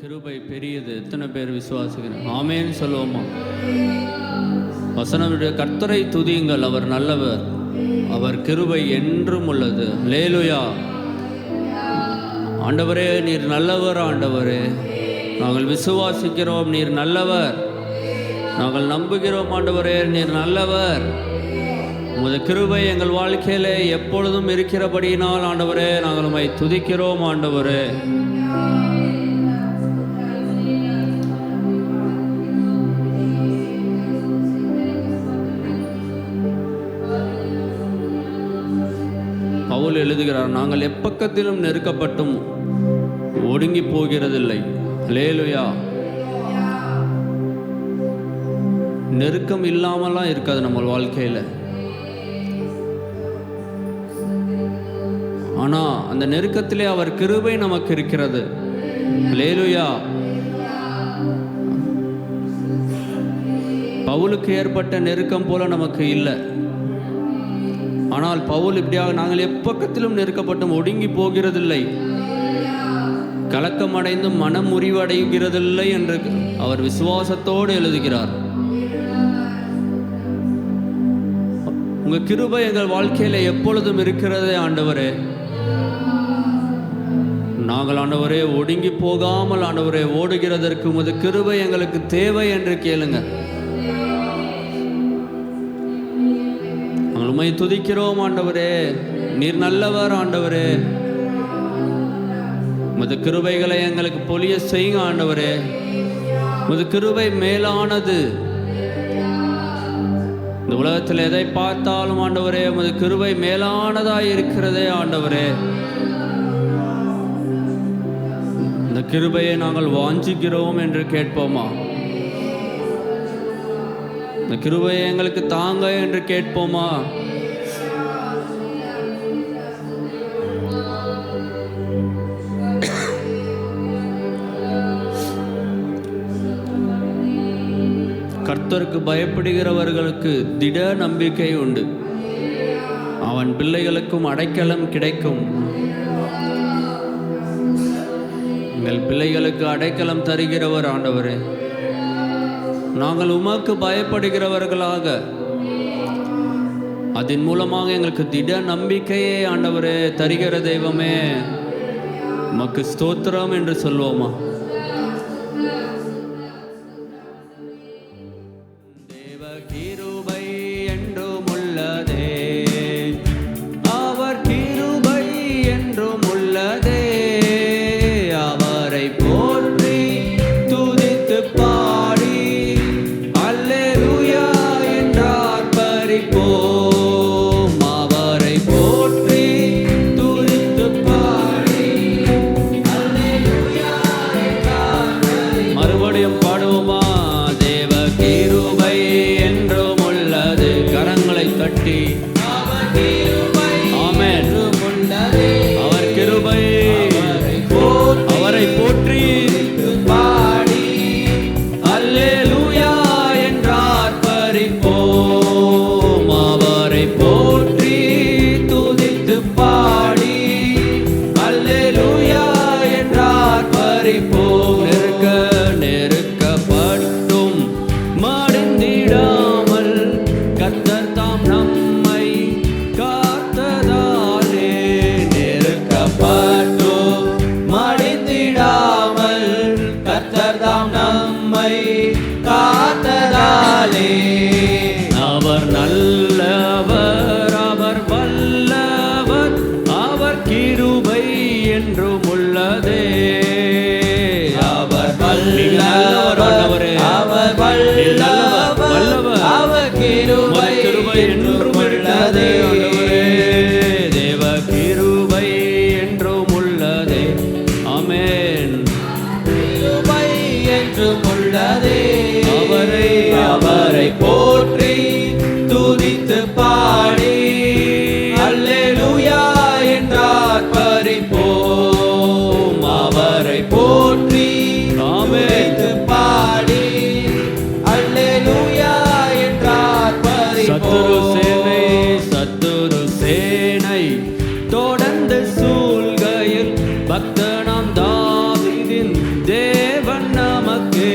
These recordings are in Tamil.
கிருபை பெரியது. எத்தனை பேர் விசுவாசிக்கிறேன்? ஆமேன்னு சொல்லுவோமா? வசனமுடைய கர்த்தரை துதியுங்கள், அவர் நல்லவர், அவர் கிருபை என்றும் உள்ளது. அல்லேலூயா. ஆண்டவரே நீர் நல்லவர். ஆண்டவரே நாங்கள் விசுவாசிக்கிறோம், நீர் நல்லவர். நாங்கள் நம்புகிறோம் ஆண்டவரே, நீர் நல்லவர். உமது கிருபை எங்கள் வாழ்க்கையிலே எப்பொழுதும் இருக்கிறபடியினால் ஆண்டவரே நாங்கள் உம்மை துதிக்கிறோம் ஆண்டவரே. பவுல் எழுதுகிறார், நாங்கள் எப்பக்கத்திலும் நெருக்கப்பட்டும் ஒடுங்கி போகிறதில்லை. அல்லேலூயா. நெருக்கம் இல்லாமலாம் இருக்காது நம்ம வாழ்க்கையில். ஆனால் அந்த நெருக்கத்திலே அவர் கிருபை நமக்கு இருக்கிறது. அல்லேலூயா. பவுலுக்கு ஏற்பட்ட நெருக்கம் போல நமக்கு இல்லை. ஆனால் பவுல் இப்படியாக நாங்கள் எப்பக்கத்திலும் நெருக்கப்பட்டும் ஒடுங்கி போகிறதில்லை, கலக்கமடைந்து மனம் முறிவடைகிறதில்லை என்று அவர் விசுவாசத்தோடு எழுதுகிறார். உங்கள் கிருபை எங்கள் வாழ்க்கையில் எப்பொழுதும் இருக்கிறதே ஆண்டவரே. நாங்கள் ஆண்டவரே ஒடுங்கி போகாமல் ஆண்டவரே ஓடுகிறதற்கு உமது கிருபை எங்களுக்கு தேவை என்று கேளுங்க. நாங்கள் உம்மை துதிக்கிறோம் ஆண்டவரே, நீர் நல்லவர் ஆண்டவரே. உமது கிருபைகளை எங்களுக்கு பொழிய செய்யுங்க ஆண்டவரே. உமது கிருபை மேலானது. இந்த உலகத்தில் எதை பார்த்தாலும் ஆண்டவரே உமது கிருபை மேலானதாய் இருக்கிறதே ஆண்டவரே. இந்த கிருபையை நாங்கள் வாஞ்சிக்கிறோம் என்று கேட்போமா? இந்த கிருபையை எங்களுக்கு தாங்க என்று கேட்போமா? கர்த்தருக்கு பயப்படுகிறவர்களுக்கு திட நம்பிக்கை உண்டு, அவன் பிள்ளைகளுக்கும் அடைக்கலம் கிடைக்கும். எங்கள் பிள்ளைகளுக்கு அடைக்கலம் தருகிறவர் ஆண்டவரே. நாங்கள் உமக்கு பயப்படுகிறவர்களாக அதன் மூலமாக எங்களுக்கு திட நம்பிக்கையே ஆண்டவரே தருகிற தெய்வமே, உமக்கு ஸ்தோத்திரம் என்று சொல்வோமா? தேவ கிருபை என்றும் உள்ளதே, அவர் கிருபை என்றும் உள்ளதே. அவரை போற்றி துதித்து பாடி அல்லேலூயா என்றார் பரிப்போம். அவரை போற்றி துதித்து பாடி அல்லேலூயா என்றார். மறுபடியும் பாடுவோமா? தேவ கிருபை என்றும் உள்ளது. கரங்களை தட்டி ஆமென். அவர் கிருபை, அவரை போற்றி பாடி அல்லேலூயா என்றார் பரிப்போம். அவரை போற்றி துதித்து பாடி அல்லேலூயா என்றார் பரிப்போம். நெருக்கப்பட்டும் மடிந்திடாமல் கர்த்தர் தாம் நம்மை காத்ததாலே. நெருக்கப்பட்டும் மடிந்திடாமல் கர்த்தர் தாம் நம்மை காத்ததாலே. அவர் நல்லவர், அவர் வல்லவர், அவர் கிருபை என்றும் உள்ளதே. நமக்கு.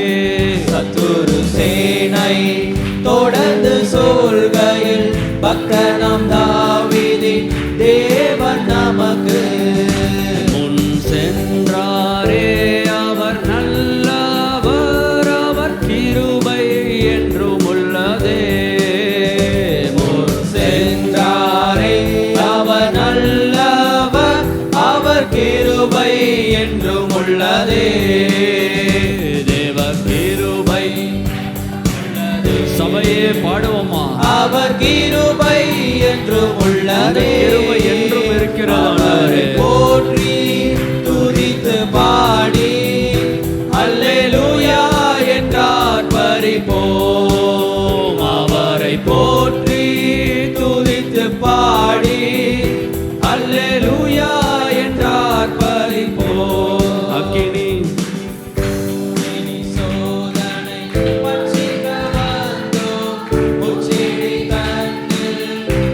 சத்துரு சேனை தொடர்ந்து சொல்கையில் பக்கணம் தாவீதின் தேவன் நமக்கு. முன் சென்றாரே அவர் நல்லவர், அவர் கிருபை என்றும் உள்ளதே. முன் சென்றாரே அவர் நல்லவர், அவர் கிருபை என்றும் உள்ளதே. தேவ கிருபை சபையே பாடுவோமா? அவர் கிருபை என்றும் உள்ளதே. கிருபை என்றும் இருக்கிறாரே. போற்றி துதித்து பாடி அல்லேலூயா என்றார் பரிபோம். அவரை போற்றி துதித்து பாடி அல்லேலூயா என்றார் பரிபோம். அக்கினி சோதனை பட்சிக்க வந்தோம், முச்செடி தன்னில்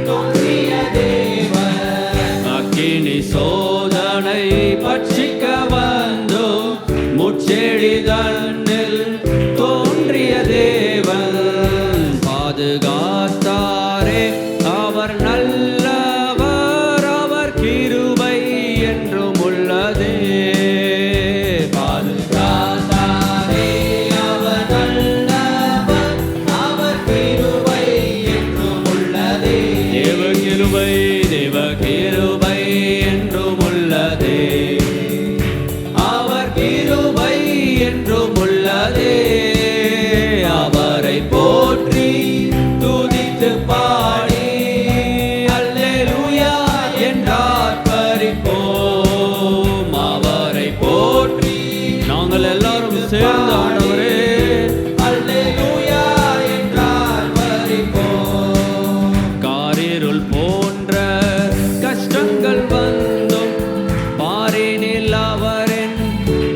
தோன்றிய தேவன். அக்கினி சோதனை பட்சிக்க வந்தோம், முச்செடி தன்னில் தோன்றிய தேவன். பாதுகாத்தாரே அவர் நல்லவர், அவர் கிருபை என்றும் உள்ளதே. பாதுகாத்தாரே அவர் நல்லவர், அவர் கிருபை என்றும் உள்ளதே. தேவ கிருபை, தேவ கிருபை என்றும் உள்ளதே. அவர் கிருபை என்றும் உள்ளதே. அவரை போற்றி துதித்து பாடி அல்லேலூயா என்றார் பரிபோம். அவரை போற்றி நாங்கள் எல்லாரும் சேர்ந்து ஆண்டவரே அல்லேலூயா என்றார் பரிபோம். காரிருள் போன்ற கஷ்டங்கள் வந்தும் பாரினில் அவரின்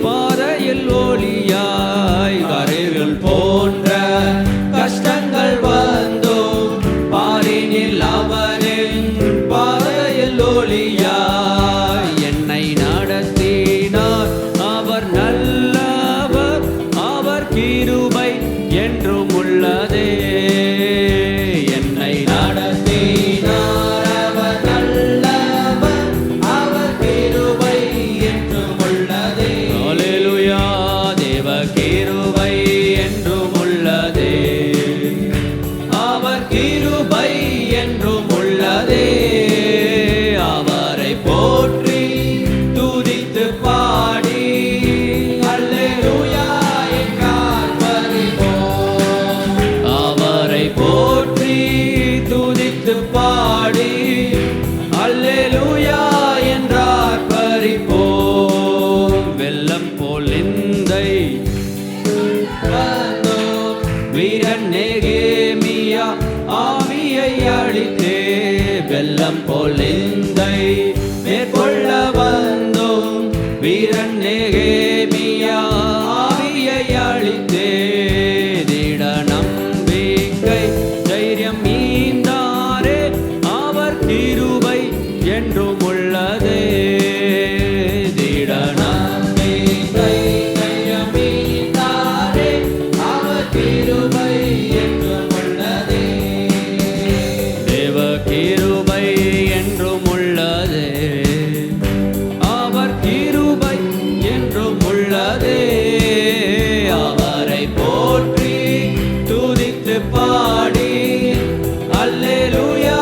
பாதையில் ஒளியாய். காரிருள் போன்ற கஷ்டங்கள் வந்தும் பாரினில் அவரின் பாதையில் ஒளியாய். என்னை நடத்தினார் அவர் நல்லவர், அவர் கிருபை என்றும் உள்ளதே. என்னை நடத்தினார் அவர் நல்லவர், அவர் கிருபை என்றும் உள்ளதே. அல்லேலூயா, தேவ கிருபை என்றும் உள்ளதே. அவர் கிருபை என்றும் உள்ளதே. அவரை போற்றி துதித்து பாடி அல்லேலூயா என்றார் பரிபோம். அவரை போற்றி துதித்து பாடி அல்லேலூயா என்றார் பரிபோம். வெள்ளம் போல் நிந்தை வந்தோம் வீரன் நெகேமியா ஆவியை அழித்தே. வெள்ளம் போல் நிந்தை மேற்கொள்ள வந்தோம் வீரன் நெகேமியா ஆவியை அழித்தே. திட நம்பிக்கை தைரியம் மீந்தாரே, அவர் கிருபை என்றும் உள்ளதே. திட நம்பிக்கை தைரியம் மீந்தாரே, அவர் கிருபை என்றும் உள்ளதே. தேவ கிருபை என்றும் உள்ளதே. அவர் கிருபை என்றும் உள்ளதே. அவரை போற்றி துதித்து பாடி அல்லேலூயா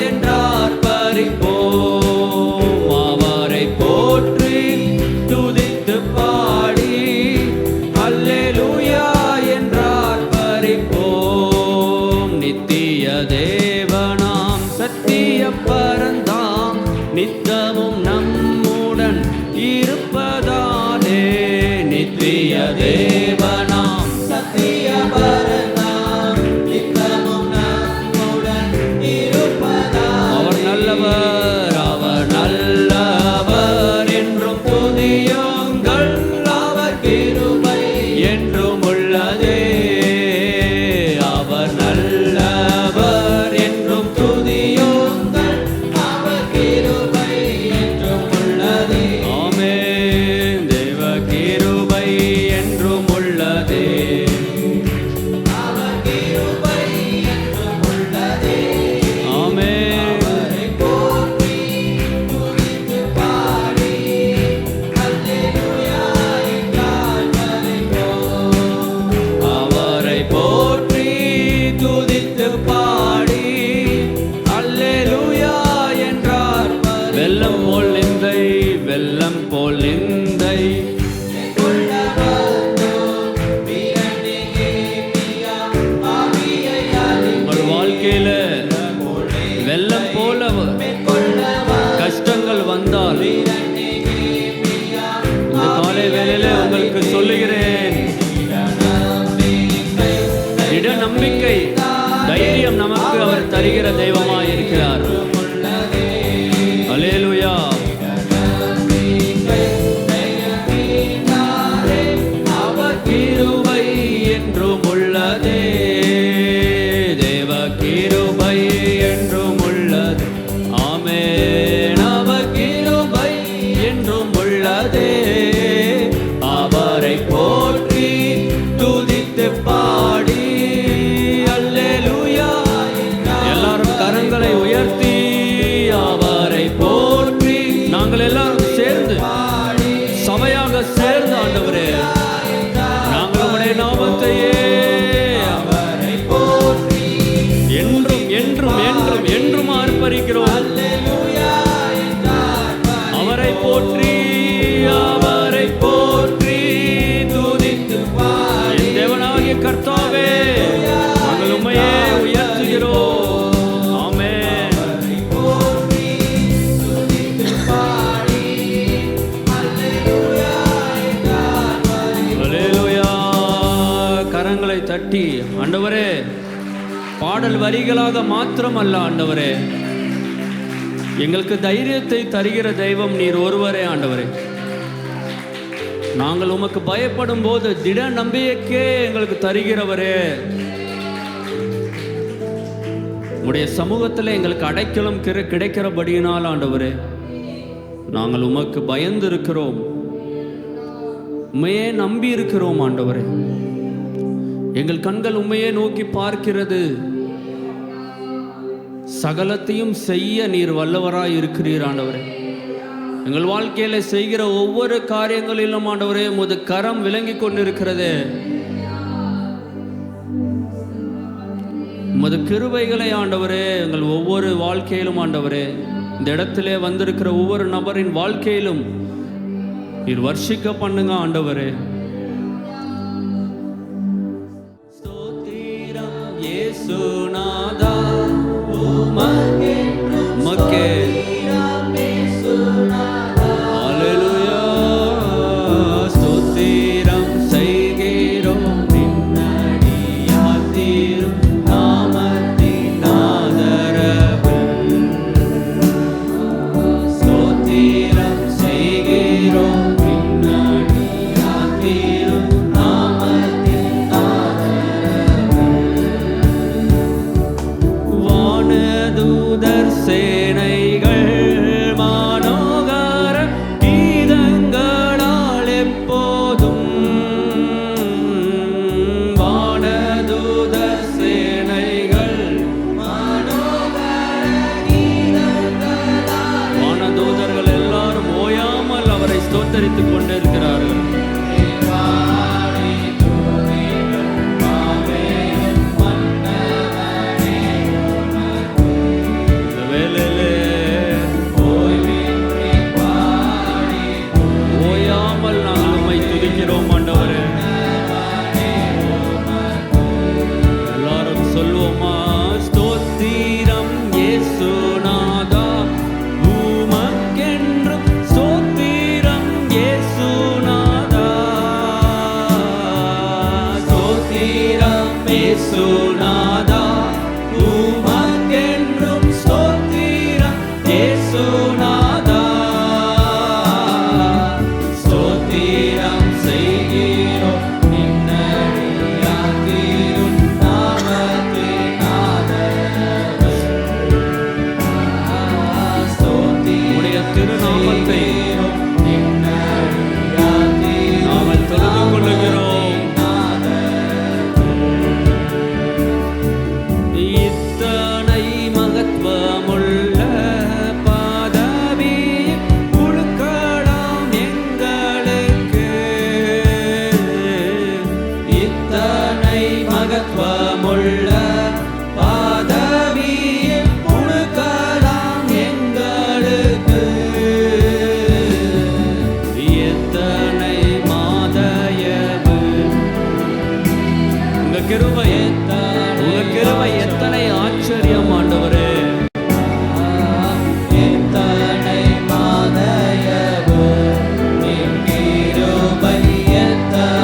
என்றார் பரிபோம். அவரை போற்றி துதித்து பாடி அல்லேலூயா என்றார் பரிபோம். நித்திய தேவனாம் சத்திய பரந்தாம் நித்தமும் நம்முடன் இருப்பதாலே. நித்திய தேவனாம் சத்திய பரந்தாம் நித்தமும் நம்முடன் இருப்பதால். அவர் நல்லவர், அவர் நல்லவர் என்றும் துதியுங்கள், அவர் கிருபை என்றும் உள்ளதே. அவர் நல்லவர் என்றும் துதியுங்கள், அவர் கிருபை என்றும் உள்ளதே. ஆமென். தேவ கிருபை என்றும் சொல்லுகிறேன். திட நம்பிக்கை, தைரியம் நமக்கு அவர் தருகிற தெய்வமாய் இருக்கிறார். அல்லேலூயா. அவர் கிருபை என்றும் உள்ளதே, தேவ கிருபை என்றும் உள்ளது. ஆமென். அவர் கிருபை என்றும் உள்ளதே, அவரை போற்றி துதித்து பாடி அல்லேலூயா. எல்லாரும் கரங்களை உயர்த்தி அவரை போற்றி நாங்கள் எல்லாரும் சேர்ந்து சபையாக சேர்ந்து ஆண்டவரே நாங்கள் உம்முடைய நாமத்தையே அவரை போற்றி என்றும் என்றும் என்றும் என்றும் ஆர்ப்பரிக்கிறோம். அவரை போற்றி அவரை போற்றி துதித்து என் தேவனாகிய கர்த்தாவே நாங்கள் உம்மையே உயர்த்துகிறோம். தட்டி ஆண்டவரே பாடல் வரிகளாக மாத்திரமல்ல ஆண்டவரே, எங்களுக்கு தைரியத்தை தருகிற தெய்வம் நீர் ஒருவரே ஆண்டவரே. நாங்கள் உமக்கு பயப்படும் போது திட நம்பிக்கையே எங்களுக்கு தருகிறவரே. உடைய சமூகத்தில் எங்களுக்கு அடைக்கலம் கிடைக்கிறபடியினால் ஆண்டவரே நாங்கள் உமக்கு பயந்து இருக்கிறோம், உண்மையே நம்பி இருக்கிறோம் ஆண்டவரே. எங்கள் கண்கள் உண்மையே நோக்கி பார்க்கிறது. சகலத்தையும் செய்ய நீர் வல்லவராய் இருக்கிறீர் ஆண்டவரே. எங்கள் வாழ்க்கையில செய்கிற ஒவ்வொரு காரியங்களிலும் ஆண்டவரே உமது கரம் விளங்கி கொண்டிருக்கிறது. உமது கிருபைகளை ஆண்டவரே எங்கள் ஒவ்வொரு வாழ்க்கையிலும் ஆண்டவரே, இந்த இடத்திலே வந்திருக்கிற ஒவ்வொரு நபரின் வாழ்க்கையிலும் நீர் வர்ஷிக்க பண்ணுங்க ஆண்டவரே. இயேசுநாதா உமக்கே அல்லேலூயா ஸ்தோத்திரம் செய்கிறோம் நின்னடியாதீரும் நாமத்தின் ஆதரவில். ஸ்தோத்திரம் செய்கிறோம் நின்னடியாதீரும் நாமத்தின் வானதூதர் சேனைகள் மானோகர கீதங்களால் எப்போதும், வானதூதர் சேனைகள் வானதூதர்கள் எல்லாரும் ஓயாமல் அவரை ஸ்தோத்தரித்துக் கொண்டிருக்கிறார்கள். எல்லாரும் சொல்லுவோமா? ஸ்தோத்திரம் இயேசுநாதா உமக்கென்றும், ஸ்தோத்திரம் இயேசுநாதா, ஸ்தோத்திரம் இயேசுநாதா உமக்கென்றும், ஸ்தோத்திரம் இயேசுநாதா, ஸ்தோத்திரம் செய்கிறோம் நின்னடியாதீரும் நாமத்தின் ஆதரவில். உடைய திருநாமத்தை நாங்கள் தொழுது கொள்ளுகிறோம். இத்தனை மகத்துவமுள்ள பதவி கொடுக்கலாம் எங்களுக்கு, இத்தனை மகத்துவமுள்ள பதவி கொடுக்கலாம் எங்களுக்கு, எத்தனை மாதயவு உங்க கிருபை, உங்க கிருபை எத்தனை ஆச்சரியம் ஆண்டவரே. எத்தனை மாதயவு கிருபை எத்தனை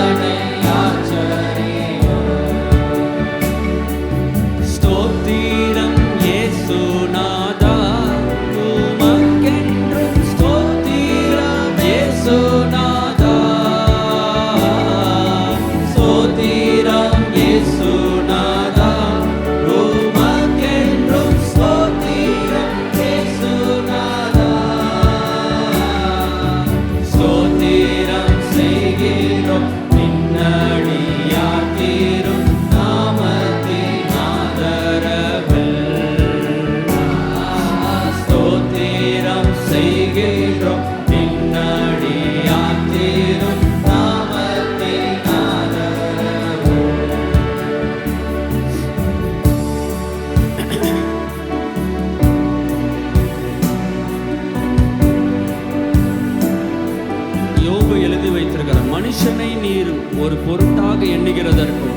அவனை நீர் ஒரு பொருட்டாக எண்ணுகிறதற்கும்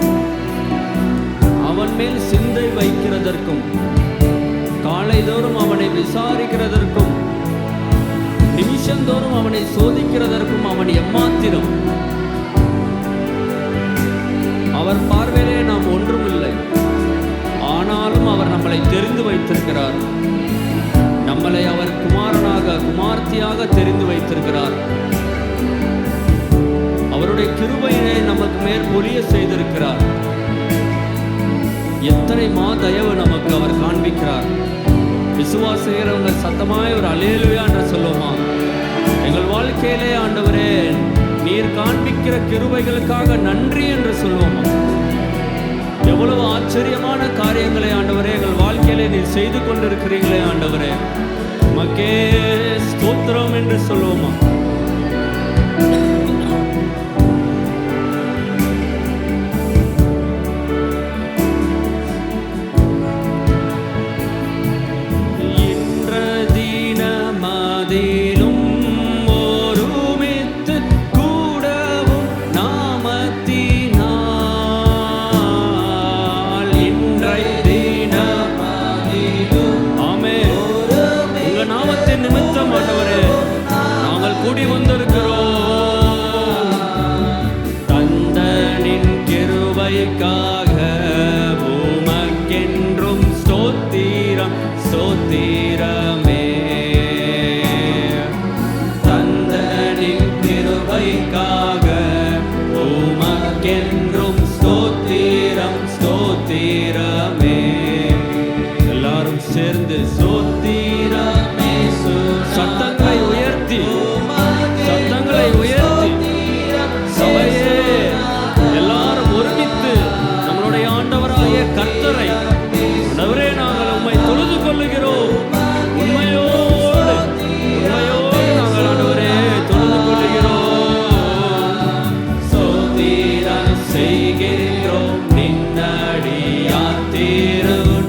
அவன் மேல் சிந்தை வைக்கிறதற்கும் காலைதோறும் அவனை விசாரிக்கிறதற்கும் நிமிஷந்தோறும் அவனை சோதிக்கிறதற்கும் அவன் எம்மாத்திரம். அவர் பார்வையிலே நாம் ஒன்றுமில்லை, ஆனாலும் அவர் நம்மளை தெரிந்து வைத்திருக்கிறார். நம்மளை அவர் குமாரனாக குமார்த்தியாக தெரிந்து வைத்திருக்கிறார். அவருடைய கிருபையினை நமக்கு மேல் பொழிய செய்திருக்கிறார். எத்தனை தயவு நமக்கு அவர் காண்பிக்கிறார். விசுவாசிக்கிறவங்க சத்தமாய் ஒரு அல்லேலூயா என்று சொல்லுவோமா? எங்கள் வாழ்க்கையிலே ஆண்டவரே நீர் காண்பிக்கிற கிருபைகளுக்காக நன்றி என்று சொல்லுவோமா? எவ்வளவு ஆச்சரியமான காரியங்களை ஆண்டவரே எங்கள் வாழ்க்கையிலே நீர் செய்து கொண்டிருக்கிறீங்களே ஆண்டவரே, உமக்கே ஸ்தோத்திரம் என்று சொல்லுவோமா? கூடி வந்திருக்கிறோம் தந்தனின் கிருபைக்காக உமக்கென்றும் ஸ்தோத்திரம் ஸ்தோத்திரமே. தந்தனின் கிருபைக்காக உமக்கென்றும் ஸ்தோத்திரம் ஸ்தோத்திரமே. எல்லாரும் சேர்ந்து ஸ்தோத்திரமே. சத்தங்களை உயர்த்தி சபையே எல்லாரும் ஒருமித்து நம்மளுடைய ஆண்டவராகிய கர்த்தரை ஆண்டவரே நாங்கள் உம்மை தொழுது கொள்ளுகிறோம். உண்மையோடு நாங்கள் ஆண்டவரே தொழுது கொள்ளுகிறோம். ஸ்தோத்திரம் செய்கிறோம் நின்னடியார் திருநாமத்தில்.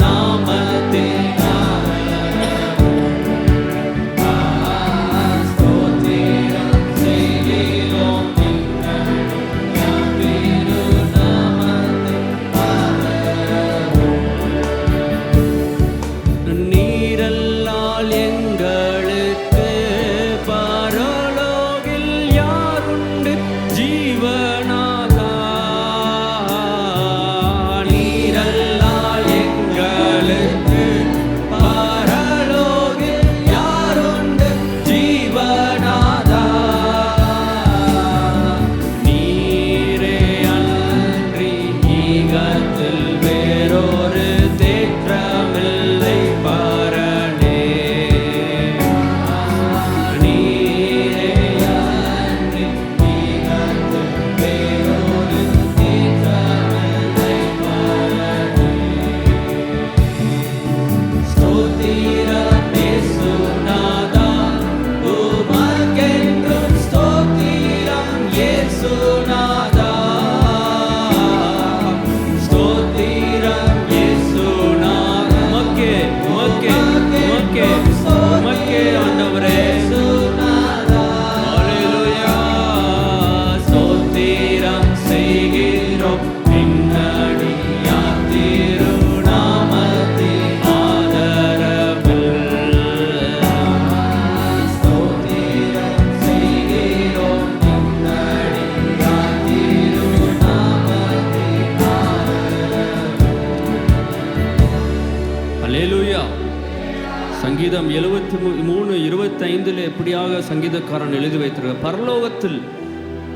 சங்கீதம் 73:25 எப்படியாக சங்கீதக்காரன் எழுதி வைத்திருக்க, பரலோகத்தில்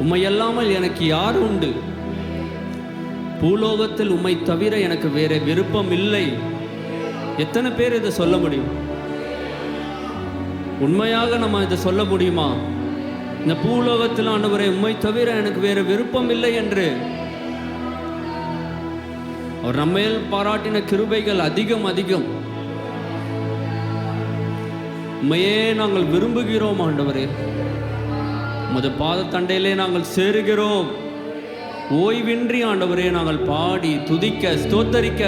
உம்மை அல்லாமல் எனக்கு யார் உண்டு, பூலோகத்தில் உம்மை தவிர எனக்கு வேற விருப்பம் இல்லை. எத்தனை பேர் இதை சொல்ல முடியும்? உண்மையாக நம்ம இதை சொல்ல முடியுமா? இந்த பூலோகத்தில் ஆண்டவரே உம்மை தவிர எனக்கு வேற விருப்பம் இல்லை என்று. அவர் நம்மேல் பாராட்டின கிருபைகள் அதிகம் அதிகம். உம்மையே நாங்கள் விரும்புகிறோம் ஆண்டவரே. உமது பாதத்தண்டையிலே நாங்கள் சேருகிறோம். ஓய்வின்றி ஆண்டவரே நாங்கள் பாடி துதிக்க ஸ்தோத்தரிக்க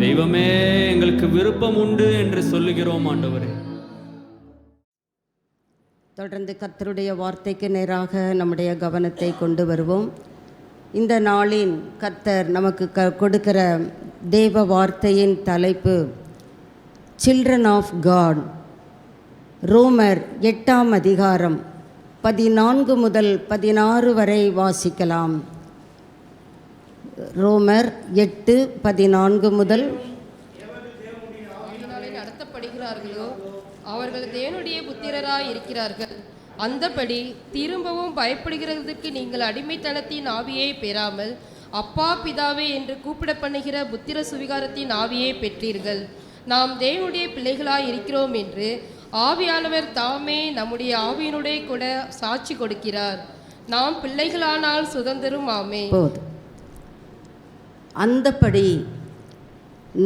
தெய்வமே எங்களுக்கு விருப்பம் உண்டு என்று சொல்லுகிறோம் ஆண்டவரே. தொடர்ந்து கர்த்தருடைய வார்த்தைக்கு நேராக நம்முடைய கவனத்தை கொண்டு வருவோம். இந்த நாளின் கர்த்தர் நமக்கு கொடுக்கிற தேவ வார்த்தையின் தலைப்பு சில்ட்ரன் ஆஃப் காட். ரோமர் 8ஆம் அதிகாரம் 14 முதல் 16 வரை வாசிக்கலாம். ரோமர் 8:14 முதல். நடத்தப்படுகிறார்களோ அவர்கள் தேவனுடைய புத்திரராய் இருக்கிறார்கள். அந்தபடி திரும்பவும் பயப்படுகிறதற்கு நீங்கள் அடிமைத்தனத்தின் ஆவியை பெறாமல் அப்பா பிதாவே என்று கூப்பிட பண்ணுகிற புத்திர சுவிகாரத்தின் ஆவியை பெற்றீர்கள். நாம் தேவனுடைய பிள்ளைகளாய் இருக்கிறோம் என்று ஆவியானவர் தாமே நம்முடைய ஆவியினுடைய கூட சாட்சி கொடுக்கிறார். நாம் பிள்ளைகளானால் சுதந்திரம் ஆமே. அந்தபடி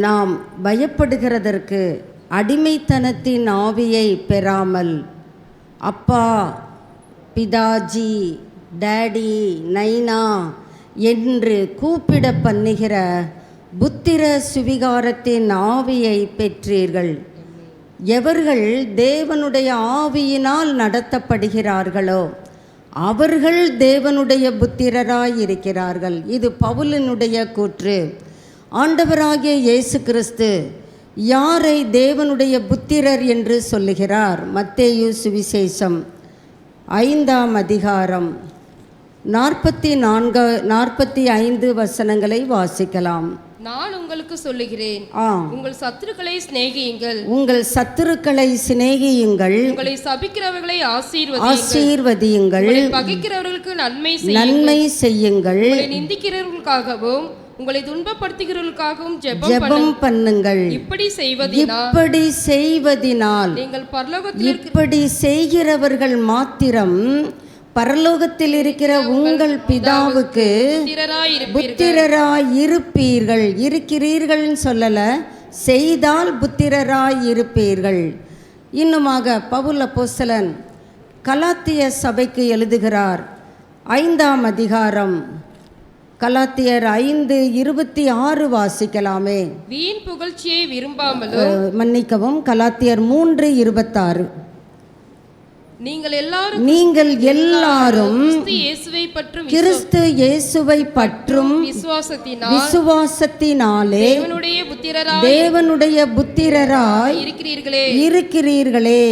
நாம் பயப்படுகிறதற்கு அடிமைத்தனத்தின் ஆவியை பெறாமல் அப்பா பிதாஜி டேடி நைனா என்று கூப்பிட பண்ணுகிற புத்திர சுவிகாரத்தின் ஆவியை பெற்றீர்கள். எவர்கள் தேவனுடைய ஆவியினால் நடத்தப்படுகிறார்களோ அவர்கள் தேவனுடைய புத்திரராய் இருக்கிறார்கள். இது பவுலினுடைய கூற்று. ஆண்டவராகிய இயேசு கிறிஸ்து யாரை தேவனுடைய புத்திரர் என்று சொல்லுகிறார்? மத்தேயு சுவிசேஷம் 5ஆம் அதிகாரம் 44-45 வசனங்களை வாசிக்கலாம். நான் உங்களுக்கு சொல்லுகிறேன், உங்கள் சத்துருக்களை சிநேகியுங்கள், உங்கள் சத்துருக்களை சிநேகியுங்கள், உங்களை சபிக்கிறவர்களை ஆசீர்வதியுங்கள், பகைக்கிறவர்களுக்கு நன்மை செய்யுங்கள், நிந்திக்கிறவர்களுக்காகவும் உங்களை துன்பப்படுத்துகிறவர்களுக்காகவும் ஜெபம் பண்ணுங்கள். இப்படி செய்வதினால் நீங்கள் பரலோகத்தில் இப்படி செய்கிறவர்கள் மாத்திரம் பரலோகத்தில் இருக்கிற உங்கள் பிதாவுக்கு புத்திரராய் இருப்பீர்கள். இருக்கிறீர்கள் சொல்லல, செய்தால் புத்திரராய் இருப்பீர்கள். இன்னுமாக பவுல் அப்போஸ்தலன் கலாத்திய சபைக்கு எழுதுகிறார். 5ஆம் அதிகாரம் கலாத்தியர் 5:26 வாசிக்கலாமே. வீண் புகழ்ச்சியை விரும்பாமலும், மன்னிக்கவும், கலாத்தியர் 3:26. நீங்கள் எல்லாரும் கிறிஸ்து இயேசுவை பற்றும் விசுவாசத்தினாலே தேவனுடைய புத்திரராய் இருக்கிறீர்களே.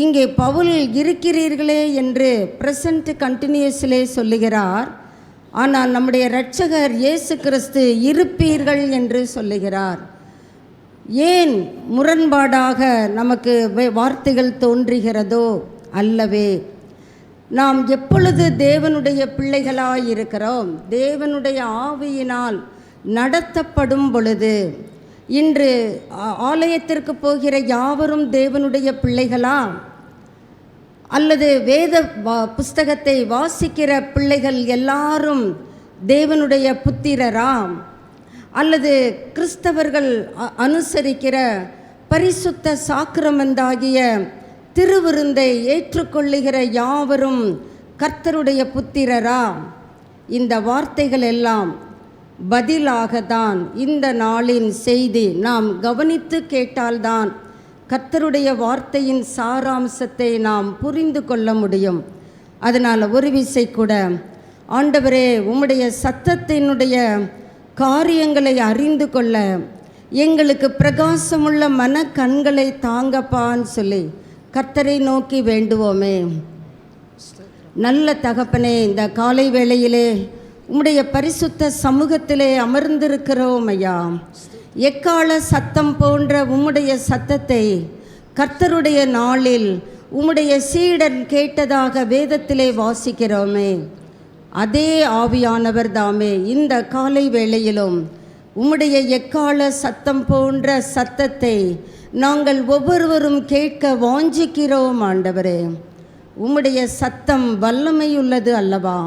இங்கே பவுல் இருக்கிறீர்களே என்று பிரசன்ட் கண்டினியூஸ்லே சொல்லுகிறார். ஆனால் நம்முடைய இரட்சகர் இயேசு கிறிஸ்து இருப்பீர்கள் என்று சொல்லுகிறார். ஏன் முரண்பாடாக நமக்கு வார்த்தைகள் தோன்றுகிறதோ? அல்லவே, நாம் எப்பொழுது தேவனுடைய பிள்ளைகளாய் இருக்கிறோம், தேவனுடைய ஆவியினால் நடத்தப்படும் பொழுது, இன்று ஆலயத்திற்கு போகிற யாவரும் தேவனுடைய பிள்ளைகளா? அல்லது வேத புஸ்தகத்தை வாசிக்கிற பிள்ளைகள் எல்லாரும் தேவனுடைய புத்திரரா? அல்லது கிறிஸ்தவர்கள் அனுசரிக்கிற பரிசுத்த சாக்கிரமந்தாகிய திருவிருந்தை ஏற்றுக்கொள்ளுகிற யாவரும் கர்த்தருடைய புத்திரரா? இந்த வார்த்தைகள் எல்லாம் பதிலாகத்தான் இந்த நாளின் செய்தி நாம் கவனித்து கேட்டால்தான் கர்த்தருடைய வார்த்தையின் சாராம்சத்தை நாம் புரிந்து கொள்ள முடியும். அதனால் ஒரு விசை கூட, ஆண்டவரே உம்முடைய சத்தத்தினுடைய காரியங்களை அறிந்து கொள்ள எங்களுக்கு பிரகாசமுள்ள மன கண்களை தாங்கப்பான்னு சொல்லி கர்த்தரை நோக்கி வேண்டுவோமே. நல்ல தகப்பனே, இந்த காலை வேளையிலே உம்முடைய பரிசுத்த சமூகத்திலே அமர்ந்திருக்கிறோம் ஐயா. எக்கால சத்தம் போன்ற உம்முடைய சத்தத்தை கர்த்தருடைய நாளில் உம்முடைய சீடன் கேட்டதாக வேதத்திலே வாசிக்கிறோமே. அதே ஆவியானவர் தாமே இந்த காலை வேளையிலும் உம்முடைய எக்கால சத்தம் போன்ற சத்தத்தை நாங்கள் ஒவ்வொருவரும் கேட்க வாஞ்சிக்கிறோம். ஆண்டவரே, உம்முடைய சத்தம் வல்லமையுள்ளது அல்லவா?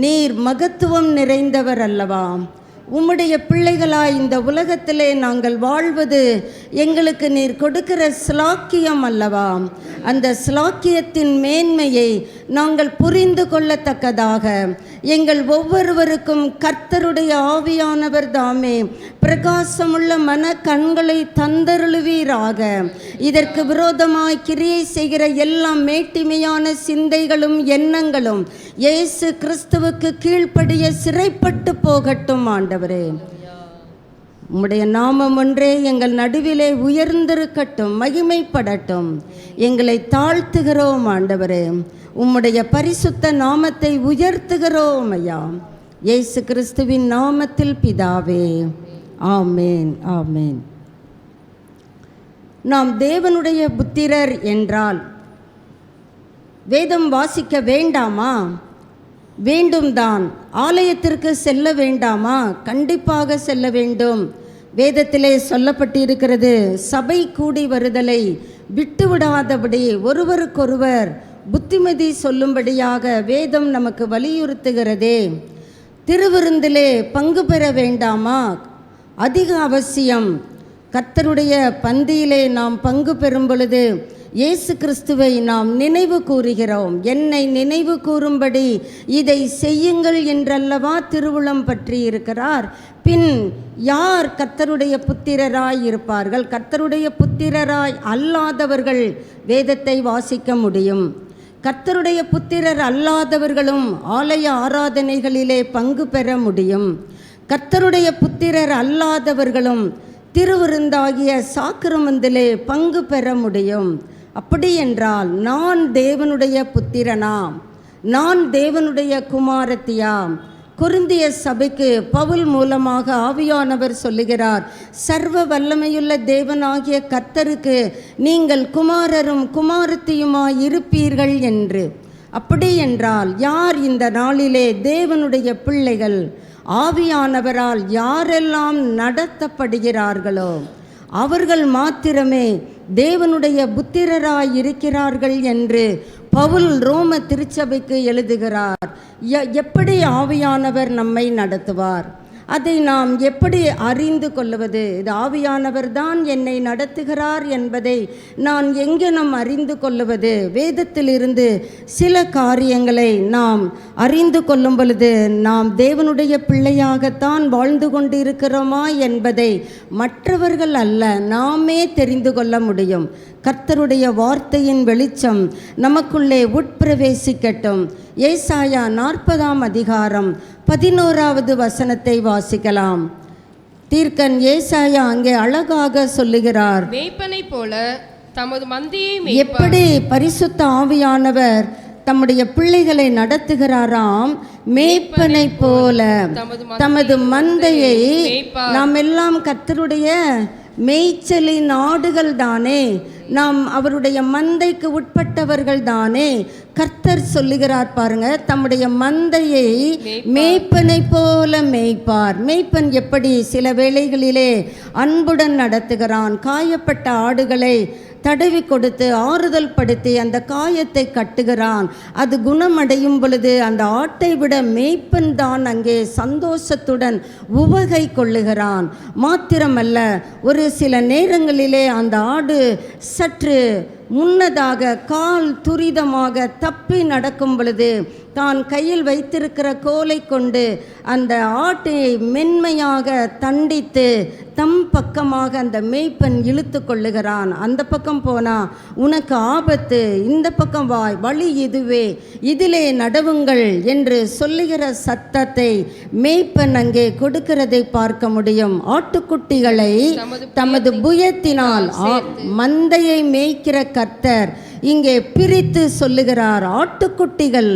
நீர் மகத்துவம் நிறைந்தவர் அல்லவா? உம்முடைய பிள்ளைகளாய் இந்த உலகத்திலே நாங்கள் வாழ்வது எங்களுக்கு நீர் கொடுக்கிற ஸ்லாக்கியம் அல்லவா? அந்த ஸ்லாக்கியத்தின் மேன்மையை நாங்கள் புரிந்து கொள்ளத்தக்கதாக எங்கள் ஒவ்வொருவருக்கும் கர்த்தருடைய ஆவியானவர் தாமே பிரகாசமுள்ள மன கண்களை தந்தருளுவீராக. இதற்கு விரோதமாய் கிரியை செய்கிற எல்லா மேட்டிமையான சிந்தைகளும் எண்ணங்களும் இயேசு கிறிஸ்துவுக்கு கீழ்ப்படிய சிறைப்பட்டு போகட்டும். ஆண்டவரே, உம்முடைய நாமம் ஒன்றே எங்கள் நடுவிலே உயர்ந்திருக்கட்டும், மகிமைப்படட்டும். எங்களை தாழ்த்துகிறோம் ஆண்டவரே, உம்முடைய பரிசுத்த நாமத்தை உயர்த்துகிறோம் ஐயா. இயேசு கிறிஸ்துவின் நாமத்தில் பிதாவே, ஆமேன், ஆமேன். நாம் தேவனுடைய புத்திரர் என்றால் வேதம் வாசிக்க வேண்டாமா? வேண்டும் தான். ஆலயத்திற்கு செல்ல வேண்டாமா? கண்டிப்பாக செல்ல வேண்டும். வேதத்திலே சொல்லப்பட்டிருக்கிறது, சபை கூடி வருதலை விட்டுவிடாதபடி ஒருவருக்கொருவர் புத்திமதி சொல்லும்படியாக வேதம் நமக்கு வலியுறுத்துகிறதே. திருவிருந்திலே பங்கு பெற வேண்டாமா? அதிக அவசியம். கர்த்தருடைய பந்தியிலே நாம் பங்கு பெறும் பொழுது இயேசு கிறிஸ்துவை நாம் நினைவு கூறுகிறோம். என்னை நினைவு கூறும்படி இதை செய்யுங்கள் என்றல்லவா திருவுளம் பற்றி இருக்கிறார். பின் யார் கர்த்தருடைய புத்திரராய் இருப்பார்கள்? கர்த்தருடைய புத்திரராய் அல்லாதவர்கள் வேதத்தை வாசிக்க முடியும். கர்த்தருடைய புத்திரர் அல்லாதவர்களும் ஆலய ஆராதனைகளிலே பங்கு பெற முடியும். கர்த்தருடைய புத்திரர் அல்லாதவர்களும் திருவிருந்தாகிய சாக்கிரமந்திலே பங்கு பெற முடியும். அப்படி என்றால் நான் தேவனுடைய புத்திரனாம், நான் தேவனுடைய குமாரத்தியாம். கொரிந்திய சபைக்கு பவுல் மூலமாக ஆவியானவர் சொல்லுகிறார், சர்வ வல்லமையுள்ள தேவனாகிய கர்த்தருக்கு நீங்கள் குமாரரும் குமாரத்தியுமாய் இருப்பீர்கள் என்று. அப்படி என்றால் யார் இந்த நாளிலே தேவனுடைய பிள்ளைகள்? ஆவியானவரால் யாரெல்லாம் நடத்தப்படுகிறார்களோ அவர்கள் மாத்திரமே தேவனுடைய புத்திரராய் இருக்கிறார்கள் என்று பவுல் ரோம திருச்சபைக்கு எழுதுகிறார். எப்படி ஆவியானவர் நம்மை நடத்துவார்? அதை நாம் எப்படி அறிந்து கொள்வது? இது ஆவியானவர் தான் என்னை நடத்துகிறார் என்பதை நான் எங்கெனும் அறிந்து கொள்வது? வேதத்திலிருந்து சில காரியங்களை நாம் அறிந்து கொள்ளும் பொழுது நாம் தேவனுடைய பிள்ளையாகத்தான் வாழ்ந்து கொண்டு இருக்கிறோமா என்பதை மற்றவர்கள் அல்ல, நாமே தெரிந்து கொள்ள முடியும். கர்த்தருடைய வார்த்தையின் வெளிச்சம் நமக்குள்ளே உட்பிரவேசிக்கட்டும். ஏசாயா 40ஆம் அதிகாரம் 11வது வசனத்தை வாசிக்கலாம். தீர்க்கன் ஏசாயா அங்கே அழகாக சொல்லுகிறார், மேய்ப்பனை போல தமது மந்தையை எப்படி பரிசுத்த ஆவியானவர் தம்முடைய பிள்ளைகளை நடத்துகிறாராம். மேய்ப்பனை போல தமது மந்தையை. நாம் எல்லாம் கர்த்தருடைய மேய்ச்சலின் ஆடுகள் தானே, நாம் அவருடைய மந்தைக்கு உட்பட்டவர்கள் தானே. கர்த்தர் சொல்லுகிறார் பாருங்க, தம்முடைய மந்தையை மேய்ப்பனை போல மேய்ப்பார். மேய்ப்பன் எப்படி சில வேளைகளிலே அன்புடன் நடத்துகிறான். காயப்பட்ட ஆடுகளை தடவி கொடுத்து ஆறுதல் படுத்தி அந்த காயத்தை கட்டுகிறான். அது குணமடையும் பொழுது அந்த ஆட்டை விட மேய்ப்பன் தான் அங்கே சந்தோஷத்துடன் உவகை கொள்ளுகிறான். மாத்திரமல்ல, ஒரு சில நேரங்களிலே அந்த ஆடு சற்று முன்னதாக கால் துரிதமாக தப்பி நடக்கும் பொழுது தான் கையில் வைத்திருக்கிற கோலை கொண்டு அந்த ஆட்டை மென்மையாக தண்டித்து தம் பக்கமாக அந்த மேய்ப்பன் இழுத்து கொள்ளுகிறான். அந்த பக்கம் போனா உனக்கு ஆபத்து, இந்த பக்கம் வாய், வழி இதுவே, இதிலே நடவுங்கள் என்று சொல்லுகிற சத்தத்தை மேய்ப்பன் அங்கே கொடுக்கிறதை பார்க்க முடியும். ஆட்டுக்குட்டிகளை தமது புயத்தினால் மந்தையை மேய்க்கிற கர்த்தர் இங்கே பிரித்து சொல்லுகிறார். ஆட்டுக்குட்டிகள்,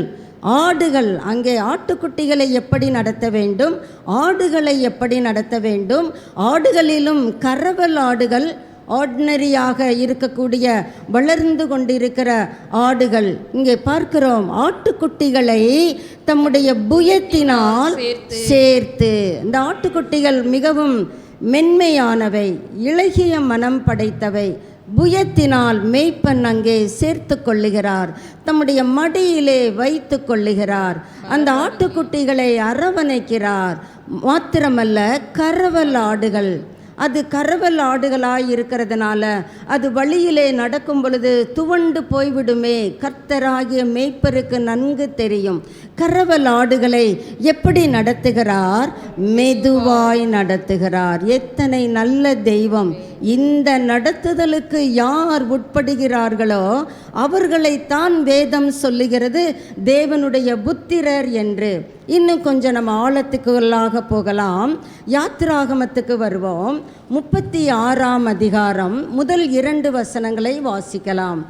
ஆடுகள், அங்கே ஆட்டுக்குட்டிகளை எப்படி நடத்த வேண்டும், ஆடுகளை எப்படி நடத்த வேண்டும். ஆடுகளிலும் கறவல் ஆடுகள், ஆர்டினரியாக இருக்கக்கூடிய வளர்ந்து கொண்டிருக்கிற ஆடுகள். இங்கே பார்க்கிறோம், ஆட்டுக்குட்டிகளை தம்முடைய புயத்தினால் சேர்த்து. இந்த ஆட்டுக்குட்டிகள் மிகவும் மென்மையானவை, இளகிய மனம் படைத்தவை. புயத்தினால் மேய்ப்பன் அங்கே சேர்த்து கொள்ளுகிறார், தம்முடைய மடியிலே வைத்து கொள்ளுகிறார். அந்த ஆட்டுக்குட்டிகளை அரவணைக்கிறார். மாத்திரமல்ல, கறவல் ஆடுகள், அது கறவல் ஆடுகளாய் இருக்கிறதுனால அது வழியிலே நடக்கும் பொழுது துவண்டு போய்விடுமே. கர்த்தராகிய மேய்ப்பருக்கு நன்கு தெரியும். கறவல் ஆடுகளை எப்படி நடத்துகிறார்? மெதுவாய் நடத்துகிறார். எத்தனை நல்ல தெய்வம்! இந்த நடத்துதலுக்கு யார் உட்படுகிறார்களோ அவர்களைத்தான் வேதம் சொல்லுகிறது தேவனுடைய புத்திரர் என்று. இன்னும் கொஞ்சம் நம்ம ஆழத்துக்குள்ளாக போகலாம். யாத்திராகமத்துக்கு வருவோம். 36ஆம் அதிகாரம் முதல் 2 வசனங்களை வாசிக்கலாம்.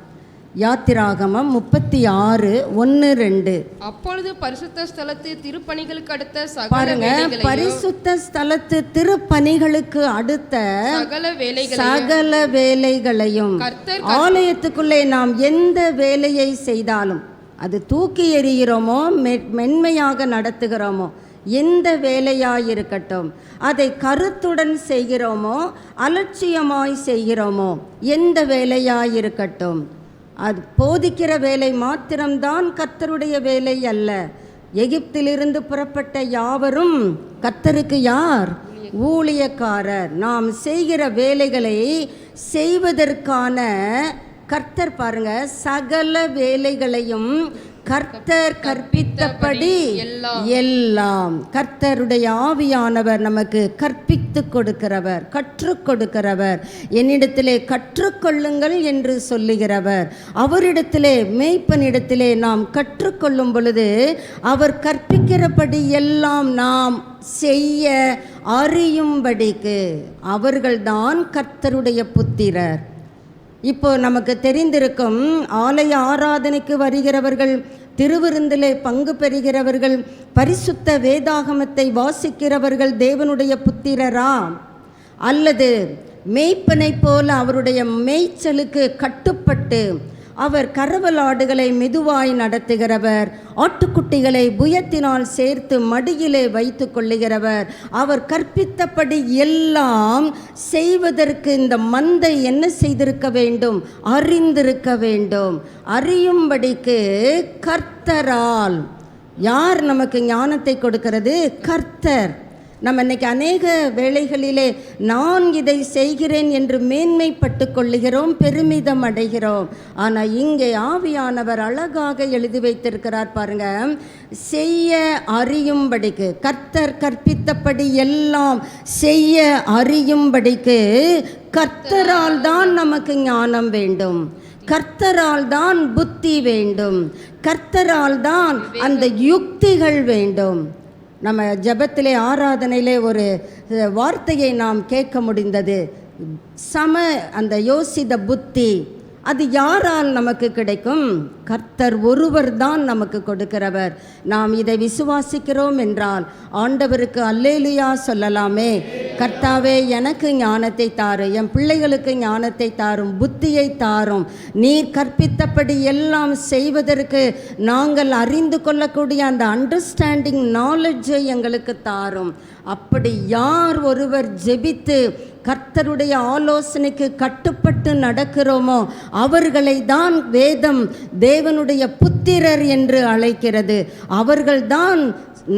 யாத்திராகமம் 36:1-2. அப்பொழுது பரிசுத்த ஸ்தலத்து திருப்பணிகளுக்கு அடுத்த சகல பாருங்க, வேலைகளையும் பரிசுத்த ஸ்தலத்து திருப்பணிகளுக்கு அடுத்த சகல வேலைகளையும் கர்த்தர் ஆலயத்துக்குள்ளே நாம் எந்த வேலையை செய்தாலும், அது தூக்கி எறிகிறோமோ மென்மையாக நடத்துகிறோமோ, எந்த வேலையாயிருக்கட்டும், அதை கருத்துடன் செய்கிறோமோ அலட்சியமாய் செய்கிறோமோ, எந்த வேலையாயிருக்கட்டும், அது போதிக்கிற வேலை மாத்திரம்தான் கர்த்தருடைய வேலை அல்ல. எகிப்திலிருந்து புறப்பட்ட யாவரும் கர்த்தருக்கு யார்? ஊழியக்காரர். நாம் செய்கிற வேலைகளை செய்வதற்கான கர்த்தர் பாருங்க, சகல வேலைகளையும் கர்த்தர் கற்பித்தபடி எல்லாம். கர்த்தருடைய ஆவியானவர் நமக்கு கற்பித்து கொடுக்கிறவர், கற்றுக் கொடுக்கிறவர். என்னிடத்திலே கற்றுக்கொள்ளுங்கள் என்று சொல்லுகிறவர். அவரிடத்திலே, மேய்ப்பனிடத்திலே நாம் கற்றுக்கொள்ளும் பொழுது அவர் கற்பிக்கிறபடி எல்லாம் நாம் செய்ய அறியும்படிக்கு அவர்கள்தான் கர்த்தருடைய புத்திரர். இப்போ நமக்கு தெரிந்திருக்கும், ஆலய ஆராதனைக்கு வருகிறவர்கள், திருவிருந்திலே பங்கு பெறுகிறவர்கள், பரிசுத்த வேதாகமத்தை வாசிக்கிறவர்கள் தேவனுடைய புத்திரரா? அல்லது மேய்ப்பனைப் போல அவருடைய மேய்ச்சலுக்கு கட்டுப்பட்டு அவர் கறவலாடுகளை மெதுவாய் நடத்துகிறவர், ஆட்டுக்குட்டிகளை புயத்தினால் சேர்த்து மடியிலே வைத்து கொள்ளுகிறவர், அவர் கற்பித்தபடி எல்லாம் செய்வதற்கு இந்த மந்தை என்ன செய்திருக்க வேண்டும்? அறிந்திருக்க வேண்டும். அறியும்படிக்கு கர்த்தரால். யார் நமக்கு ஞானத்தை கொடுக்கிறது? கர்த்தர். நம்ம இன்னைக்கு அநேக வேளைகளிலே நான் இதை செய்கிறேன் என்று மேன்மைப்பட்டு கொள்ளுகிறோம், பெருமிதம் அடைகிறோம். ஆனால் இங்கே ஆவியானவர் அழகாக எழுதி வைத்திருக்கிறார் பாருங்க, செய்ய அறியும்படிக்கு, கர்த்தர் கற்பித்தபடி எல்லாம் செய்ய அறியும்படிக்கு கர்த்தரால் தான் நமக்கு ஞானம் வேண்டும், கர்த்தரால் தான் புத்தி வேண்டும், கர்த்தரால் தான் அந்த யுக்திகள் வேண்டும். நம்ம ஜெபத்திலே, ஆராதனையிலே ஒரு வார்த்தையை நாம் கேட்க முடிந்தது, அந்த யோசித புத்தி. அது யாரால் நமக்கு கிடைக்கும்? கர்த்தர் ஒருவர் தான் நமக்கு கொடுக்கிறவர். நாம் இதை விசுவாசிக்கிறோம் என்றால் ஆண்டவருக்கு அல்லேலூயா சொல்லலாமே. கர்த்தாவே, எனக்கு ஞானத்தை தாரும், என் பிள்ளைகளுக்கு ஞானத்தை தாரும், புத்தியை தாரும், நீர் கற்பித்தபடி எல்லாம் செய்வதற்கு நாங்கள் அறிந்து கொள்ளக்கூடிய அந்த அண்டர்ஸ்டாண்டிங் நாலேஜை எங்களுக்கு தாரும். அப்படி யார் ஒருவர் ஜெபித்து கர்த்தருடைய ஆலோசனைக்கு கட்டுப்பட்டு நடக்கிறோமோ அவர்களை தான் வேதம் தேவனுடைய புத்திரர் என்று அழைக்கிறது. அவர்கள்தான்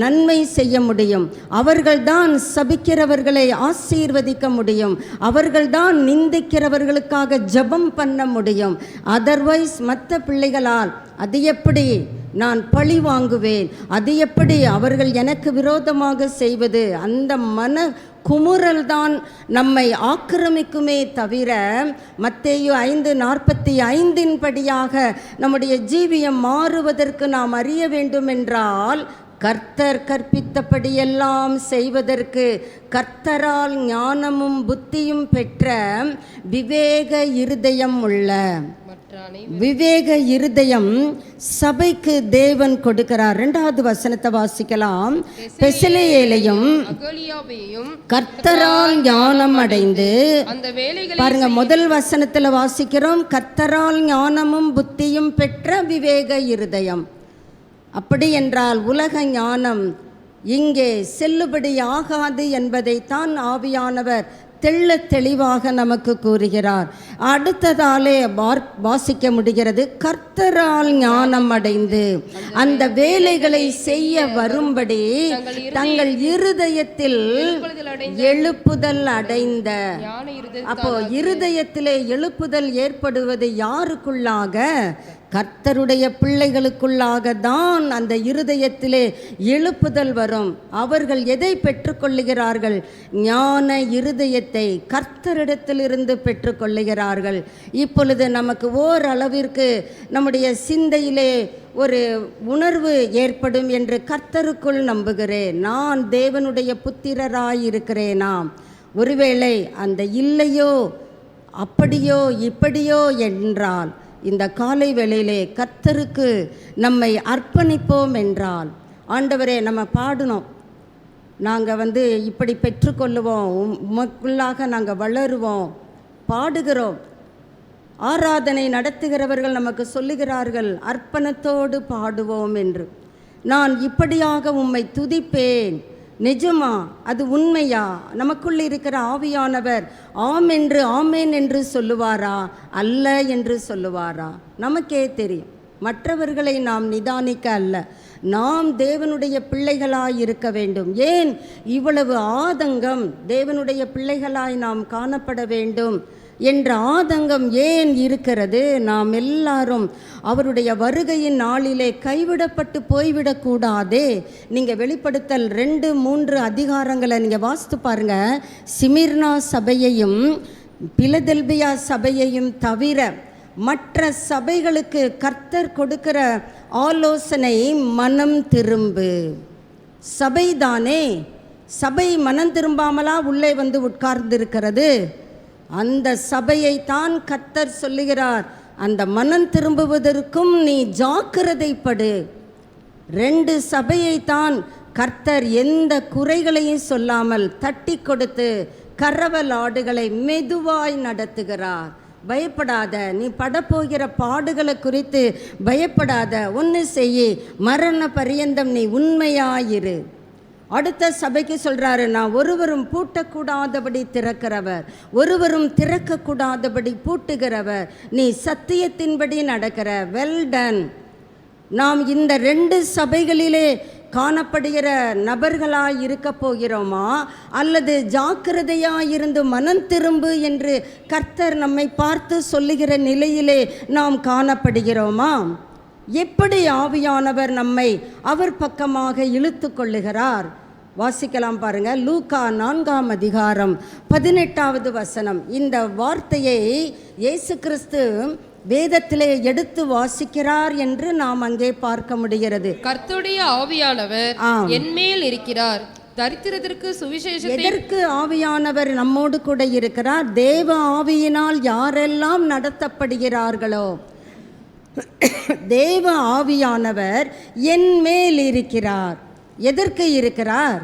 நன்மை செய்ய முடியும், அவர்கள்தான் சபிக்கிறவர்களை ஆசீர்வதிக்க முடியும், அவர்கள்தான் நிந்திக்கிறவர்களுக்காக ஜெபம் பண்ண முடியும். அதர்வைஸ் மற்ற பிள்ளைகளால் அது எப்படி நான் பழி வாங்குவேன், அது எப்படி அவர்கள் எனக்கு விரோதமாக செய்வது, அந்த மன குமுறல் தான் நம்மை ஆக்கிரமிக்குமே தவிர மத்தேயு 5:45 படியாக நம்முடைய ஜீவியம் மாறுவதற்கு நாம் அறிய வேண்டும் என்றால் கர்த்தர் கற்பித்தபடியெல்லாம் செய்வதற்கு கர்த்தரால் ஞானமும் புத்தியும் பெற்ற விவேக இருதயம் உள்ள, விவேக இருதயம் சபைக்கு தேவன் கொடுக்கிறார். 2வது வசனத்தை வாசிக்கலாம். பெசலேயேலையும் கர்த்தரால் ஞானம் அடைந்து, பாருங்க, முதல் வசனத்துல வாசிக்கிறோம், கர்த்தரால் ஞானமும் புத்தியும் பெற்ற விவேக இருதயம். அப்படி என்றால் உலக ஞானம் இங்கே செல்லுபடி ஆகாது என்பதைத்தான் ஆவியானவர் தெள்ள தெளிவாக நமக்கு கூறுகிறார். அடுத்ததாலே வாசிக்க முடிகிறது, கர்த்தரால் ஞானம் அடைந்து அந்த வேலைகளை செய்ய வரும்படி தங்கள் இருதயத்தில் எழுப்புதல் அடைந்த. ஞான அப்போ இருதயத்திலே எழுப்புதல் ஏற்படுவது யாருக்குள்ளாக? கர்த்தருடைய பிள்ளைகளுக்குள்ளாக தான் அந்த இருதயத்திலே எழுப்புதல் வரும். அவர்கள் எதை பெற்றுக்கொள்ளுகிறார்கள்? ஞான இருதயத்தை கர்த்தரிடத்திலிருந்து பெற்றுக்கொள்ளுகிறார்கள். இப்பொழுது நமக்கு ஓரளவிற்கு நம்முடைய சிந்தையிலே ஒரு உணர்வு ஏற்படும் என்று கர்த்தருக்குள் நம்புகிறேன். நான் தேவனுடைய புத்திரராயிருக்கிறேனா? ஒருவேளை அந்த இல்லையோ அப்படியோ இப்படியோ என்றால் இந்த காலை வேளையிலே கர்த்தருக்கு நம்மை அர்ப்பணிப்போம் என்றால், ஆண்டவரே நம்ம பாடணும், நாங்கள் இப்படி பெற்றுக்கொள்ளுவோம், உமக்குள்ளாக நாங்கள் வளருவோம், பாடுகிறோம். ஆராதனை நடத்துகிறவர்கள் நமக்கு சொல்லுகிறார்கள், அர்ப்பணத்தோடு பாடுவோம் என்று. நான் இப்படியாக உம்மை துதிப்பேன். நிஜமா? அது உண்மையா? நமக்குள் இருக்கிற ஆவியானவர் ஆம் என்று ஆமேன் என்று சொல்லுவாரா, அல்ல என்று சொல்லுவாரா? நமக்கே தெரியும். மற்றவர்களை நாம் நிதானிக்க அல்ல, நாம் தேவனுடைய பிள்ளைகளாய் இருக்க வேண்டும். ஏன் இவ்வளவு ஆதங்கம்? தேவனுடைய பிள்ளைகளாய் நாம் காணப்பட வேண்டும் என்ற ஆதங்கம் ஏன் இருக்கிறது? நாம் எல்லாரும் அவருடைய வருகையின் நாளிலே கைவிடப்பட்டு போய்விடக்கூடாதே. நீங்கள் வெளிப்படுத்தல் 2-3 அதிகாரங்களை நீங்கள் வாசித்து பாருங்க. சிமிர்னா சபையையும் பிலதெல்பியா சபையையும் தவிர மற்ற சபைகளுக்கு கர்த்தர் கொடுக்கிற ஆலோசனை மனம் திரும்பு. சபைதானே, சபை மனம் திரும்பாமலா உள்ளே உட்கார்ந்திருக்கிறது? அந்த சபையை தான் கர்த்தர் சொல்லுகிறார், அந்த மனம் திரும்புவதற்கும் நீ ஜாக்கிரதைப்படு. 2 சபையை தான் கர்த்தர் எந்த குறைகளையும் சொல்லாமல் தட்டி கொடுத்து கரவல் ஆடுகளை மெதுவாய் நடத்துகிறார். பயப்படாத, நீ படப்போகிற பாடுகளை குறித்து பயப்படாத, ஒன்று செய்யி, மரண பரியந்தம் நீ உண்மையாயிரு. அடுத்த சபைக்கு சொல்கிறாரு, நான் ஒருவரும் பூட்டக்கூடாதபடி திறக்கிறவர், ஒருவரும் திறக்கக்கூடாதபடி பூட்டுகிறவர், நீ சத்தியத்தின்படி நடக்கிற. Well done. நாம் இந்த 2 சபைகளிலே காணப்படுகிற நபர்களாய் இருக்க போகிறோமா, அல்லது ஜாக்கிரதையாயிருந்து மனம் திரும்பு என்று கர்த்தர் நம்மை பார்த்து சொல்லுகிற நிலையிலே நாம் காணப்படுகிறோமா? எப்படி ஆவியானவர் நம்மை அவர் பக்கமாக இழுத்து கொள்ளுகிறார்? வாசிக்கலாம் பாருங்க. லூக்கா 4ஆம் அதிகாரம் 18வது வசனம். இந்த வார்த்தையை இயேசு கிறிஸ்து வேதத்திலே எடுத்து வாசிக்கிறார் என்று நாம் அங்கே பார்க்க முடிகிறது. கர்த்தருடைய ஆவியானவர் என்மேல் இருக்கிறார், தரித்திரத்திற்கு சுவிசேஷத்தை. எதற்கு ஆவியானவர் நம்மோடு கூட இருக்கிறார்? தேவ ஆவியினால் யாரெல்லாம் நடத்தப்படுகிறார்களோ, தேவ ஆவியானவர் என் மேல் இருக்கிறார். எதற்கு இருக்கிறார்?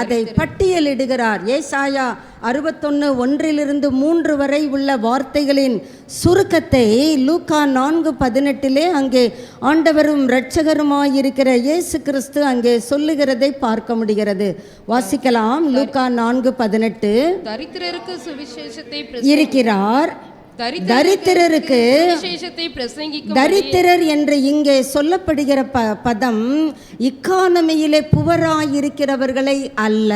அதை பட்டியலிடுகிறார். ஏசாயா 61:1-3 வரை உள்ள வார்த்தைகளின் சுருக்கத்தை லூக்கா 4:18 அங்கே ஆண்டவரும் இரட்சகருமாயிருக்கிற இயேசு கிறிஸ்து அங்கே சொல்லுகிறதை பார்க்க முடிகிறது. வாசிக்கலாம். லூக்கா 4:18. தரித்திரருக்கு சுவிசேஷத்தை இருக்கிறார். தரித்திரருக்கு, தரித்திரர் என்று இங்கே சொல்லப்படுகிற பதம் இக்கானமியிலே புவராயிருக்கிறவர்களை அல்ல.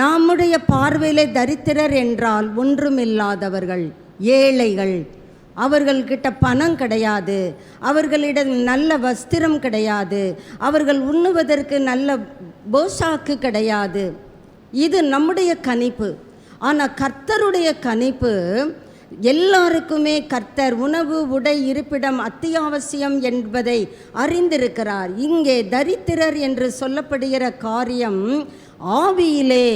நம்முடைய பார்வையிலே தரித்திரர் என்றால் ஒன்றுமில்லாதவர்கள், ஏழைகள். அவர்கள்கிட்ட பணம் கிடையாது, அவர்களிடம் நல்ல வஸ்திரம் கிடையாது, அவர்கள் உண்ணுவதற்கு நல்ல போஷாக்கு கிடையாது. இது நம்முடைய கணிப்பு. ஆனால் கர்த்தருடைய கணிப்பு எல்லாருக்குமே கர்த்தர் உணவு, உடை, இருப்பிடம் அத்தியாவசியம் என்பதை அறிந்திருக்கிறார். இங்கே தரித்திரர் என்று சொல்லப்படுகிற காரியம் ஆவியிலே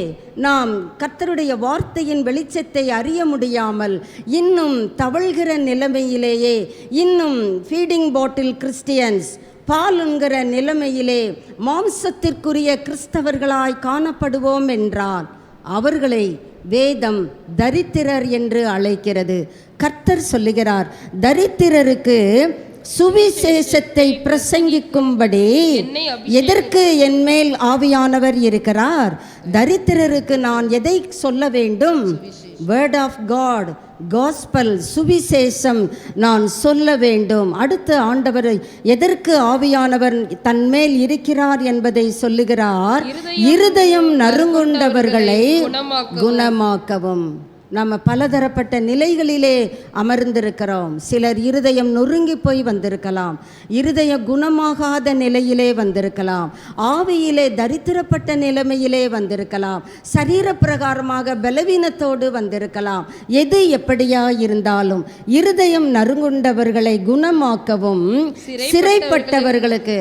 நாம் கர்த்தருடைய வார்த்தையின் வெளிச்சத்தை அறிய முடியாமல் இன்னும் தவழ்கிற நிலைமையிலேயே, இன்னும் ஃபீடிங் பாட்டில் கிறிஸ்டியன்ஸ், பால் என்கிற நிலைமையிலே மாம்சத்திற்குரிய கிறிஸ்தவர்களாய் காணப்படுவோம் என்றால் அவர்களை வேதம் தரித்திரர் என்று அழைக்கிறது. கர்த்தர் சொல்லுகிறார், தரித்திரருக்கு சுவிசேஷத்தை பிரசங்கிக்கும்படி எதற்கு என்மேல் ஆவியானவர் இருக்கிறார்? தரித்திரருக்கு நான் எதை சொல்ல வேண்டும்? வேர்ட் ஆஃப் காட், காஸ்பல், சுவிசேஷம் நான் சொல்ல வேண்டும். அடுத்து ஆண்டவர் எதற்கு ஆவியானவர் தன்மேல் இருக்கிறார் என்பதை சொல்லுகிறார். இருதயம் நறுங்குண்டவர்களை குணமாக்கவும். நம்ம பலதரப்பட்ட நிலைகளிலே அமர்ந்திருக்கிறோம். சிலர் இருதயம் நொறுங்கி போய் வந்திருக்கலாம், இருதய குணமாகாத நிலையிலே வந்திருக்கலாம், ஆவியிலே தரித்திரப்பட்ட நிலைமையிலே வந்திருக்கலாம், சரீர பிரகாரமாக பலவீனத்தோடு வந்திருக்கலாம். எது எப்படியா இருந்தாலும் இருதயம் நறுங்குண்டவர்களை குணமாக்கவும், சிறைப்பட்டவர்களுக்கு.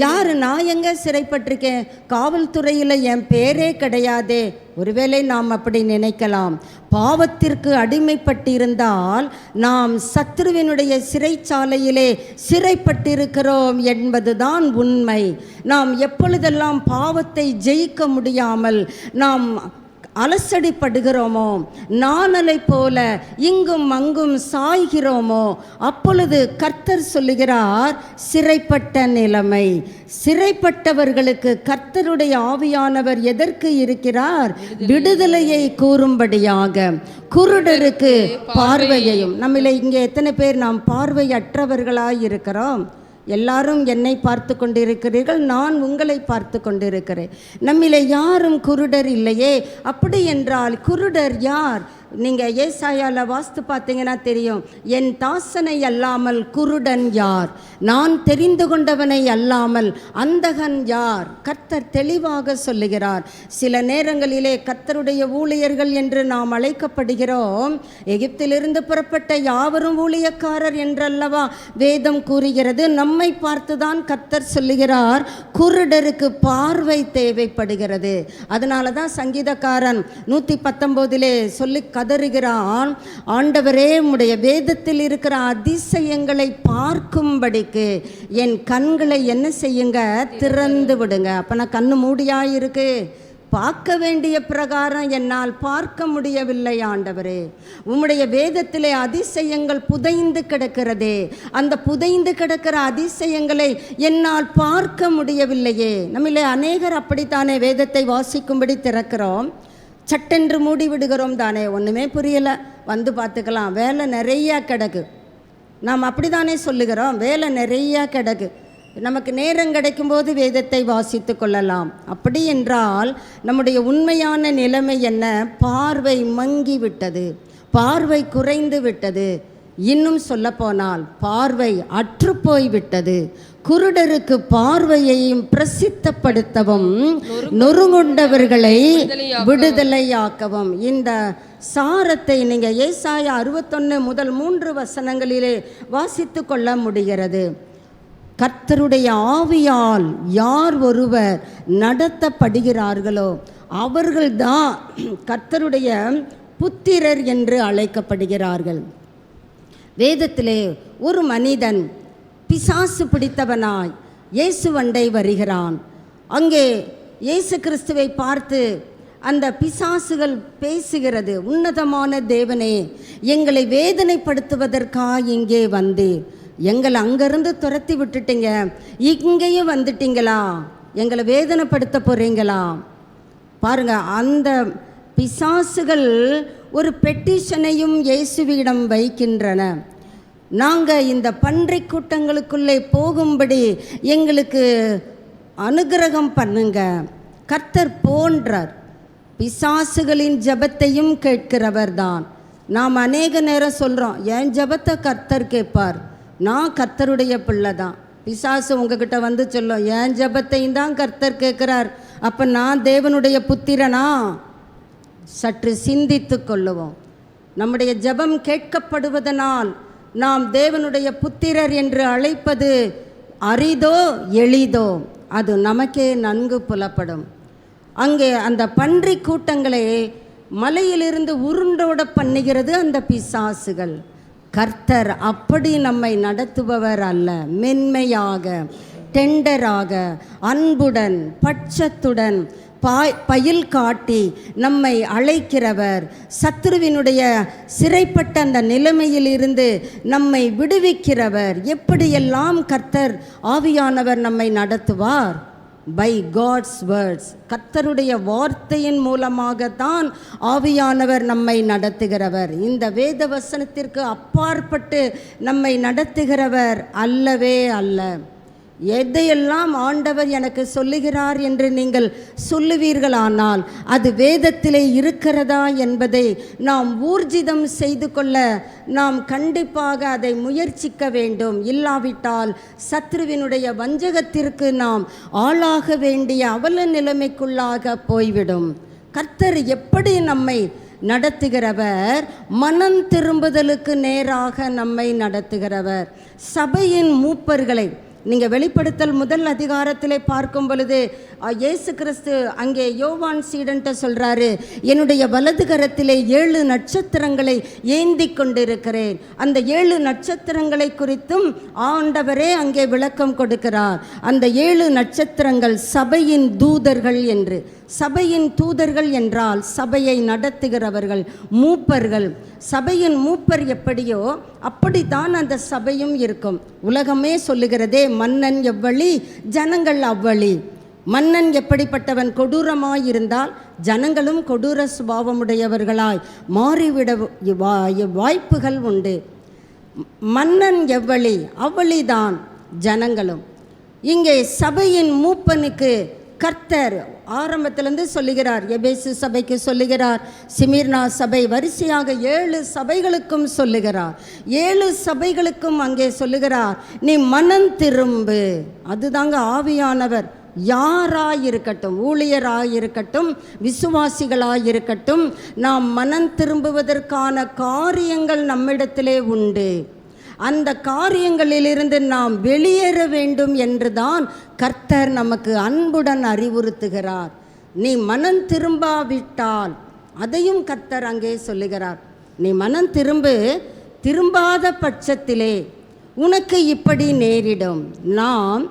யாரு? நான் எங்க சிறைப்பட்டிருக்கேன்? காவல்துறையில் என் பேரே கிடையாதே. ஒருவேளை நாம் அப்படி நினைக்கலாம். பாவத்திற்கு அடிமைப்பட்டிருந்தால் நாம் சத்ருவினுடைய சிறைச்சாலையிலே சிறைப்பட்டிருக்கிறோம் என்பதுதான் உண்மை. நாம் எப்பொழுதெல்லாம் பாவத்தை ஜெயிக்க முடியாமல் நாம் அலசடிப்படுகிறோமோ, நாணலை போல இங்கும் அங்கும் சாய்கிறோமோ, அப்பொழுது கர்த்தர் சொல்லுகிறார், சிறைப்பட்ட நிலைமை. சிறைப்பட்டவர்களுக்கு கர்த்தருடைய ஆவியானவர் எதற்கு இருக்கிறார்? விடுதலையை கூறும்படியாக. குருடருக்கு பார்வையையும். நம்மள இங்கே எத்தனை பேர் நாம் பார்வையற்றவர்களாய் இருக்கிறோம்? எல்லாரும் என்னை பார்த்து கொண்டிருக்கிறீர்கள், நான் உங்களை பார்த்து கொண்டிருக்கிறேன். நம்மிலே யாரும் குருடர் இல்லையே. அப்படி என்றால் குருடர் யார்? நீங்கள் ஏசாயால வாஸ்து பார்த்தீங்கன்னா தெரியும். என் தாசனை அல்லாமல் குருடன் யார்? நான் தெரிந்து கொண்டவனை அல்லாமல் அந்தகன் யார்? கர்த்தர் தெளிவாக சொல்லுகிறார். சில நேரங்களிலே கர்த்தருடைய ஊழியர்கள் என்று நாம் அழைக்கப்படுகிறோம். எகிப்திலிருந்து புறப்பட்ட யாவரும் ஊழியக்காரர் என்றல்லவா வேதம் கூறுகிறது. நம்மை பார்த்துதான் கர்த்தர் சொல்லுகிறார், குருடருக்கு பார்வை தேவைப்படுகிறது. அதனால தான் சங்கீதக்காரன் 119 சொல்லி கதறுகிறான், ஆண்டவரே உம்முடைய வேதத்தில் இருக்கிற அதிசயங்களை பார்க்கும்படிக்கு என் கண்களை என்ன செய்யுங்க? திறந்து விடுங்க. அப்போ நான் கண்ணு மூடியாயிருக்கு, பார்க்க வேண்டிய பிரகாரம் என்னால் பார்க்க முடியவில்லை. ஆண்டவரே, உம்முடைய வேதத்திலே அதிசயங்கள் புதைந்து கிடக்கிறதே, அந்த புதைந்து கிடக்கிற அதிசயங்களை என்னால் பார்க்க முடியவில்லையே. நம்மளே அநேகர் அப்படித்தானே வேதத்தை வாசிக்கும்படி திறக்கிறோம், சட்டென்று மூடி விடுகிறோம் தானே. ஒன்றுமே புரியலை, வந்து பார்த்துக்கலாம், வேலை நிறையா கிடக்கு. நாம் அப்படி தானே சொல்லுகிறோம், வேலை நிறையா கிடக்கு, நமக்கு நேரம் கிடைக்கும்போது வேதத்தை வாசித்து கொள்ளலாம். அப்படி என்றால் நம்முடைய உண்மையான நிலைமை என்ன? பார்வை மங்கி விட்டது, பார்வை குறைந்து விட்டது. இன்னும் சொல்லப்போனால் பார்வை அற்றுப்போய் விட்டது. குருடருக்கு பார்வையையும் பிரசித்தப்படுத்தவும், நொறுங்குண்டவர்களை விடுதலையாக்கவும். இந்த சாரத்தை நீங்கள் ஏசாயா 61 முதல் 3 வசனங்களிலே வாசித்து கொள்ள முடிகிறது. கர்த்தருடைய ஆவியால் யார் ஒருவர் நடத்தப்படுகிறார்களோ அவர்கள்தான் கர்த்தருடைய புத்திரர் என்று அழைக்கப்படுகிறார்கள். வேதத்திலே ஒரு மனிதன் பிசாசு பிடித்தவனாய் இயேசுவண்டை வருகிறான். அங்கே இயேசு கிறிஸ்துவை பார்த்து அந்த பிசாசுகள் பேசுகிறது, உன்னதமான தேவனே, எங்களை வேதனைப்படுத்துவதற்காக இங்கே வந்தீர், எங்களை அங்கேருந்து துரத்தி விட்டுட்டீங்க, இங்கேயும் வந்துட்டீங்களா, எங்களை வேதனைப்படுத்த போகிறீங்களா? பாருங்க, அந்த பிசாசுகள் ஒரு பெட்டிஷனையும் இயேசுவிடம் வைக்கின்றன. நாங்கள் இந்த பன்றி கூட்டங்களுக்குள்ளே போகும்படி எங்களுக்கு அனுக்கிரகம் பண்ணுங்க. கர்த்தர் போன்றார், பிசாசுகளின் ஜபத்தையும் கேட்கிறவர் தான். நாம் அநேக நேரம் சொல்கிறோம், என் ஜபத்தை கர்த்தர் கேட்பார், நான் கர்த்தருடைய பிள்ளை தான். பிசாசு உங்ககிட்ட வந்து சொல்லும், என் ஜபத்தையும் தான் கர்த்தர் கேட்குறார், அப்போ நான் தேவனுடைய புத்திரனா? சற்று சிந்தித்து கொள்ளுவோம். நம்முடைய ஜபம் கேட்கப்படுவதனால் நாம் தேவனுடைய புத்திரர் என்று அழைப்பது அரிதோ எளிதோ அது நமக்கே நன்கு புலப்படும். அங்கே அந்த பன்றி கூட்டங்களை மலையிலிருந்து உருண்டோட பண்ணுகிறது அந்த பிசாசுகள். கர்த்தர் அப்படி நம்மை நடத்துபவர் அல்ல. மென்மையாக டெண்டராக, அன்புடன், பட்சத்துடன் பயில் காட்டி நம்மை அழைக்கிறவர், சத்துருவினுடைய சிறைப்பட்ட அந்த நிலைமையில் இருந்து நம்மை விடுவிக்கிறவர். எப்படியெல்லாம் கர்த்தர் ஆவியானவர் நம்மை நடத்துவார்? By God's words. கர்த்தருடைய வார்த்தையின் மூலமாகத்தான் ஆவியானவர் நம்மை நடத்துகிறவர். இந்த வேத வசனத்திற்கு அப்பாற்பட்டு நம்மை நடத்துகிறவர் அல்லவே அல்ல. எதையெல்லாம் ஆண்டவர் எனக்கு சொல்லுகிறார் என்று நீங்கள் சொல்லுவீர்களானால் அது வேதத்திலே இருக்கிறதா என்பதை நாம் ஊர்ஜிதம் செய்து கொள்ள நாம் கண்டிப்பாக அதை முயற்சிக்க வேண்டும். இல்லாவிட்டால் சத்ருவினுடைய வஞ்சகத்திற்கு நாம் ஆளாக வேண்டிய அவல நிலைமைக்குள்ளாக போய்விடும். கர்த்தர் எப்படி நம்மை நடத்துகிறவர்? மனம் திரும்புதலுக்கு நேராக நம்மை நடத்துகிறவர். சபையின் மூப்பர்களை நீங்கள் வெளிப்படுத்தல் 1 அதிகாரத்திலே பார்க்கும் பொழுது இயேசு கிறிஸ்து அங்கே யோவான் சீடன்ட்ட சொல்கிறாரு, என்னுடைய வலது கரத்திலே 7 நட்சத்திரங்களை ஏந்தி கொண்டிருக்கிறேன். அந்த 7 நட்சத்திரங்களை குறித்தும் ஆண்டவரே அங்கே விளக்கம் கொடுக்கிறார். அந்த 7 நட்சத்திரங்கள் சபையின் தூதர்கள் என்று. சபையின் தூதர்கள் என்றால் சபையை நடத்துகிறவர்கள், மூப்பர்கள். சபையின் மூப்பர் எப்படியோ அப்படித்தான் அந்த சபையும் இருக்கும். உலகமே சொல்லுகிறதே, மன்னன் எவ்வழி ஜனங்கள் அவ்வழி. மன்னன் எப்படிப்பட்டவன்? கொடூரமாய் இருந்தால் ஜனங்களும் கொடூர சுபாவமுடையவர்களாய் மாறிவிட வாய்ப்புகள் உண்டு. மன்னன் எவ்வழி அவ்வழிதான் ஜனங்களும். இங்கே சபையின் மூப்பனுக்கு கர்த்தர் ஆரம்பத்திலிருந்து சொல்லுகிறார். எபேசு சபைக்கு சொல்லுகிறார், சிமிர்னா சபை, வரிசையாக 7 சபைகளுக்கும் சொல்லுகிறார். 7 சபைகளுக்கும் அங்கே சொல்லுகிறார், நீ மனம் திரும்பு. அதுதாங்க ஆவியானவர். யாராயிருக்கட்டும், ஊழியராயிருக்கட்டும், விசுவாசிகளாயிருக்கட்டும், நாம் மனம் திரும்புவதற்கான காரியங்கள் நம்மிடத்திலே உண்டு. அந்த காரியங்களிலிருந்து நாம் வெளியேற வேண்டும் என்றுதான் கர்த்தர் நமக்கு அன்புடன் அறிவுறுத்துகிறார். நீ மனம் திரும்பாவிட்டால் அதையும் கர்த்தர் அங்கே சொல்லுகிறார். நீ மனம் திரும்பாத பட்சத்திலே உனக்கு இப்படி நேரிடும். நாம்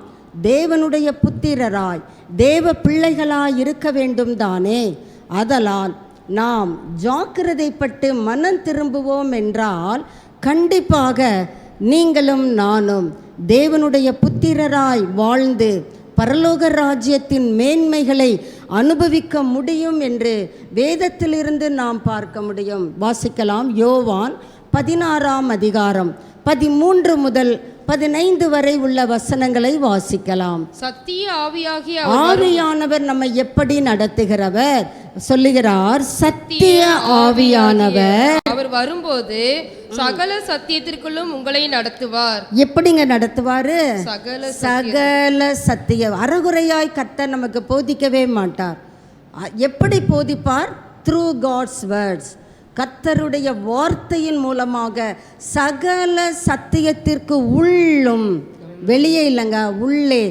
தேவனுடைய புத்திரராய் தேவ பிள்ளைகளாய் இருக்க வேண்டும் தானே. அதனால் நாம் ஜாக்கிரதைப்பட்டு மனம் திரும்புவோம் என்றால் கண்டிப்பாக நீங்களும் நானும் தேவனுடைய புத்திரராய் வாழ்ந்து பரலோக ராஜ்யத்தின் மேன்மைகளை அனுபவிக்க முடியும் என்று வேதத்திலிருந்து நாம் பார்க்க முடியும். வாசிக்கலாம். யோவான் 16 அதிகாரம் 13 முதல் 15 வரை உள்ள வசனங்களை வாசிக்கலாம். சத்திய ஆவியாகிய ஆவியானவர் நம்மை எப்படி நடத்துகிறவர் சொல்லுகிறார். சத்திய ஆவியானவர் அவர் வரும்போது சகல சத்தியத்திற்குள்ளும் உங்களை நடத்துவார். எப்படிங்க நடத்துவாரு? சகல சத்திய. அறகுறையாய் கர்த்தர் நமக்கு போதிக்கவே மாட்டார். எப்படி போதிப்பார்? Through God's words. கர்த்தருடைய வார்த்தையின் மூலமாக சகல சத்தியத்திற்கு உள்ளும், வெளியே இல்லைங்க, உள்ளே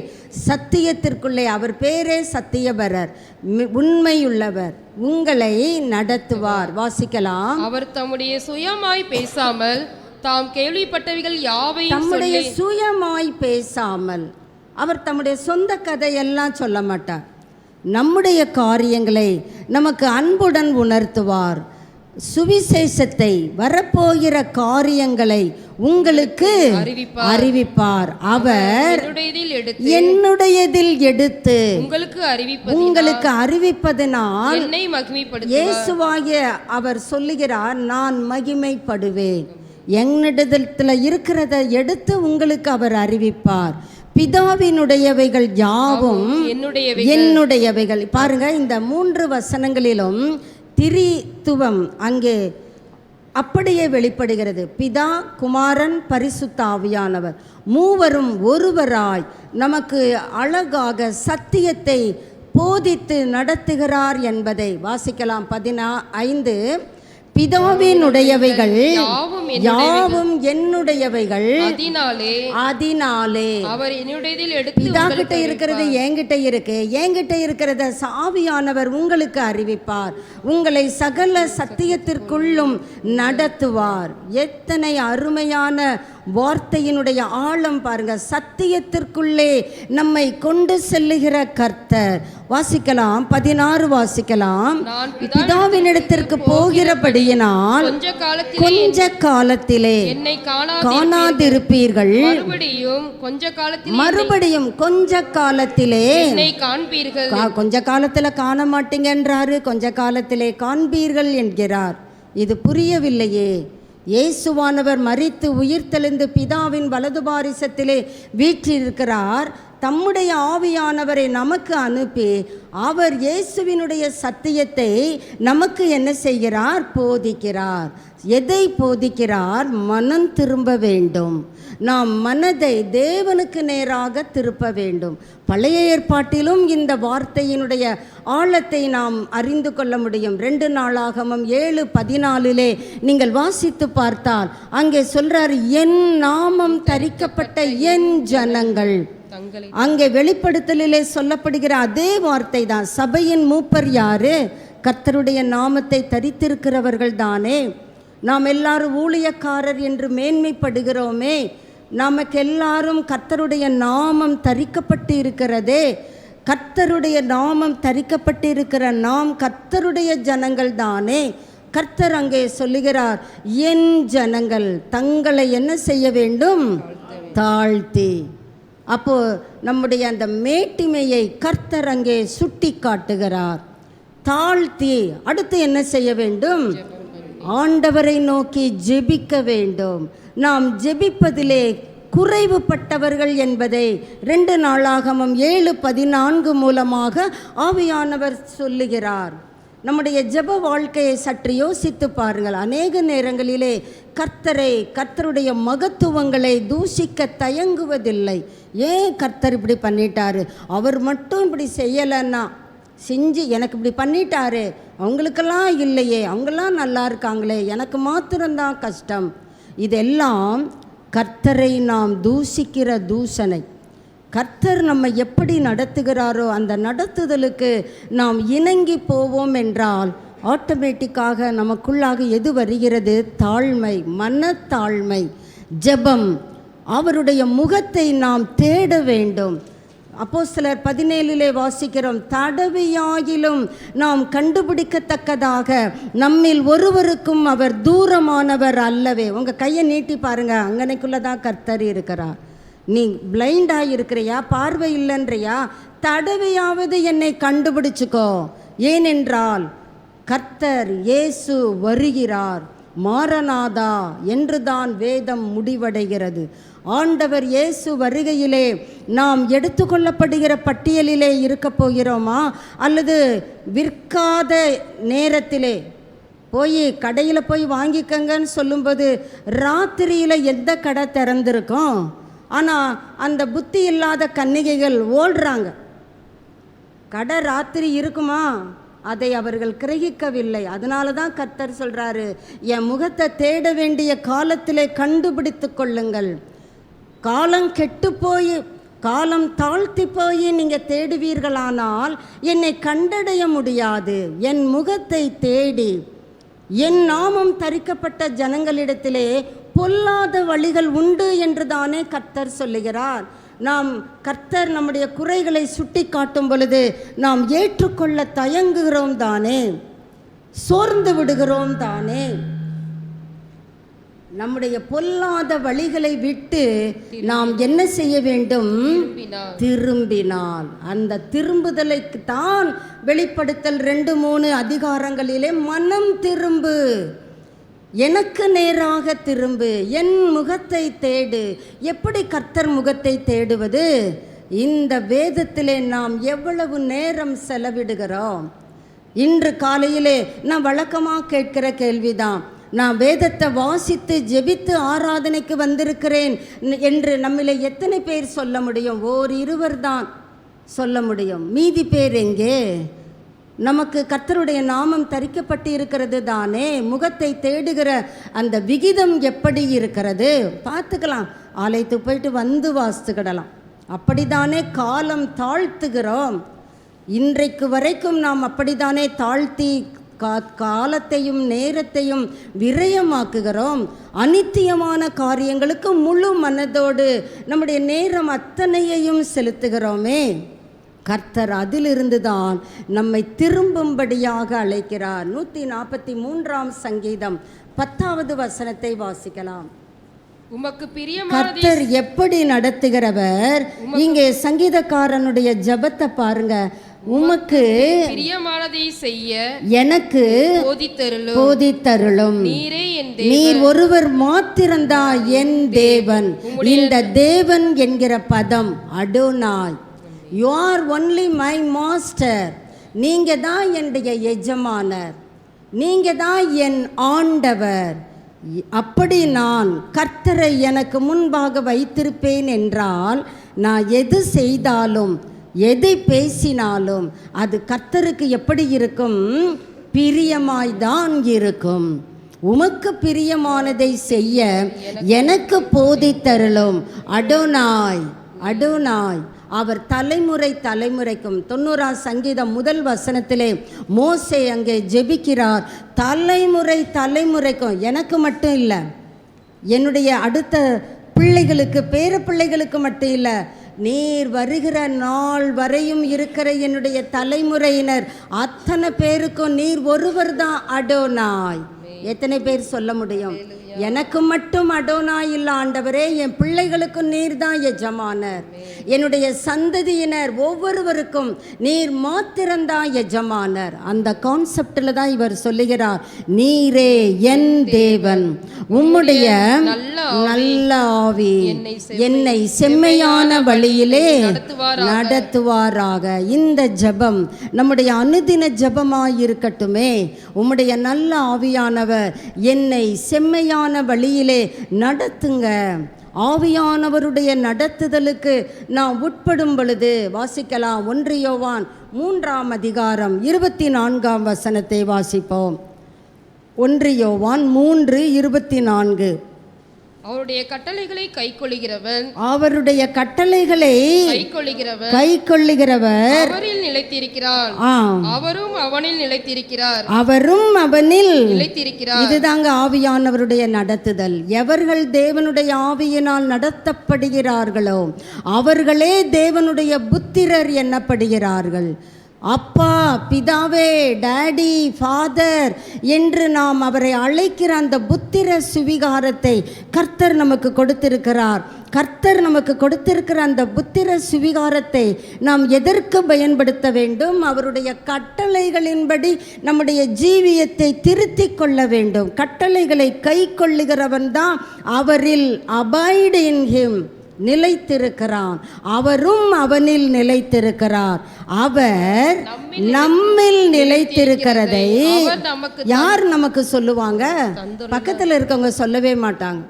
சத்தியத்திற்குள்ளே. அவர் பேரே சத்தியபரர், உண்மையுள்ளவர், உங்களை நடத்துவார். வாசிக்கலாம். அவர் தம்முடைய சுயமாய் பேசாமல் தாம் கேள்விப்பட்டவைகள் யாவையும் தம்முடைய சுயமாய் பேசாமல், அவர் தம்முடைய சொந்த கதையெல்லாம் சொல்ல மாட்டார். நம்முடைய காரியங்களை நமக்கு அன்புடன் உணர்த்துவார். சுவிசேஷத்தை, வரப்போகிற காரியங்களை உங்களுக்கு அறிவிப்பார். அவர் என்னுடையதில் எடுத்து உங்களுக்கு அறிவிப்பதனால் என்னை மகிமைப்படுத்துவார். இயேசுவாகிய அவர் சொல்லுகிறார், நான் மகிமைப்படுவேன். என்னிடத்தில் இருக்கிறத எடுத்து உங்களுக்கு அவர் அறிவிப்பார். பிதாவினுடையவைகள் யாவும் என்னுடையவைகள். பாருங்க, இந்த 3 வசனங்களிலும் திரித்துவம் அங்கே அப்படியே வெளிப்படுகிறது. பிதா, குமாரன், பரிசுத்த ஆவியானவர் மூவரும் ஒருவராய் நமக்கு அழகாக சத்தியத்தை போதித்து நடத்துகிறார் என்பதை வாசிக்கலாம். 15 பிதாவினுடையவைகள் யாவும் என்னுடையவைகள், அதனாலே அவர் என்னுடையதில் எடுத்து பிதா கிட்ட இருக்கிறது என்கிட்ட இருக்கு, என்கிட்ட இருக்கிறத ஆவியானவர் உங்களுக்கு அறிவிப்பார், உங்களை சகல சத்தியத்திற்குள்ளும் நடத்துவார். எத்தனை அருமையான வார்த்தையினுடைய ஆழம் பாருங்க. சத்தியத்திற்குள்ளே நம்மை கொண்டு செல்லுகிற கர்த்தர். வாசிக்கலாம், 16 வாசிக்கலாம். பிதாவினிடத்திற்கு போகிறபடியினால் கொஞ்ச காலத்திலே என்னை காணாதிருப்பீர்கள், மறுபடியும் கொஞ்ச காலத்திலே என்னை காண்பீர்கள். கொஞ்ச காலத்துல காண மாட்டீங்கன்றாரு, கொஞ்ச காலத்திலே காண்பீர்கள் என்கிறார். இது புரியவில்லையே. இயேசுவானவர் மரித்து உயிர்த்தெழுந்து பிதாவின் வலது பாரிசத்திலே வீற்றிருக்கிறார். தம்முடைய ஆவியானவரை நமக்கு அனுப்பி அவர் இயேசுவினுடைய சத்தியத்தை நமக்கு என்ன செய்கிறார்? போதிக்கிறார். எதை போதிக்கிறார்? மனம் திரும்ப வேண்டும். நாம் மனதை தேவனுக்கு நேராக திருப்ப வேண்டும். பழைய ஏற்பாட்டிலும் இந்த வார்த்தையினுடைய ஆழத்தை நாம் அறிந்து கொள்ள முடியும். 2 நாளாகமம் 7:14 நீங்கள் வாசித்து பார்த்தால் அங்கே சொல்றார், என் நாமம் தரிக்கப்பட்ட என் ஜனங்கள். அங்கே வெளிப்படுத்தலிலே சொல்லப்படுகிற அதே வார்த்தை தான். சபையின் மூப்பர் யாரு? கர்த்தருடைய நாமத்தை தரித்திருக்கிறவர்கள் தானே. நாம் எல்லாரும் ஊழியக்காரர் என்று மேன்மைப்படுகிறோமே. நமக்கு எல்லாரும் கர்த்தருடைய நாமம் தரிக்கப்பட்டு இருக்கிறதே. கர்த்தருடைய நாமம் தரிக்கப்பட்டு இருக்கிற நாம் கர்த்தருடைய ஜனங்கள் தானே. கர்த்தர் அங்கே சொல்லுகிறார், என் ஜனங்கள் தங்களை என்ன செய்ய வேண்டும்? தாழ்த்தி. அப்போ நம்முடைய அந்த மேட்டிமையை கர்த்தர் அங்கே சுட்டி காட்டுகிறார். தாழ்த்தி அடுத்து என்ன செய்ய வேண்டும்? ஆண்டவரை நோக்கி ஜெபிக்க வேண்டும். நாம் ஜெபிப்பதிலே குறைவுபட்டவர்கள் என்பதை 2 நாளாகமம் 7:14 மூலமாக ஆவியானவர் சொல்லுகிறார். நம்முடைய ஜெப வாழ்க்கையை சற்று யோசித்து பாருங்கள். அநேக நேரங்களிலே கர்த்தருடைய மகத்துவங்களை தூஷிக்க தயங்குவதில்லை. ஏன் கர்த்தர் இப்படி பண்ணிட்டாரு, அவர் மட்டும் இப்படி செய்யலைன்னா செஞ்சு எனக்கு இப்படி பண்ணிட்டாரு, அவங்களுக்கெல்லாம் இல்லையே, அவங்கெல்லாம் நல்லா இருக்காங்களே, எனக்கு மாத்திரம்தான் கஷ்டம். இதெல்லாம் கர்த்தரை நாம் தூஷிக்கிற தூஷணை. கர்த்தர் நம்ம எப்படி நடத்துகிறாரோ அந்த நடத்துதலுக்கு நாம் இணங்கி போவோம் என்றால் ஆட்டோமேட்டிக்காக நமக்குள்ளாக எது வருகிறது? தாழ்மை, மனத்தாழ்மை, ஜெபம், அவருடைய முகத்தை நாம் தேட வேண்டும். அப்போஸ்தலர் 17 வாசிக்கிறோம், தடவையாகிலும் நாம் கண்டுபிடிக்கத்தக்கதாக நம்மில் ஒருவருக்கும் அவர் தூரமானவர் அல்லவே. உங்கள் கையை நீட்டி பாருங்க, அங்கனைக்குள்ளே தான் கர்த்தர் இருக்கிறார். நீ பிளைண்டாக இருக்கிறியா, பார்வை இல்லைன்றியா, தடவையாவது என்னை கண்டுபிடிச்சுக்கோ. ஏனென்றால் கர்த்தர் இயேசு வருகிறார், மாரநாதா என்றுதான் வேதம் முடிவடைகிறது. ஆண்டவர் இயேசு வருகையிலே நாம் எடுத்துக்கொள்ளப்படுகிற பட்டியலிலே இருக்க போகிறோமா, அல்லது விற்காத நேரத்திலே போய் கடையில் போய் வாங்கிக்கங்கன்னு சொல்லும்போது ராத்திரியில் எந்த கடை திறந்திருக்கும்? ஆனால் அந்த புத்தி இல்லாத கன்னிகைகள் ஓடுறாங்க. கடை ராத்திரி இருக்குமா? அதை அவர்கள் கிரகிக்கவில்லை. அதனால தான் கர்த்தர் சொல்கிறாரு, என் முகத்தை தேட வேண்டிய காலத்திலே கண்டுபிடித்து கொள்ளுங்கள். காலம் கெட்டு போய், காலம் தாழ்த்தி போய் நீங்கள் தேடுவீர்களானால் என்னை கண்டடைய முடியாது. என் முகத்தை தேடி என் நாமம் தரிக்கப்பட்ட ஜனங்களிடத்திலே பொல்லாத வழிகள் உண்டு என்று தானே கர்த்தர் சொல்லுகிறார். கர்த்தர் நம்முடைய குறைகளை சுட்டி காட்டும் பொழுது நாம் ஏற்றுக்கொள்ள தயங்குகிறோம் தானே, சோர்ந்து விடுகிறோம் தானே. நம்முடைய பொல்லாத வழிகளை விட்டு நாம் என்ன செய்ய வேண்டும்? திரும்பினால். அந்த திரும்புதலைக்கு தான் வெளிப்படுத்தல் 2-3 அதிகாரங்களிலே மனம் திரும்பு, எனக்கு நேராக திரும்பு, என் முகத்தை தேடு. எப்படி கர்த்தர் முகத்தை தேடுவது? இந்த வேதத்திலே நாம் எவ்வளவு நேரம் செலவிடுகிறோம்? இன்று காலையிலே நான் வழக்கமாக கேட்கிற கேள்விதான், நான் வேதத்தை வாசித்து ஜெபித்து ஆராதனைக்கு வந்திருக்கிறேன் என்று நம்மிலே எத்தனை பேர் சொல்ல முடியும்? 1-2 தான் சொல்ல முடியும். மீதி பேர் எங்கே? நமக்கு கர்த்தருடைய நாமம் தரிக்கப்பட்டு இருக்கிறது தானே. முகத்தை தேடுகிற அந்த விகிதம் எப்படி இருக்கிறது பார்த்துக்கலாம். ஆலயத்துக்கு போயிட்டு வந்து வாசித்துக்கிடலாம். அப்படித்தானே காலம் தாழ்த்துகிறோம். இன்றைக்கு வரைக்கும் நாம் அப்படித்தானே தாழ்த்தி காலத்தையும் நேரத்தையும் விரயமாக்குகிறோம். அநித்தியமான காரியங்களுக்கு முழு மனதோடு நம்முடைய நேரம் அத்தனையையும் செலுத்துகிறோமே. கர்த்தர் அதிலிருந்து தான் நம்மை திரும்பும்படியாக அழைக்கிறார். 143ஆம் சங்கீதம் 10வது வசனத்தை வாசிக்கலாம். உமக்கு பிரியமான கர்த்தர் எப்படி நடத்துகிறவர். இங்கே சங்கீதக்காரனுடைய ஜெபத்தை பாருங்க. உமக்கு பிரியமானதை செய்ய எனக்கு போதித்தருளும். நீரே என் நீர் ஒருவர் மாத்திரந்தா என் தேவன். இந்த தேவன் என்கிற பதம் Adonai. You are only my master. நீங்க தான் என்னுடைய எஜமானர், நீங்க தான் என் ஆண்டவர். அப்படி நான் கர்த்தரை எனக்கு முன்பாக வைத்திருப்பேன் என்றால் நான் எது செய்தாலும் எதை பேசினாலும் அது கர்த்தருக்கு எப்படி இருக்கும்? பிரியமாய்தான் இருக்கும். உமக்கு பிரியமானதை செய்ய எனக்கு போதித்தருளும். Adonai Adonai. அவர் தலைமுறைக்கும் 90ஆம் சங்கீதம் 1 வசனத்திலே மோசே அங்கே ஜெபிக்கிறார். தலைமுறைக்கும், எனக்கு மட்டும் இல்லை, என்னுடைய அடுத்த பிள்ளைகளுக்கு பேர பிள்ளைகளுக்கு மட்டும் இல்லை, நீர் வருகிற நாள் வரையும் இருக்கிற என்னுடைய தலைமுறையினர் அத்தனை பேருக்கும் நீர் ஒருவர் தான் அடோனாய். எத்தனை பேர் சொல்ல முடியும்? எனக்கு மட்டும் அடோனாய் இல்லை ஆண்டவரே, என் பிள்ளைகளுக்கும் நீர் தான் எஜமானர். என்னுடைய சந்ததியினர் ஒவ்வொருவருக்கும் நீர் மாத்திரம்தான் எஜமானர். அந்த கான்செப்டில் தான் இவர் சொல்லுகிறார், நீரே என் தேவன், உம்முடைய நல்ல ஆவி என்னை செம்மையான வழியிலே நடத்துவாராக. இந்த ஜெபம் நம்முடைய அனுதின ஜெபமாயிருக்கட்டுமே. உம்முடைய நல்ல ஆவியானவர் என்னை செம்மையான வழியிலே நடத்துங்க. ஆவியானவருடைய நடத்துதலுக்கு நாம் உட்படும் பொழுது வாசிக்கலாம். 1 யோவான் 3ஆம் அதிகாரம் 24ஆம் வசனத்தை வாசிப்போம். 1 யோவான் 3:24. அவருடைய கட்டளைகளை கைக்கொள்ளுகிறவன் கைக்கொள்ளுகிறவர் அவரில் நிலைத்திருக்கிறார், அவரும் அவனில் நிலைத்திருக்கிறார். இதுதாங்க ஆவியானவருடைய நடத்துதல். எவர்கள் தேவனுடைய ஆவியினால் நடத்தப்படுகிறார்களோ அவர்களே தேவனுடைய புத்திரர் எண்ணப்படுகிறார்கள். அப்பா, பிதாவே, டேடி, ஃபாதர் என்று நாம் அவரை அழைக்கிற அந்த புத்திர சுவிகாரத்தை கர்த்தர் நமக்கு கொடுத்திருக்கிறார். கர்த்தர் நமக்கு கொடுத்திருக்கிற அந்த புத்திர சுவிகாரத்தை நாம் எதற்கு பயன்படுத்த வேண்டும்? அவருடைய கட்டளைகளின்படி நம்முடைய ஜீவியத்தை திருத்திக் கொள்ள வேண்டும். கட்டளைகளை கை கொள்ளுகிறவன் தான் அவரில் அபைட் இன் ஹிம் நிலைத்திருக்கிறான், அவரும் அவனில் நிலைத்திருக்கிறார். அவர் நம்மில் நிலைத்திருக்கிறதை யார் நமக்கு சொல்லுவாங்க? பக்கத்தில் இருக்கவங்க சொல்லவே மாட்டாங்க.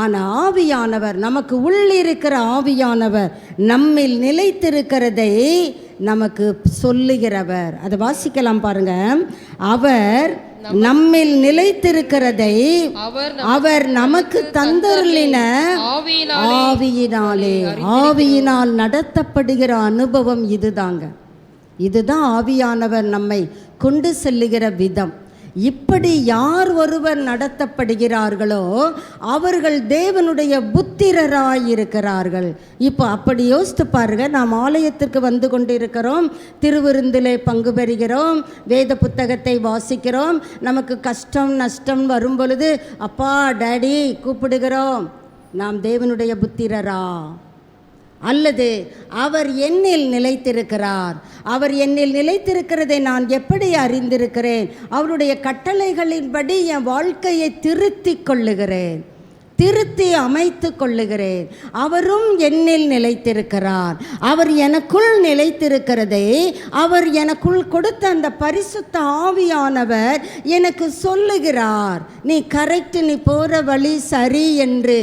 ஆனால் ஆவியானவர், நமக்கு உள்ளிருக்கிற ஆவியானவர் நம்மில் நிலைத்திருக்கிறதை நமக்கு சொல்லுகிறவர். அதை வாசிக்கலாம் பாருங்க. அவர் நம்மில் நிலைத்திருக்கிறதை அவர் நமக்கு தந்தருளின ஆவியினால் நடத்தப்படுகிற அனுபவம் இதுதாங்க. இதுதான் ஆவியானவர் நம்மை கொண்டு செல்லுகிற விதம். இப்படி யார் ஒருவர் நடத்தப்படுகிறார்களோ அவர்கள் தேவனுடைய புத்திரராயிருக்கிறார்கள். இப்போ அப்படி யோசித்து பாருங்க. நாம் ஆலயத்திற்கு வந்து கொண்டிருக்கிறோம், திருவிருந்திலே பங்கு பெறுகிறோம், வேத புத்தகத்தை வாசிக்கிறோம். நமக்கு கஷ்டம் நஷ்டம் வரும் பொழுது அப்பா டாடி கூப்பிடுகிறோம். நாம் தேவனுடைய புத்திரரா? அல்லது அவர் என்னில் நிலைத்திருக்கிறார், அவர் என்னில் நிலைத்திருக்கிறதை நான் எப்படி அறிந்திருக்கிறேன்? அவருடைய கட்டளைகளின்படி என் வாழ்க்கையை திருத்திக் கொள்ளுகிறேன், திருத்தி அமைத்து கொள்ளுகிறேன். அவரும் என்னில் நிலைத்திருக்கிறார். அவர் எனக்குள் நிலைத்திருக்கிறதை அவர் எனக்குள் கொடுத்த அந்த பரிசுத்த ஆவியானவர் எனக்கு சொல்லுகிறார். நீ கரெக்ட், நீ போகிற வழி சரி என்று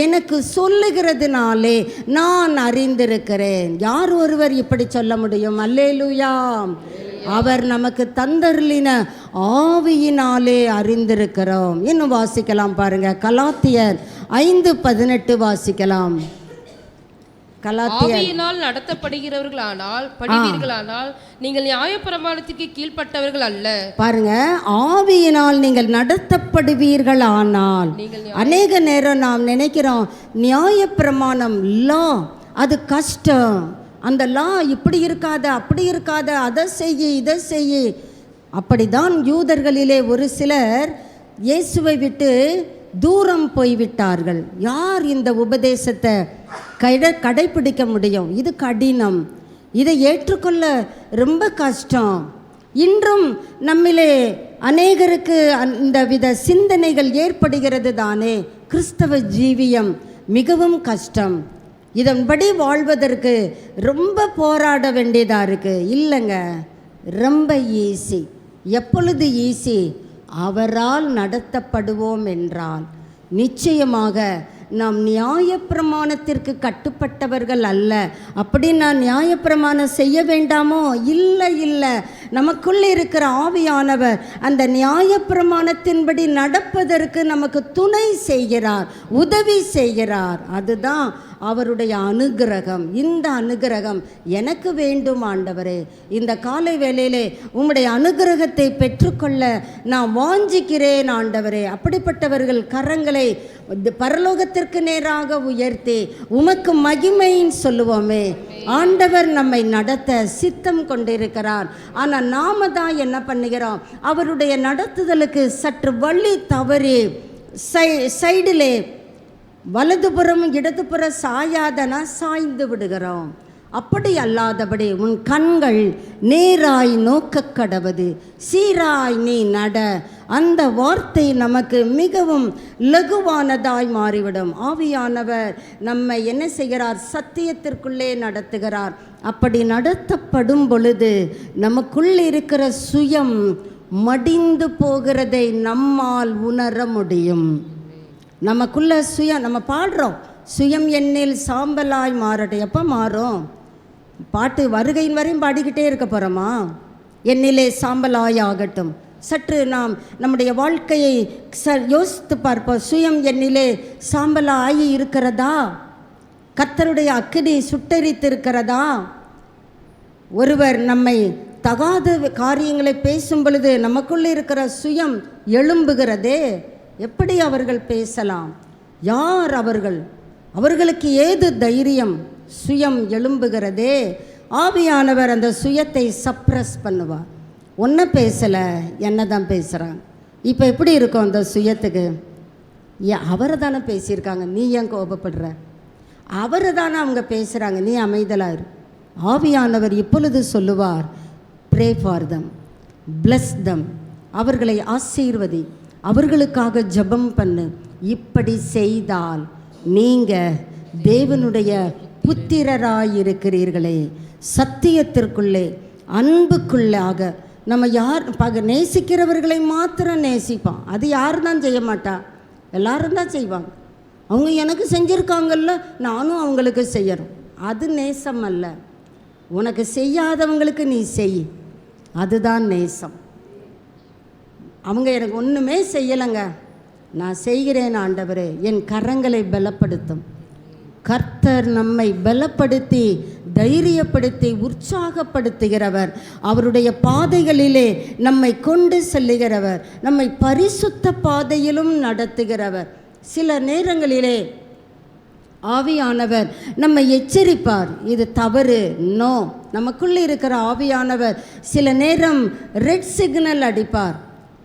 எனக்கு சொல்லுகிறதுனாலே நான் அறிந்திருக்கிறேன். யார் ஒருவர் இப்படி சொல்ல முடியும்? அல்லேலூயா. அவர் நமக்கு தந்தருளின ஆவியினாலே அறிந்திருக்கிறோம். இன்னும் வாசிக்கலாம் பாருங்க. கலாத்தியர் 5:18 வாசிக்கலாம். கலாத்தியர் ஆவியினால் படிவீர்களானால் நீங்கள் நியாயப்பிரமாணத்திற்கு கீழ்ப்பட்டவர்கள் அல்ல. பாருங்க, ஆவியினால் நீங்கள் நடத்தப்படுவீர்களானால். அநேக நேரம் நாம் நினைக்கிறோம் நியாயப்பிரமாணம் லா அது கஷ்டம், அந்த லா இப்படி இருக்காத அப்படி இருக்காத, அதை செய்ய இதை செய்ய. அப்படிதான் யூதர்களிலே ஒரு சிலர் இயேசுவை விட்டு தூரம் போய்விட்டார்கள். யார் இந்த உபதேசத்தை கடைப்பிடிக்க முடியும்? இது கடினம், இதை ஏற்றுக்கொள்ள ரொம்ப கஷ்டம். இன்றும் நம்மிலே அநேகருக்கு அந்த வித சிந்தனைகள் ஏற்படுகிறது தானே. கிறிஸ்தவ ஜீவியம் மிகவும் கஷ்டம், இதன்படி வாழ்வதற்கு ரொம்ப போராட வேண்டியதாக இருக்குது. இல்லைங்க, ரொம்ப ஈஸி. எப்பொழுது ஈஸி? அவரால் நடத்தப்படுவோம் என்றால் நிச்சயமாக நாம் நியாயப்பிரமாணத்திற்கு கட்டுப்பட்டவர்கள் அல்ல. அப்படி நான் நியாயப்பிரமாணம் செய்ய வேண்டாமோ? இல்லை இல்லை, நமக்குள் இருக்கிற ஆவியானவர் அந்த நியாயப்பிரமாணத்தின்படி நடப்பதற்கு நமக்கு துணை செய்கிறார், உதவி செய்கிறார். அதுதான் அவருடைய அனுக்கிரகம். இந்த அனுக்கிரகம் எனக்கு வேண்டும் ஆண்டவரே. இந்த காலை வேளையிலே உம்முடைய அனுக்கிரகத்தை பெற்றுக்கொள்ள நான் வாஞ்சிக்கிறேன் ஆண்டவரே. அப்படிப்பட்டவர்கள் கரங்களை பரலோகத்திற்கு நேராக உயர்த்தி உமக்கு மகிமைன்னு சொல்லுவோமே. ஆண்டவர் நம்மை நடத்த சித்தம் கொண்டிருக்கிறார். ஆனால் நாம தான் என்ன பண்ணுகிறோம்? அவருடைய நடத்துதலுக்கு சற்று வழி தவறி சைடிலே வலதுபுறம் இடதுபுற சாயாதனா சாய்ந்து விடுகிறோம். அப்படி அல்லாதபடி உன் கண்கள் நேராய் நோக்க கடவது, சீராய் நீ நட. அந்த வார்த்தை நமக்கு மிகவும் லகுவானதாய் மாறிவிடும். ஆவியானவர் நம்மை என்ன செய்கிறார்? சத்தியத்திற்குள்ளே நடத்துகிறார். அப்படி நடத்தப்படும் பொழுது நமக்குள் இருக்கிற சுயம் மடிந்து போகிறதை நம்மால் உணர முடியும். நமக்குள்ள சுயம், நம்ம பாடுறோம், சுயம் என்னில் சாம்பலாய் மாறட்டும். எப்போ மாறும்? பாட்டு வருகையின் வரையும் பாடிக்கிட்டே இருக்க போகிறோமா? என்னிலே சாம்பலாய் ஆகட்டும். சற்று நாம் நம்முடைய வாழ்க்கையை யோசித்து பார்ப்போம். சுயம் என்னிலே சாம்பலாகி இருக்கிறதா? கர்த்தருடைய அக்கினி சுட்டெரித்து இருக்கிறதா? ஒருவர் நம்மை தகாத காரியங்களை பேசும் பொழுது நமக்குள்ளே இருக்கிற சுயம் எழும்புகிறதே. எப்படி அவர்கள் பேசலாம்? யார் அவர்கள்? அவர்களுக்கு ஏது தைரியம்? சுயம் எழும்புகிறதே. ஆவியானவர் அந்த சுயத்தை சப்ரஸ் பண்ணுவார். ஒன்றை பேசலை, என்ன தான் பேசுகிறாங்க. இப்போ எப்படி இருக்கும் அந்த சுயத்துக்கு? அவரை தானே பேசியிருக்காங்க, நீ ஏன் கோபப்படுற? அவரை தானே அவங்க பேசுகிறாங்க, நீ அமைதலாயிரு. ஆவியானவர் இப்பொழுது சொல்லுவார், ப்ரே ஃபார் தம், பிளஸ் தம், அவர்களை ஆசீர்வதி, அவர்களுக்காக ஜெபம் பண்ணு. இப்படி செய்தால் நீங்கள் தேவனுடைய புத்திரராயிருக்கிறீர்களே. சத்தியத்திற்குள்ளே அன்புக்குள்ளாக நம்ம யார் நேசிக்கிறவர்களை மாத்திரம் நேசிப்பான். அது யார் தான் செய்ய மாட்டா? எல்லாரும் தான் செய்வாங்க. அவங்க எனக்கு செஞ்சுருக்காங்கல்ல, நானும் அவங்களுக்கு செய்யணும். அது நேசம் அல்ல. உனக்கு செய்யாதவங்களுக்கு நீ செய், அதுதான் நேசம். அவங்க எனக்கு ஒன்றுமே செய்யலைங்க, நான் செய்கிறேன் ஆண்டவரே, என் கரங்களை பலப்படுத்தும். கர்த்தர் நம்மை பலப்படுத்தி தைரியப்படுத்தி உற்சாகப்படுத்துகிறவர். அவருடைய பாதைகளிலே நம்மை கொண்டு செல்லுகிறவர். நம்மை பரிசுத்த பாதையிலும் நடத்துகிறவர். சில நேரங்களிலே ஆவியானவர் நம்மை எச்சரிப்பார், இது தவறு, நோ. நமக்குள்ளே இருக்கிற ஆவியானவர் சில நேரம் ரெட் சிக்னல் அடிப்பார்.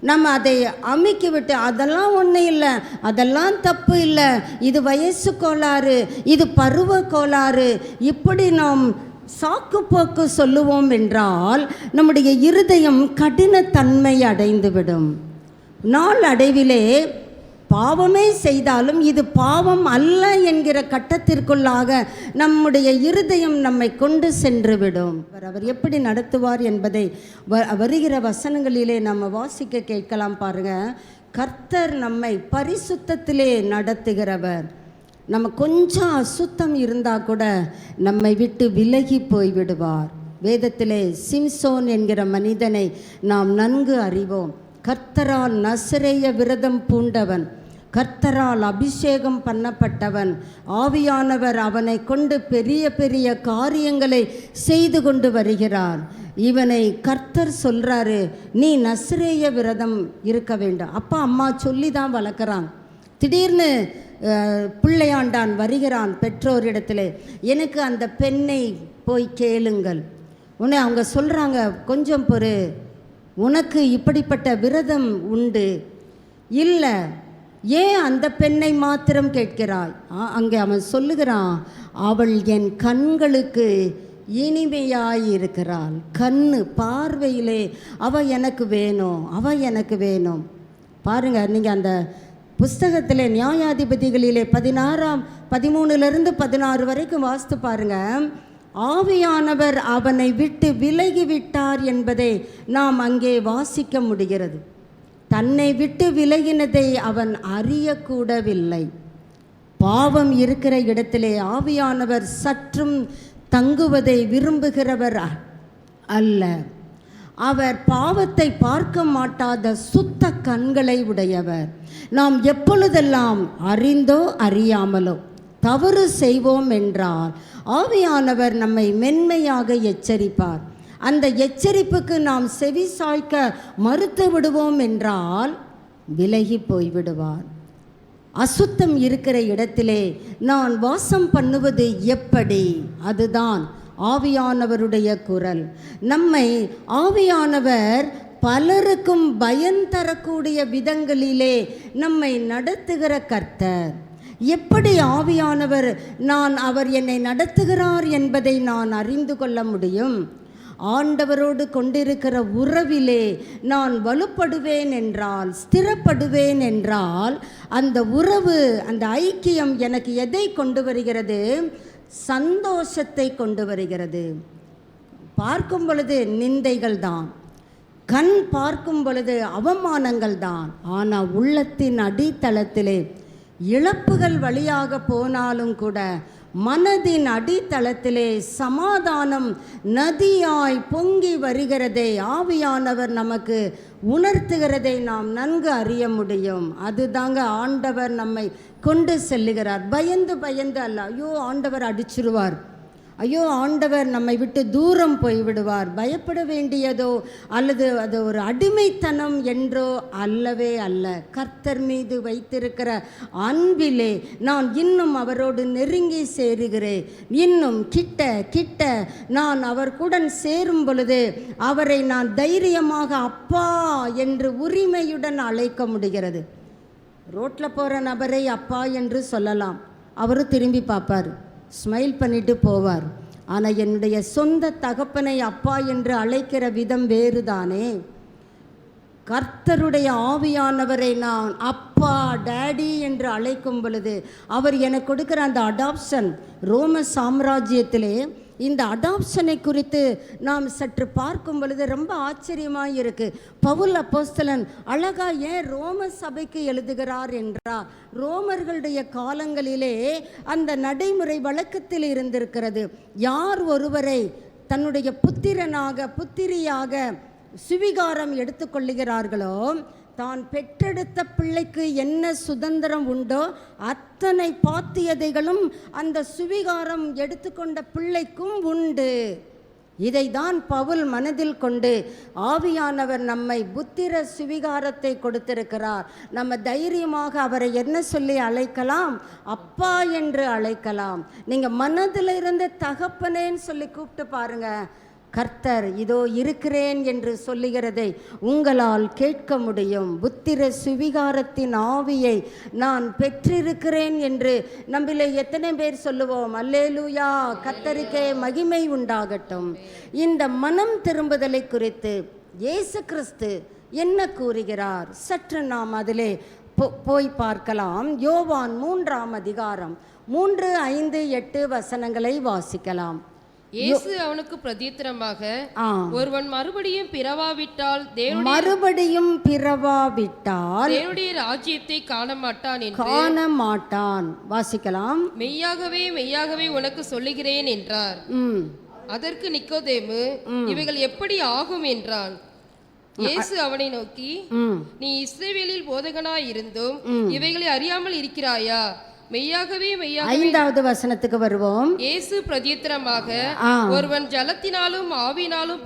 நம்ம அதை அமுக்கி விட்டு, அதெல்லாம் ஒன்றும் இல்லை, அதெல்லாம் தப்பு இல்லை, இது வயசு கோளாறு, இது பருவ கோளாறு, இப்படி நாம் சாக்கு போக்கு சொல்லுவோம் என்றால் நம்முடைய இருதயம் கடினத்தன்மை அடைந்துவிடும். நாள் அடைவிலே பாவமே செய்தாலும் இது பாவம் அல்ல என்கிற கட்டத்திற்குள்ளாக நம்முடைய இருதயம் நம்மை கொண்டு சென்றுவிடும். அவர் எப்படி நடத்துவார் என்பதை வருகிற வசனங்களிலே நம்ம வாசிக்க கேட்கலாம். பாருங்க, கர்த்தர் நம்மை பரிசுத்தத்திலே நடத்துகிறவர். நம்ம கொஞ்சம் அசுத்தம் இருந்தால் கூட நம்மை விட்டு விலகி போய்விடுவார். வேதத்திலே சிம்சோன் என்கிற மனிதனை நாம் நன்கு அறிவோம். கர்த்தரால் நசரேய விரதம் பூண்டவன், கர்த்தரால் அபிஷேகம் பண்ணப்பட்டவன். ஆவியானவர் அவனை கொண்டு பெரிய பெரிய காரியங்களை செய்து கொண்டு வருகிறார். இவனை கர்த்தர் சொல்கிறாரு, நீ நஸ்ரேய விரதம் இருக்க வேண்டும். அப்பா அம்மா சொல்லி தான் வளர்க்குறான். திடீர்னு பிள்ளையாண்டான் வருகிறான் பெற்றோரிடத்தில், எனக்கு அந்த பெண்ணை போய் கேளுங்கள். உடனே அவங்க சொல்கிறாங்க, கொஞ்சம் பொறு, உனக்கு இப்படிப்பட்ட விரதம் உண்டு. இல்லை, ஏன் அந்த பெண்ணை மாத்திரம் கேட்கிறாய்? அங்கே அவன் சொல்லுகிறான், அவள் என் கண்களுக்கு இனிமையாயிருக்கிறாள். கண்ணு பார்வையிலே அவ எனக்கு வேணும், அவ எனக்கு வேணும். பாருங்கள், நீங்கள் அந்த புஸ்தகத்தில் நியாயாதிபதிகளிலே 13 வரைக்கும் வாசித்து பாருங்கள். ஆவியானவர் அவனை விட்டு விலகிவிட்டார் என்பதை நாம் அங்கே வாசிக்க முடிகிறது. தன்னை விட்டு விலகினதை அவன் அறியக்கூடவில்லை. பாவம் இருக்கிற இடத்திலே ஆவியானவர் சற்றும் தங்குவதை விரும்புகிறவர் அல்ல. அவர் பாவத்தை பார்க்க மாட்டாத சுத்த கண்களை உடையவர். நாம் எப்பொழுதெல்லாம் அறிந்தோ அறியாமலோ தவறு செய்வோம் என்றால் ஆவியானவர் நம்மை மென்மையாக எச்சரிப்பார். அந்த எச்சரிப்புக்கு நாம் செவி சாய்க்க மறுத்து விடுவோம் என்றால் விலகி போய்விடுவார். அசுத்தம் இருக்கிற இடத்திலே நான் வாசம் பண்ணுவது எப்படி? அதுதான் ஆவியானவருடைய குரல். நம்மை ஆவியானவர் பலருக்கும் பயன் தரக்கூடிய விதங்களிலே நம்மை நடத்துகிற கர்த்தர். எப்படி ஆவியானவர் அவர் என்னை நடத்துகிறார் என்பதை நான் அறிந்து கொள்ள முடியும்? ஆண்டவரோடு கொண்டிருக்கிற உறவிலே நான் வலுப்படுவேன் என்றால், ஸ்திரப்படுவேன் என்றால், அந்த உறவு, அந்த ஐக்கியம் எனக்கு எதை கொண்டு வருகிறது? சந்தோஷத்தை கொண்டு வருகிறது. பார்க்கும் பொழுது நிந்தைகள் தான், கண் பார்க்கும் பொழுது அவமானங்கள் தான். ஆனால் உள்ளத்தின் அடித்தளத்திலே இழப்புகள் வழியாக போனாலும் கூட மனதின் அடித்தளத்திலே சமாதானம் நதியாய் பொங்கி வருகிறதை ஆவியானவர் நமக்கு உணர்த்துகிறதை நாம் நன்கு அறிய முடியும். அதுதாங்க ஆண்டவர் நம்மை கொண்டு செல்லுகிறார். பயந்து பயந்து அல்ல, ஐயோ ஆண்டவர் அடிச்சிருவார், ஐயோ ஆண்டவர் நம்மை விட்டு தூரம் போய்விடுவார், பயப்பட வேண்டியதோ அல்லது அது ஒரு அடிமைத்தனம் என்றோ அல்லவே அல்ல. கர்த்தர் மீது வைத்திருக்கிற அன்பிலே நான் இன்னும் அவரோடு நெருங்கி சேருகிறேன். இன்னும் கிட்ட கிட்ட நான் அவர் கூட சேரும் பொழுது அவரை நான் தைரியமாக அப்பா என்று உரிமையுடன் அழைக்க முடிகிறது. ரோட்டில் போகிற நபரை அப்பா என்று சொல்லலாம், அவரும் திரும்பி பார்ப்பார், ஸ்மைல் பண்ணிட்டு போவார். ஆனால் என்னுடைய சொந்த தகப்பனை அப்பா என்று அழைக்கிற விதம் வேறு தானே. கர்த்தருடைய ஆவியானவரை நான் அப்பா, டேடி என்று அழைக்கும் பொழுது அவர் எனக்கு கொடுக்குற அந்த அடாப்ஷன், ரோம சாம்ராஜ்யத்திலே இந்த அடாப்ஷனை குறித்து நாம் சற்று பார்க்கும் பொழுது ரொம்ப ஆச்சரியமாக இருக்குது. பவுல் அப்போஸ்தலன் அழகா ஏன் ரோம சபைக்கு எழுதுகிறார் என்றால், ரோமர்களுடைய காலங்களிலே அந்த நடைமுறை வழக்கத்தில் இருந்திருக்கிறது. யார் ஒருவரை தன்னுடைய புத்திரனாக புத்திரியாக சுவிகாரம் எடுத்துக்கொள்ளுகிறார்களோ, தான் பெற்றெடுத்த பிள்ளைக்கு என்ன சுதந்திரம் உண்டோ அத்தனை பாத்தியதைகளும் அந்த சுவிகாரம் எடுத்துக்கொண்ட பிள்ளைக்கும் உண்டு. இதை தான் பவுல் மனதில் கொண்டு ஆவியானவர் நம்மை புத்திர சுவிகாரத்தை கொடுத்திருக்கிறார். நம்ம தைரியமாக அவரை என்ன சொல்லி அழைக்கலாம்? அப்பா என்று அழைக்கலாம். நீங்கள் மனதில் இருந்த தகப்பனேன்னு சொல்லி கூப்பிட்டு பாருங்க. கர்த்தர் இதோ இருக்கிறேன் என்று சொல்லுகிறதை உங்களால் கேட்க முடியும். புத்திர சுவிகாரத்தின் ஆவியை நான் பெற்றிருக்கிறேன் என்று நம்மிலே எத்தனை பேர் சொல்லுவோம்? அல்லேலூயா, கர்த்தருக்கே மகிமை உண்டாகட்டும். இந்த மனம் திரும்புதலை குறித்து இயேசு கிறிஸ்து என்ன கூறுகிறார்? சற்று நாம் அதிலே போய் பார்க்கலாம். யோவான் 3ஆம் அதிகாரம் 3, 5, 8 வசனங்களை வாசிக்கலாம். இயேசு அவனுக்கு பிரதித்திரமாக, ஒருவன் மறுபடியும் பிறவாவிட்டால் தேவனுடைய ராஜ்யத்தை காண மாட்டான். வாசிக்கலாம். மெய்யாகவே மெய்யாகவே உனக்கு சொல்லுகிறேன் என்றார். அதற்கு நிக்கோதேமு, இவைகள் எப்படி ஆகும் என்றான். இயேசு அவனை நோக்கி, நீ இஸ்ரவேலில் போதகனாய் இருந்தும் இவைகளை அறியாமல் இருக்கிறாயா? மெய்யாகவே மெய்யாக. 5வது வசனத்துக்கு வருவோம். இயேசு பிரதியுத்தரமாக, ஒருவன் ஜலத்தினாலும் ஆவியினாலும்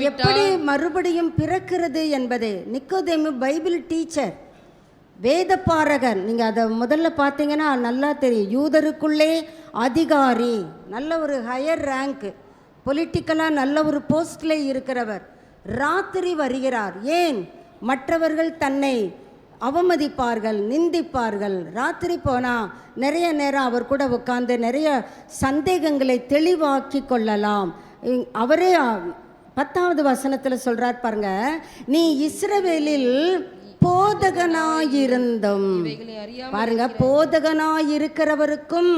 எப்படி மறுபடியும் பிறக்கிறது என்பது நிக்கோதேமு பைபிள் டீச்சர், வேதபாரகன். நீங்கள் அதை முதல்ல பார்த்தீங்கன்னா நல்லா தெரியும். யூதருக்குள்ளே அதிகாரி, நல்ல ஒரு ஹையர் ரேங்க், பொலிட்டிக்கலாக நல்ல ஒரு போஸ்டில் இருக்கிறவர். ராத்திரி வருகிறார். ஏன்? மற்றவர்கள் தன்னை அவமதிப்பார்கள், நிந்திப்பார்கள். ராத்திரி போனால் நிறைய நேரம் அவர் கூட உட்கார்ந்து நிறைய சந்தேகங்களை தெளிவாக்கி கொள்ளலாம். அவரே 10வது வசனத்தில் சொல்கிறார் பாருங்க, நீ இஸ்ரவேலில் போதகனாயிருந்தும். பாருங்க, போதகனாயிருக்கிறவருக்கும்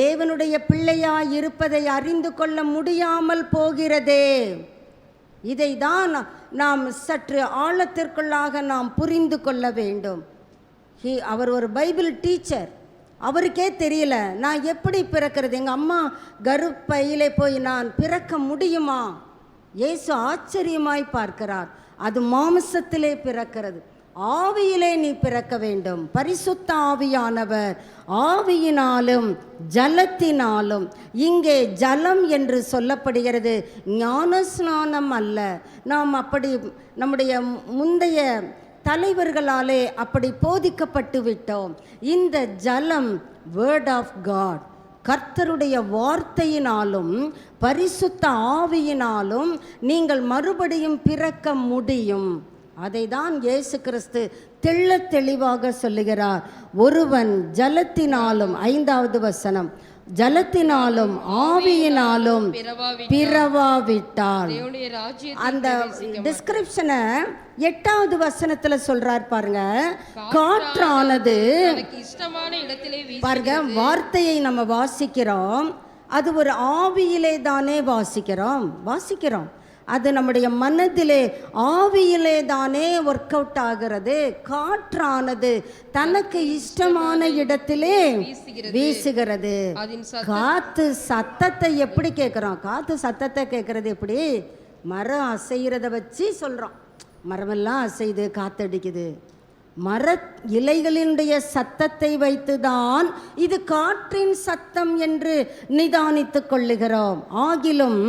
தேவனுடைய பிள்ளையாய் இருப்பதை அறிந்து கொள்ள முடியாமல் போகிறதே. இதை தான் நாம் சற்று ஆழத்திற்குள்ளாக நாம் புரிந்து கொள்ள வேண்டும். அவர் ஒரு பைபிள் டீச்சர். அவருக்கே தெரியல நான் எப்படி பிறக்கிறது, எங்கள் அம்மா கருப்பையிலே போய் நான் பிறக்க முடியுமா? இயேசு ஆச்சரியமாய் பார்க்கிறார். அது மாம்சத்திலே பிறக்கிறது, ஆவியிலே நீ பிறக்க வேண்டும். பரிசுத்த ஆவியானவர் ஆவியினாலும் ஜலத்தினாலும். இங்கே ஜலம் என்று சொல்லப்படுகிறது, ஞானஸ்நானம் அல்ல. நாம் அப்படி நம்முடைய முந்தைய தலைவர்களாலே அப்படி போதிக்கப்பட்டு விட்டோம். இந்த ஜலம் வேர்ட் ஆஃப் காட், கர்த்தருடைய வார்த்தையினாலும் பரிசுத்த ஆவியினாலும் நீங்கள் மறுபடியும் பிறக்க முடியும். அதை தான் இயேசு கிறிஸ்து தெள்ள தெளிவாக சொல்லுகிறார். ஒருவன் ஜலத்தினாலும், 5வது வசனம், ஜலத்தினாலும் ஆவியினாலும் பிறவாவிட்டால். அந்த டிஸ்கிரிப்ஷனை 8வது வசனத்துல சொல்றார் பாருங்க. காற்றானது பாருங்க, வார்த்தையை நம்ம வாசிக்கிறோம், அது ஒரு ஆவியிலே தானே வாசிக்கிறோம். அது நம்முடைய மனதிலே ஆவியிலே தானே ஒர்க் அவுட் ஆகிறது. காற்றானது தனக்கு இஷ்டமான இடத்திலே வீசுகிறது. காத்து சத்தத்தை எப்படி கேட்குறோம்? காத்து சத்தத்தை கேட்கறது எப்படி? மரம் அசைகிறத வச்சு சொல்கிறோம். மரமெல்லாம் அசைது, காத்தடிக்குது. மர இலைகளினுடைய சத்தத்தை வைத்துதான் இது காற்றின் சத்தம் என்று நிதானித்துக் கொள்ளுகிறோம். ஆகிலும்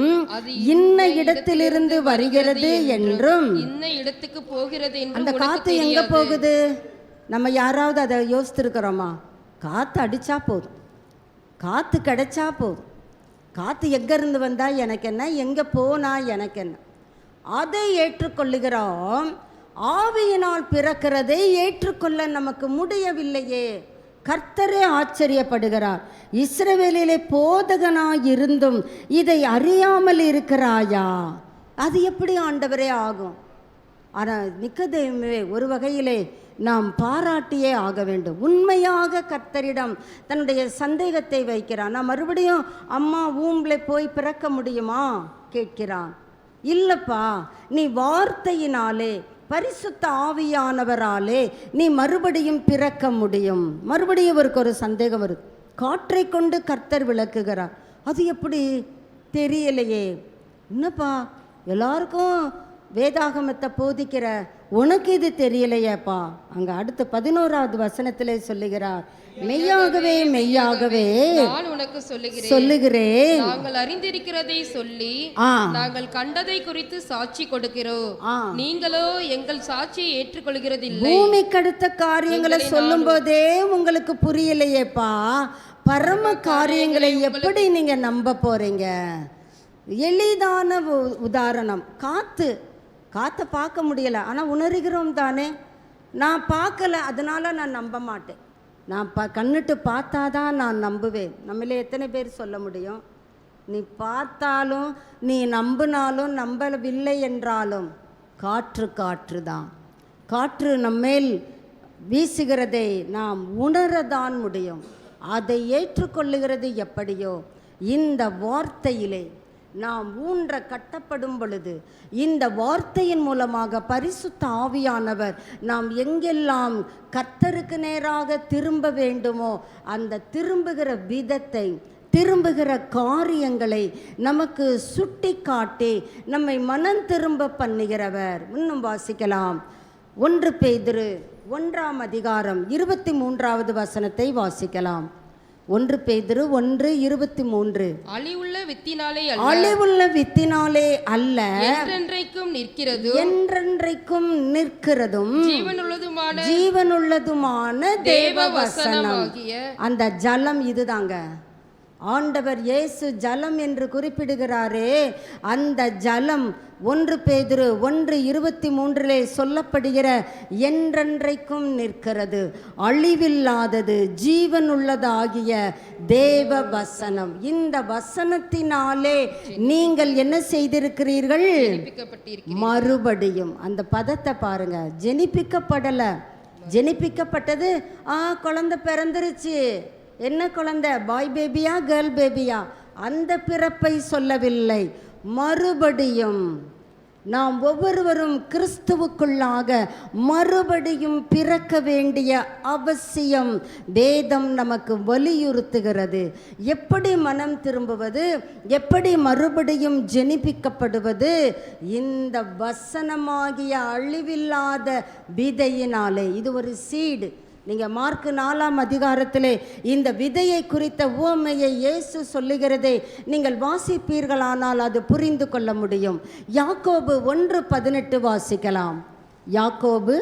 இன்ன இடத்திலிருந்து வருகிறது என்றும் இன்ன இடத்துக்கு போகிறது. அந்த காத்து எங்க போகுது? நம்ம யாராவது அதை யோசித்திருக்கிறோமா? காத்து அடிச்சா போதும், காத்து கிடைச்சா போதும். காத்து எங்க இருந்து வந்தா எனக்கு என்ன, எங்க போனா எனக்கு என்ன, அதை ஏற்றுக்கொள்ளுகிறோம். ஆவியினால் பிறக்கிறதை ஏற்றுக்கொள்ள நமக்கு முடியவில்லையே. கர்த்தரே ஆச்சரியப்படுகிறார். இஸ்ரவேலிலே போதகனாய் இருந்தும் இதை அறியாமல் இருக்கிறாயா? அது எப்படி ஆண்டவரே ஆகும்? ஆனால் நிக்கோதேமுவே ஒரு வகையிலே நாம் பாராட்டியே ஆக வேண்டும். உண்மையாக கர்த்தரிடம் தன்னுடைய சந்தேகத்தை வைக்கிறான். நான் மறுபடியும் அம்மா ஊம்பில் போய் பிறக்க முடியுமா கேட்கிறான். இல்லப்பா, நீ வார்த்தையினாலே பரிசுத்த ஆவியானவராலே நீ மறுபடியும் பிறக்க முடியும். மறுபடியும் இவருக்கு ஒரு சந்தேகம் வருது. காற்றை கொண்டு கர்த்தர் விளக்குகிறார், அது எப்படி தெரியலையே. என்னப்பா, எல்லாருக்கும் வேதாகமத்தை போதிக்கிற உனக்கு இது தெரியலையேப்பா. அங்க அடுத்து 11வது வசனத்திலே சொல்லுகிறார், மெய்யாகவே மெய்யாகவே நான் உனக்கு சொல்லுகிறேன், நாங்கள் அறிந்திருக்கிறதை சொல்லி நாங்கள் கண்டதை குறித்து சாட்சி கொடுக்கிறோம். நீங்களோ எங்கள் சாட்சியை ஏற்றுக்கொள்கிறதில்லை. பூமிக்கு அடுத்த காரியங்களை சொல்லும் போதே உங்களுக்கு புரியலையேப்பா, பரம காரியங்களை எப்படி நீங்க நம்ப போறீங்க? எளிதான உதாரணம், காற்றை பார்க்க முடியல, ஆனால் உணர்கிறோம் தானே. நான் பார்க்கல, அதனால நான் நம்ப மாட்டேன். நான் கண்ணிட்டு பார்த்தாதான் நான் நம்புவேன். நம்மளே எத்தனை பேர் சொல்ல முடியும்? நீ பார்த்தாலும் நீ நம்பினாலும் நம்பவில்லை என்றாலும் காற்று தான். காற்று நம்மேல் வீசுகிறதை நாம் உணரதான் முடியும். அதை ஏற்றுக்கொள்ளுகிறது எப்படியோ, இந்த வார்த்தையிலே நாம் ஊன்ற கட்டப்படும் பொழுது இந்த வார்த்தையின் மூலமாக பரிசுத்த ஆவியானவர் நாம் எங்கெல்லாம் கர்த்தருக்கு நேராக திரும்ப வேண்டுமோ அந்த திரும்புகிற விதத்தை, திரும்புகிற காரியங்களை நமக்கு சுட்டி காட்டி நம்மை மனம் திரும்ப பண்ணுகிறவர். இன்னும் வாசிக்கலாம். 1 பேதுரு 1ஆம் அதிகாரம் 23வது வசனத்தை வாசிக்கலாம். 1 பேதுரு 1:23. அழிவுள்ள வித்தினாலே அழிவுள்ள வித்தினாலே அல்ல, என்றென்றைக்கும் நிற்கிறது, என்றென்றைக்கும் நிற்கிறதும் ஜீவனுள்ளதுமான தேவ வசனம். அந்த ஜலம் இதுதாங்க. ஆண்டவர் இயேசு ஜலம் என்று குறிப்பிடுகிறாரே, அந்த ஜலம் 1 பேதுரு 1:23 சொல்லப்படுகிற என்றென்றைக்கும் நிற்கிறது, அழிவில்லாதது, ஜீவனுள்ளதாகிய தேவ வசனம். இந்த வசனத்தினாலே நீங்கள் என்ன செய்திருக்கிறீர்கள்? மறுபடியும். அந்த பதத்தை பாருங்க. ஜெனிப்பிக்கப்படலை. ஜெனிப்பிக்கப்பட்டது குழந்தை பிறந்துருச்சு. என்ன குழந்தை? பாய் பேபியா கேர்ள் பேபியா? அந்த பிறப்பை சொல்லவில்லை. மறுபடியும் நாம் ஒவ்வொருவரும் கிறிஸ்துவுக்குள்ளாக மறுபடியும் பிறக்க வேண்டிய அவசியம் வேதம் நமக்கு வலியுறுத்துகிறது. எப்படி மனம் திரும்புவது? எப்படி மறுபடியும் ஜெனிப்பிக்கப்படுவது? இந்த வசனமாகிய அழிவில்லாத விதையினாலே. இது ஒரு சீடு. நீங்கள் மார்க் 4ஆம் அதிகாரத்திலே இந்த விதையை குறித்த உவமையை இயேசு சொல்லுகிறதை நீங்கள் வாசிப்பீர்களானால் அது புரிந்து கொள்ள முடியும். யாக்கோபு 1:18 வாசிக்கலாம். யாக்கோபு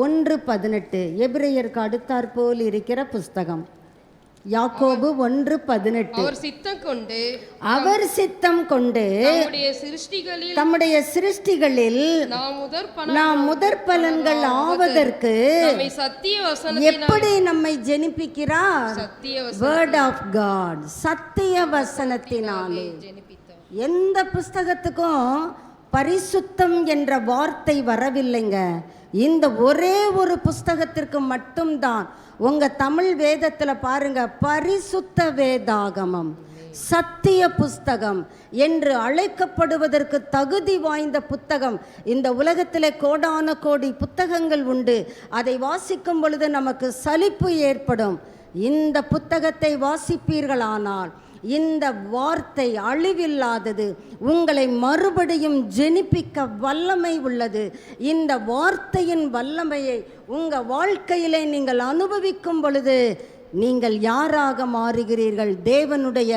1:18 எபிரேயருக்கு அடுத்தாற்போல் இருக்கிற புஸ்தகம். யாக்கோபு 1:18. அவர் சித்தம் கொண்டு தம்முடைய சிருஷ்டிகளில் நாம் முதற் பலன்கள் ஆவதற்கு எப்படி நம்மை ஜெனிப்பிக்கிறார்? வேர்ட் ஆஃப் காட், சத்திய வசனத்தினாலே. எந்த புஸ்தகத்துக்கும் பரிசுத்தம் என்ற வார்த்தை வரவில்லைங்க. இந்த ஒரே ஒரு புஸ்தகத்திற்கு மட்டும்தான். உங்க தமிழ் வேதத்தில் பாருங்க, பரிசுத்த வேதாகமம், சத்திய புஸ்தகம் என்று அழைக்கப்படுவதற்கு தகுதி வாய்ந்த புத்தகம். இந்த உலகத்திலே கோடான கோடி புத்தகங்கள் உண்டு. அதை வாசிக்கும் பொழுது நமக்கு சலிப்பு ஏற்படும். இந்த புத்தகத்தை வாசிப்பீர்களானால் இந்த வார்த்தை அழிவில்லாதது, உங்களை மறுபடியும் ஜெனிப்பிக்க வல்லமை உள்ளது. இந்த வார்த்தையின் வல்லமையை உங்கள் வாழ்க்கையிலே நீங்கள் அனுபவிக்கும் பொழுது நீங்கள் யாராக மாறுகிறீர்கள்? தேவனுடைய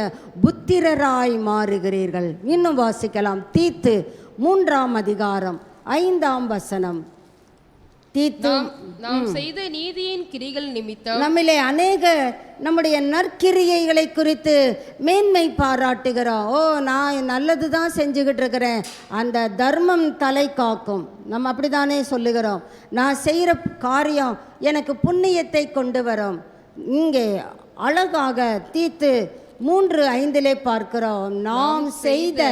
புத்திரராய் மாறுகிறீர்கள். இன்னும் வாசிக்கலாம். தீத்து 3ஆம் அதிகாரம் 5ஆம் வசனம். நாம் செய்த நீதியின் கிரிகள் நிமித்தம் நம்மிலே அநேக நம்முடைய நற்கிரியைகளை குறித்து மேன்மை பாராட்டுகிறோம். நான் நல்லது தான் செஞ்சுக்கிட்டு இருக்கிறேன், அந்த தர்மம் தலை காக்கும். நம்ம அப்படித்தானே சொல்லுகிறோம். நான் செய்கிற காரியம் எனக்கு புண்ணியத்தை கொண்டு வரும். இங்கே அழகாக தீத்து 3:5 பார்க்கிறோம். நாம் செய்த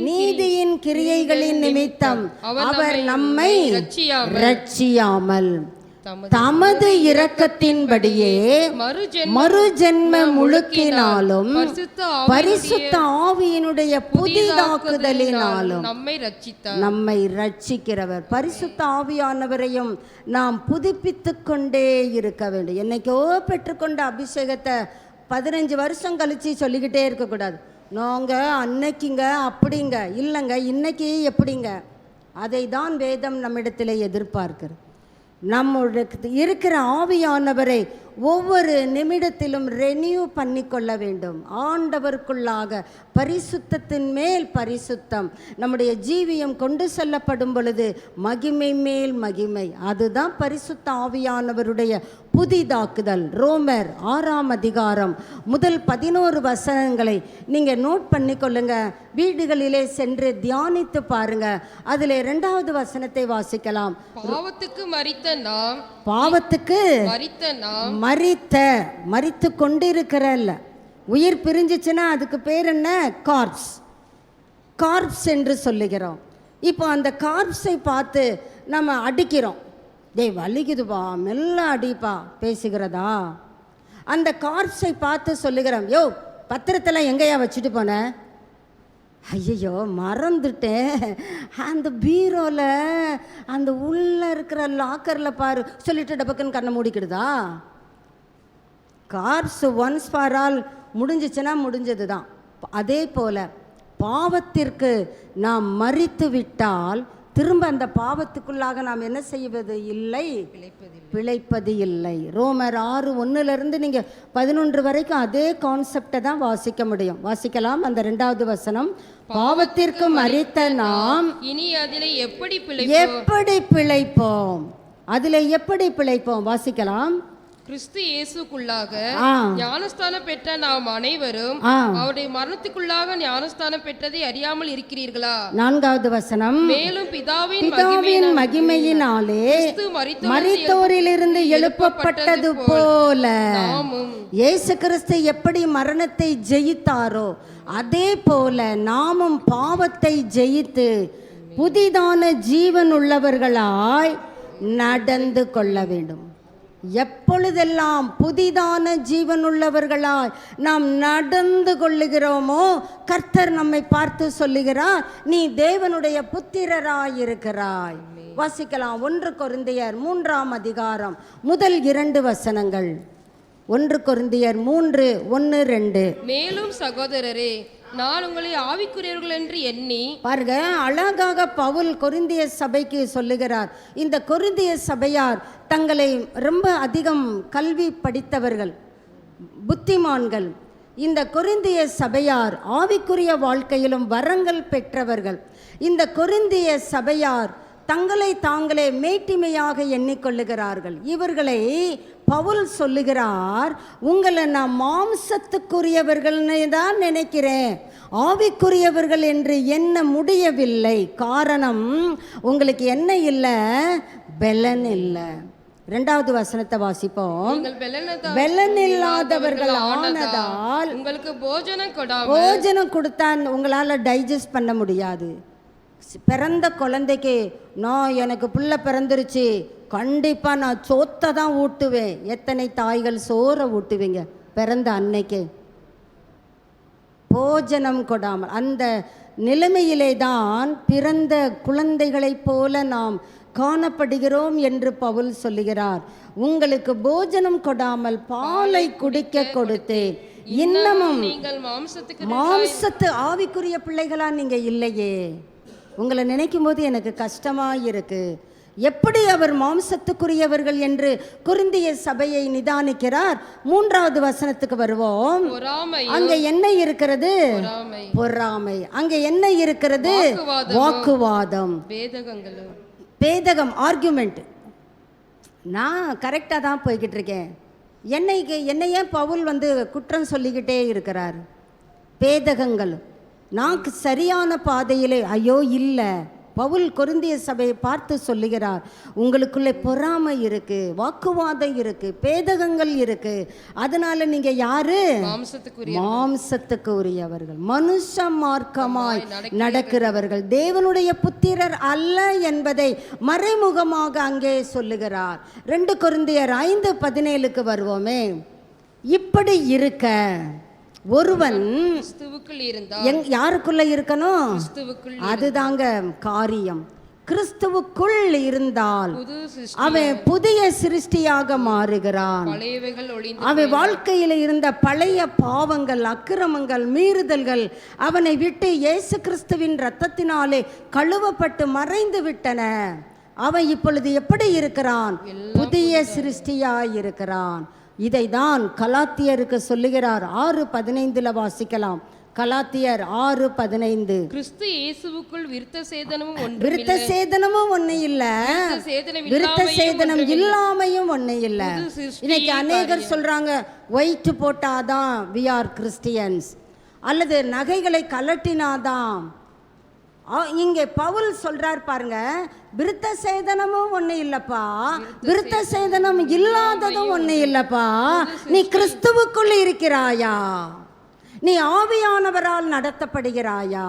நீதியின் கிரியைகளின் நிமித்தம் அவர் நம்மை ரட்சியாமல் தமது இரக்கத்தின்படியே மறுஜென்ம முழுக்கினாலும் பரிசுத்த ஆவியினுடைய புதிதாக்குதலினாலும் நம்மை ரட்சிக்கிறவர். பரிசுத்த ஆவியானவரையும் நாம் புதுப்பித்து கொண்டே இருக்க வேண்டும். என்னைக்கோ பெற்றுக்கொண்ட அபிஷேகத்தை 15 வருஷம் கழித்து சொல்லிக்கிட்டே இருக்கக்கூடாது. நாங்கள் அன்னைக்குங்க அப்படிங்க இல்லைங்க, இன்னைக்கு எப்படிங்க. அதை தான் வேதம் நம்மிடத்தில் எதிர்பார்க்கிறது. நம்முடைய இருக்கிற ஆவியானவரை ஒவ்வொரு நிமிடத்திலும் ரெனியூ பண்ணி கொள்ள வேண்டும். ஆண்டவருக்குள்ளாக பரிசுத்தத்தின் மேல் பரிசுத்தம் நம்முடைய ஜீவியம் கொண்டு செல்லப்படும் பொழுது மகிமை மேல் மகிமை. அதுதான் பரிசுத்த ஆவியானவருடைய புதிதாக்குதல். ரோமர் 6ஆம் அதிகாரம் முதல் 11 வசனங்களை நீங்கள் நோட் பண்ணி கொள்ளுங்க. வீடுகளிலே சென்று தியானித்து பாருங்க. அதில் 2வது வசனத்தை வாசிக்கலாம். பாவத்துக்கு மரித்து கொண்டிருக்கிறல்ல, உயிர் பிரிஞ்சிச்சுன்னா அதுக்கு பேர் என்ன? கார்ப்ஸ் என்று சொல்லுகிறோம். இப்போ அந்த கார்ப்ஸை பார்த்து நம்ம அடிக்கிறோம். டேய் வலிக்குதுப்பா, மெல்ல அடிப்பா பேசுகிறதா? அந்த கார்ப்ஸை பார்த்து சொல்லுகிறோம், யோ பத்திரத்தெல்லாம் எங்கேயா வச்சுட்டு போன? ஐயோ மறந்துட்டேன், அந்த பீரோவில் அந்த உள்ளே இருக்கிற லாக்கரில் பாரு சொல்லிட்டு டபக்குன்னு கண்ணை மூடிக்கிடுதா? கார்ப்ஸ் ஒன்ஸ் ஃபார் ஆல் முடிஞ்சிச்சுன்னா முடிஞ்சது தான். அதே போல் பாவத்திற்கு நாம் மரித்து விட்டால் திரும்ப அந்த பாவத்துக்குள்ளாக நாம் என்ன செய்வது இல்லை, பிழைப்பது இல்லை. ரோமர் 6:1 நீங்கள் 11 வரைக்கும் அதே கான்செப்டை தான் வாசிக்க முடியும். வாசிக்கலாம். அந்த 2வது வசனம், பாவத்திற்கு மரித்த நாம் இனி அதிலே எப்படி பிழைப்போம், அதில் எப்படி பிழைப்போம்? வாசிக்கலாம். கிறிஸ்து இயேசுக்குள்ளாக ஞானஸ்தானம் பெற்ற நாம் அனைவரும் அவருடைய மரணத்துக்குள்ளாக ஞானஸ்தானம் பெற்றதை அறியாமல் இருக்கிறீர்களா? 4வது வசனம், மேலும் பிதாவின் மகிமையினாலே மரித்தோரிலிருந்து எழுப்பப்பட்டது போல இயேசு கிறிஸ்து எப்படி மரணத்தை ஜெயித்தாரோ அதே போல நாமும் பாவத்தை ஜெயித்து புதிதான ஜீவன் உள்ளவர்களாய் நடந்து கொள்ள வேண்டும். எப்பொழுதெல்லாம் புதிதான ஜீவனுள்ளவர்களாய் நாம் நடந்து கொள்ளுகிறோமோ கர்த்தர் நம்மை பார்த்து சொல்லுகிறார், நீ தேவனுடைய புத்திரராயிருக்கிறாய். வாசிக்கலாம். 1 கொரிந்தியர் 3ஆம் அதிகாரம் முதல் 2 வசனங்கள். 1 கொரிந்தியர் 3:1-2. மேலும் சகோதரரே, நான் உங்களை ஆவிக்குரியவர்கள் என்று எண்ணி. பாருங்க, அழகாக பவுல் கொரிந்திய சபைக்கு சொல்லுகிறார். இந்த கொரிந்திய சபையார் தங்களை ரொம்ப அதிகம் கல்வி படித்தவர்கள், புத்திமான்கள். இந்த கொரிந்திய சபையார் ஆவிக்குரிய வாழ்க்கையிலும் வரங்கள் பெற்றவர்கள். இந்த கொரிந்திய சபையார் தங்களை தாங்களே மேட்டிமையாக எண்ணிக்கொள்ளுகிறார்கள். இவர்களை பவுல் சொல்லுகிறார், உங்களை நான் மாம்சத்துக்குரியவர்கள்னு தான் நினைக்கிறேன், ஆவிக்குரியவர்கள் என்று எண்ண முடியவில்லை. காரணம், உங்களுக்கு என்ன இல்லை, பெலன் இல்லை. 2வது வசனத்தை வாசிப்போம். பெலன் இல்லாதவர்கள் ஆனதால் உங்களுக்கு போஜனம் கொடுத்தா உங்களால் டைஜஸ்ட் பண்ண முடியாது. பிறந்த குழந்தைக்கு நான் எனக்கு பிள்ளை பிறந்துருச்சு, கண்டிப்பாக நான் சோத்தை தான் ஊட்டுவேன். எத்தனை தாய்கள் சோறை ஊட்டுவீங்க பிறந்த அன்னைக்கு? போஜனம் கொடாமல் அந்த நிலைமையிலே தான் பிறந்த குழந்தைகளைப் போல நாம் காணப்படுகிறோம் என்று பவுல் சொல்லுகிறார். உங்களுக்கு போஜனம் கொடாமல் பாலை குடிக்க கொடுத்தேன், இன்னமும் மாம்சத்து ஆவிக்குரிய பிள்ளைகளா நீங்க இல்லையே. உங்களை நினைக்கும் போது எனக்கு கஷ்டமாக இருக்கு. எப்படி அவர் மாம்சத்துக்குரியவர்கள் என்று கொரிந்திய சபையை நிதானிக்கிறார். 3வது வசனத்துக்கு வருவோம். அங்கே என்ன இருக்கிறது? பொறாமை. அங்கே என்ன இருக்கிறது? வாக்குவாதம், பேதகம், ஆர்குமெண்ட். நான் கரெக்டாக தான் போய்கிட்டு இருக்கேன், என்னையே பவுல் குற்றம் சொல்லிக்கிட்டே இருக்கிறார். பேதகங்கள், நான் சரியான பாதையிலே, ஐயோ இல்லை. பவுல் கொரிந்திய சபையை பார்த்து சொல்லுகிறார், உங்களுக்குள்ளே பொறாமை இருக்கு, வாக்குவாதம் இருக்கு, பேதகங்கள் இருக்கு. அதனால நீங்க யாரு? மாம்சத்துக்கு உரியவர்கள், மனுஷ மார்க்கமாய் நடக்கிறவர்கள், தேவனுடைய புத்திரர் அல்ல என்பதை மறைமுகமாக அங்கே சொல்லுகிறார். 2 கொரிந்தியர் 5:17 வருவோமே. இப்படி இருக்க ஒருவன் யாருக்குள்ள இருக்கணும்? அதுதாங்க காரியம். கிறிஸ்துவுக்குள் இருந்தால் அவன் புதிய சிருஷ்டியாக மாறுகிறான். அவன் வாழ்க்கையில் இருந்த பழைய பாவங்கள், அக்கிரமங்கள், மீறுதல்கள் அவனை விட்டு இயேசு கிறிஸ்துவின் இரத்தத்தினாலே கழுவப்பட்டு மறைந்து விட்டன. அவன் இப்பொழுது எப்படி இருக்கிறான்? புதிய சிருஷ்டியாய் இருக்கிறான். இதை தான் கலாத்தியருக்கு சொல்லுகிறார். 6:15 வாசிக்கலாம். கலாத்தியர் 6:15. கிறிஸ்து இயேசுவுக்குள் விருத்த சேதனமும் ஒண்ணு இல்ல, விருத்த சேதனம் இல்லாமையும் ஒண்ணு இல்ல. இன்னைக்கு அநேகர் சொல்றாங்க, ஒயிட் போட்டாதான் we are கிறிஸ்டியன்ஸ், அல்லது நகைகளை கலட்டினாதான். இங்கே பவுல் சொல்றார் பாருங்க, விருத்த சேதனமும் ஒண்ணு இல்லப்பா, விருத்த சேதனம் இல்லாததும் ஒண்ணு இல்லப்பா. நீ கிறிஸ்துவுக்குள் இருக்கிறாயா? நீ ஆவியானவரால் நடத்தப்படுகிறாயா?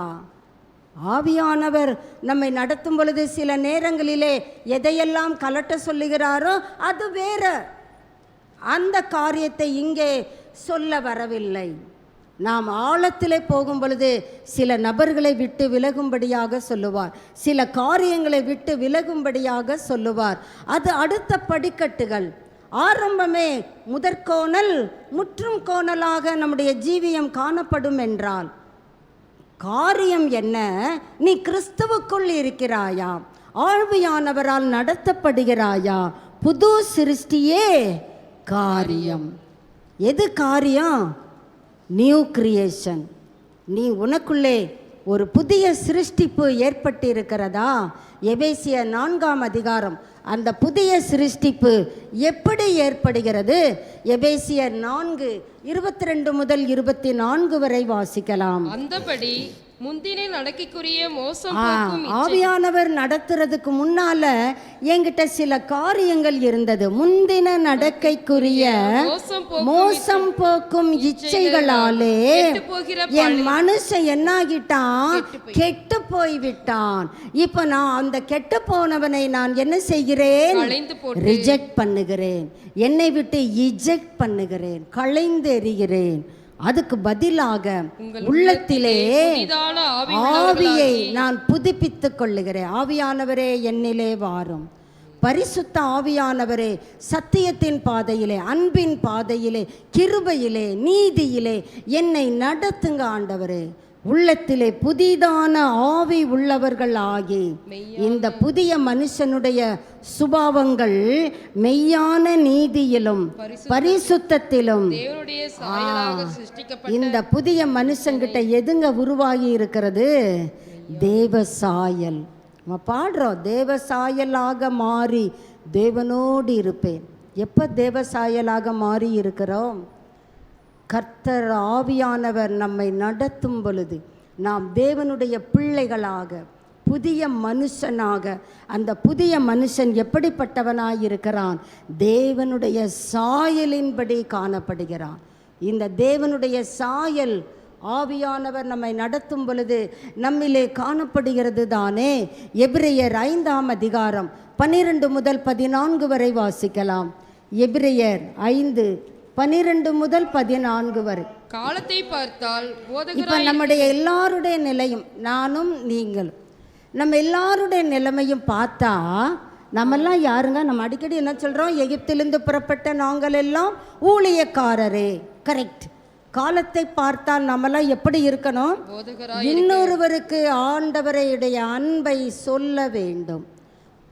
ஆவியானவர் நம்மை நடத்தும் பொழுது சில நேரங்களிலே எதையெல்லாம் கலட்ட சொல்லுகிறாரோ அது வேற. அந்த காரியத்தை இங்கே சொல்ல வரவில்லை. நாம் ஆழத்திலே போகும் பொழுது சில நபர்களை விட்டு விலகும்படியாக சொல்லுவார், சில காரியங்களை விட்டு விலகும்படியாக சொல்லுவார். அது அடுத்த படிக்கட்டுகள். ஆரம்பமே முதற்கோணல் முற்றும் கோணலாக நம்முடைய ஜீவியம் காணப்படும் என்றால் காரியம் என்ன? நீ கிறிஸ்துவுக்குள் இருக்கிறாயா? ஆவியானவரால் நடத்தப்படுகிறாயா? புது சிருஷ்டியே காரியம். எது காரியம்? New creation. நீ உனக்குள்ளே ஒரு புதிய சிருஷ்டிப்பு ஏற்பட்டிருக்கிறதா? எபேசியர் 4ஆம் அதிகாரம். அந்த புதிய சிருஷ்டிப்பு எப்படி ஏற்படுகிறது? எபேசியர் 4:22 முதல் 24 வரை வாசிக்கலாம். அந்தபடி முந்தின நடக்கைக்குரிய மோசம் போக்கும் ஆவியானவர் நடத்துறதுக்கு முன்னால என்கிட்ட சில காரியங்கள் இருந்தது. முந்தின நடக்கைக்குரிய மோசம் போக்கும் இச்சைகளாலே என் மனுஷன் என்னாகிட்டான்? கெட்டு போய்விட்டான். இப்ப நான் அந்த கெட்டு போனவனை நான் என்ன செய்கிறேன்? ரிஜெக்ட் பண்ணுகிறேன். என்னை விட்டு இஜெக்ட் பண்ணுகிறேன், களைந்து எறிகிறேன். அதுக்கு பதிலாக உள்ளத்திலே ஆவியை நான் புதுப்பித்துக் கொள்ளுகிறேன். ஆவியானவரே என்னிலே வாரும். பரிசுத்த ஆவியானவரே சத்தியத்தின் பாதையிலே, அன்பின் பாதையிலே, கிருபையிலே, நீதியிலே என்னை நடத்துங்க ஆண்டவரே. உள்ளத்திலே புதிதான ஆவி உள்ளவர்கள் ஆகி இந்த புதிய மனுஷனுடைய சுபாவங்கள் மெய்யான நீதியிலும் பரிசுத்தத்திலும் இந்த புதிய மனுஷங்கிட்ட எதுங்க உருவாகி இருக்கிறது? தேவ சாயல். நம்ம பாடுறோம், தேவ சாயலாக மாறி தேவனோடு இருப்பேன். எப்போ தேவ சாயலாக மாறி இருக்கிறோம்? கர்த்தர் ஆவியானவர் நம்மை நடத்தும் பொழுது நாம் தேவனுடைய பிள்ளைகளாக, புதிய மனுஷனாக. அந்த புதிய மனுஷன் எப்படிப்பட்டவனாயிருக்கிறான்? தேவனுடைய சாயலின்படி காணப்படுகிறான். இந்த தேவனுடைய சாயல் ஆவியானவர் நம்மை நடத்தும் பொழுது நம்மிலே காணப்படுகிறது தானே. எபிரெயர் 5ஆம் அதிகாரம் 12 முதல் 14 வரை வாசிக்கலாம். எபிரெயர் 5:12 முதல் 14 வரை. காலத்தை பார்த்தால் இப்ப நம்முடைய எல்லாருடைய நிலையும், நானும் நீங்களும், நம்ம எல்லாருடைய நிலைமையும் பார்த்தா நம்மெல்லாம் யாருங்க? நம்ம அடிக்கடி என்ன சொல்றோம்? எகிப்திலிருந்து புறப்பட்ட நாங்கள் எல்லாம் ஊழியக்காரரே. கரெக்ட். காலத்தை பார்த்தால் நம்மெல்லாம் எப்படி இருக்கணும்? இன்னொருவருக்கு ஆண்டவரையுடைய அன்பை சொல்ல வேண்டும்.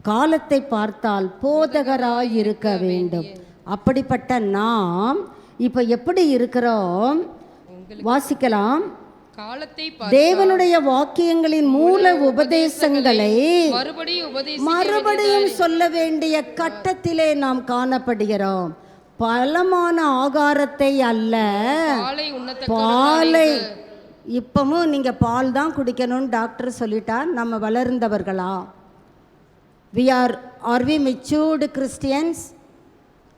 காலத்தை பார்த்தால் போதகராய் இருக்க வேண்டும். அப்படிப்பட்ட நாம் இப்ப எப்படி இருக்கிறோம்? வாசிக்கலாம். தேவனுடைய வாக்கியங்களின் மூல உபதேசங்களை மறுபடியும் சொல்ல வேண்டிய கட்டத்திலே நாம் காணப்படுகிறோம். பலமான ஆகாரத்தை அல்ல, பாலை. இப்பவும் நீங்க பால் தான் குடிக்கணும்னு டாக்டர் சொல்லிட்டார். நம்ம வளர்ந்தவர்களா? Are we matured Christians?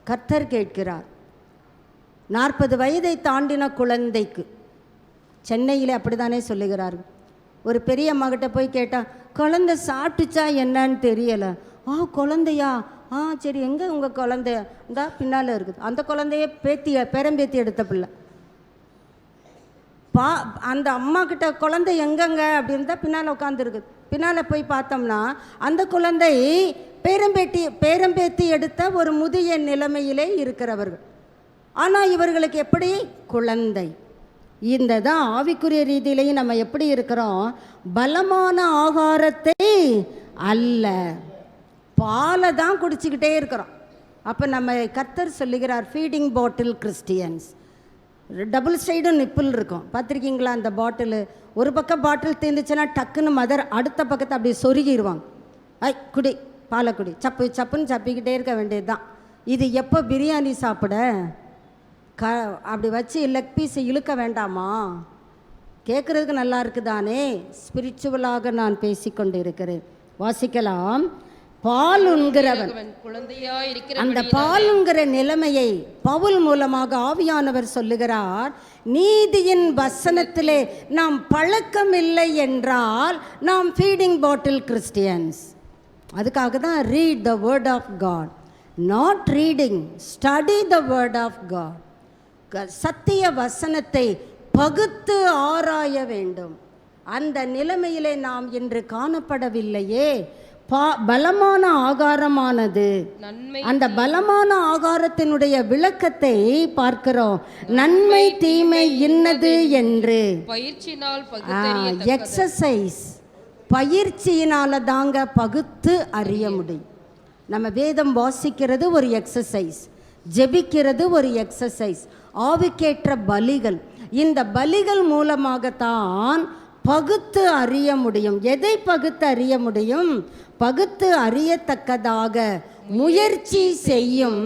கர்த்தர் கேட்கிறார். 40 வயதை தாண்டின குழந்தைக்கு, சென்னையில் அப்படி தானே சொல்லுகிறார்கள். ஒரு பெரிய அம்மாக்கிட்ட போய் கேட்டால், குழந்தை சாப்பிட்டுச்சா என்னன்னு தெரியலை. குழந்தையா? சரி, எங்கே உங்கள் குழந்தை? இந்தா பின்னால் இருக்குது. அந்த குழந்தைய பேரம்பேத்தி எடுத்த பிள்ளை. அந்த அம்மா கிட்ட குழந்தை எங்கங்க அப்படின்னு தான் பின்னால் உட்காந்துருக்குது. பின்னால் போய் பார்த்தோம்னா அந்த குழந்தை பேரம்பேத்தி எடுத்த ஒரு முதிய நிலைமையிலே இருக்கிறவர்கள். ஆனால் இவர்களுக்கு எப்படி குழந்தை? இந்த தான் ஆவிக்குரிய ரீதியிலையும் நம்ம எப்படி இருக்கிறோம்? பலமான ஆகாரத்தை அல்ல, பாலை தான் குடிச்சிக்கிட்டே இருக்கிறோம். அப்போ நம்ம கர்த்தர் சொல்லுகிறார், ஃபீடிங் பாட்டில் கிறிஸ்டியன்ஸ். டபுள் சைடும் நிப்பிள் இருக்கும், பார்த்துருக்கீங்களா? அந்த பாட்டில் ஒரு பக்கம் பாட்டில் தீர்ந்துச்சுன்னா டக்குன்னு மதர் அடுத்த பக்கத்தை அப்படி சொருகிடுவாங்க. குடி, பாலை குடி, சப்பு சப்புன்னு சப்பிக்கிட்டே இருக்க வேண்டியது தான். இது எப்போ பிரியாணி சாப்பிட அப்படி வச்சு லெக் பீஸை இழுக்க வேண்டாமா? கேட்குறதுக்கு நல்லா இருக்குதானே? ஸ்பிரிச்சுவலாக நான் பேசிக்கொண்டு இருக்கிறேன். வாசிக்கலாம். பால் உண்கிறவன், அந்த பால் உண்கிற நிலைமையை பவுல் மூலமாக ஆவியானவர் சொல்லுகிறார். நீதியின் வசனத்திலே நாம் பழக்கம் இல்லை என்றால் நாம் ஃபீடிங் பாட்டில் கிறிஸ்டியன்ஸ். அதுக்காக தான் read the word of God, not reading, study the word of God. சத்திய வசனத்தை பகுத்து ஆராய வேண்டும். அந்த நிலைமையிலே நாம் இன்று காணப்படவில்லையே. பலமான ஆகாரமானது. நன்மை அந்த பலமான ஆகாரத்தினுடைய விளக்கத்தை பார்க்கிறோம். நன்மை தீமை இன்னது என்று. பயிற்சியினால் பகுத்தறிய எக்ஸசைஸ், பயிற்சியினால தாங்க பகுத்து அறிய முடியும். நம்ம வேதம் வாசிக்கிறது ஒரு எக்ஸசைஸ், ஜெபிக்கிறது ஒரு எக்ஸசைஸ், ஆவிக்கேற்ற பலிகள். இந்த பலிகள் மூலமாகத்தான் பகுத்து அறிய முடியும். எதை பகுத்து அறிய முடியும்? பகுத்து அறியத்தக்கதாக முயற்சி செய்யும்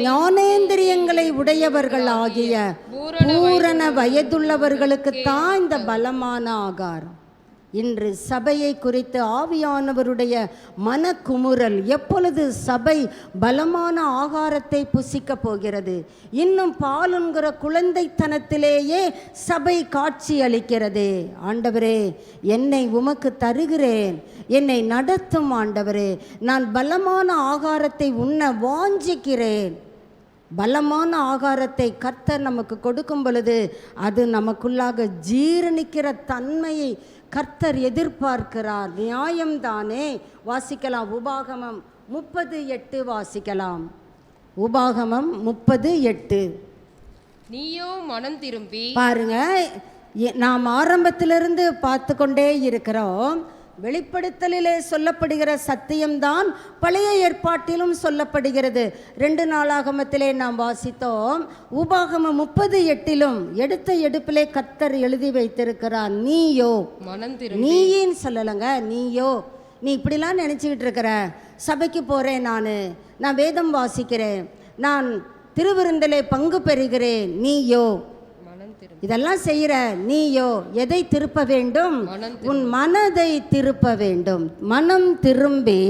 ஞானேந்திரியங்களை உடையவர்களாகிய பூரண வயதுள்ளவர்களுக்கு தான் இந்த பலமான ஆகாரம். இன்று சபையை குறித்து ஆவியானவருடைய மனக்குமுறல், எப்பொழுது சபை பலமான ஆகாரத்தை புசிக்க போகிறது? இன்னும் பாலுங்கிற குழந்தைத்தனத்திலேயே சபை காட்சி அளிக்கிறதே. ஆண்டவரே, என்னை உமக்கு தருகிறேன், என்னை நடத்தும் ஆண்டவரே, நான் பலமான ஆகாரத்தை உண்ண வாஞ்சிக்கிறேன். பலமான ஆகாரத்தை கர்த்தர் நமக்கு கொடுக்கும் பொழுது அது நமக்குள்ளாக ஜீரணிக்கிற தன்மையை கர்த்தர் எதிர்பார்க்கிறார். நியாயம்தானே? வாசிக்கலாம். உபாகமம் 30:8 வாசிக்கலாம். உபாகமம் 30:8. நீயோ மனம் திரும்பி பாருங்க, நாம் ஆரம்பத்திலிருந்து பார்த்து கொண்டே இருக்கிறோம். வெளிப்படுத்தலிலே சொல்லப்படுகிற சத்தியம்தான் பழைய ஏற்பாட்டிலும் சொல்லப்படுகிறது. 2 நாளாகமத்திலே நாம் வாசித்தோம். உபாகமம் 30:8 எடுத்த எடுப்பிலே கர்த்தர் எழுதி வைத்திருக்கிறார். நீயோ மனம் திரும்பி. நீயின்னு சொல்லலைங்க, நீயோ. நீ இப்படிலாம் நினச்சிக்கிட்டு இருக்கிற, சபைக்கு போகிறேன், நான் வேதம் வாசிக்கிறேன், நான் திருவிருந்திலே பங்கு பெறுகிறேன், நீயோ இதெல்லாம் செய்கிற நீயோ எதை திருப்ப வேண்டும்? உன் மனதை திருப்ப வேண்டும். மனம் திரும்பி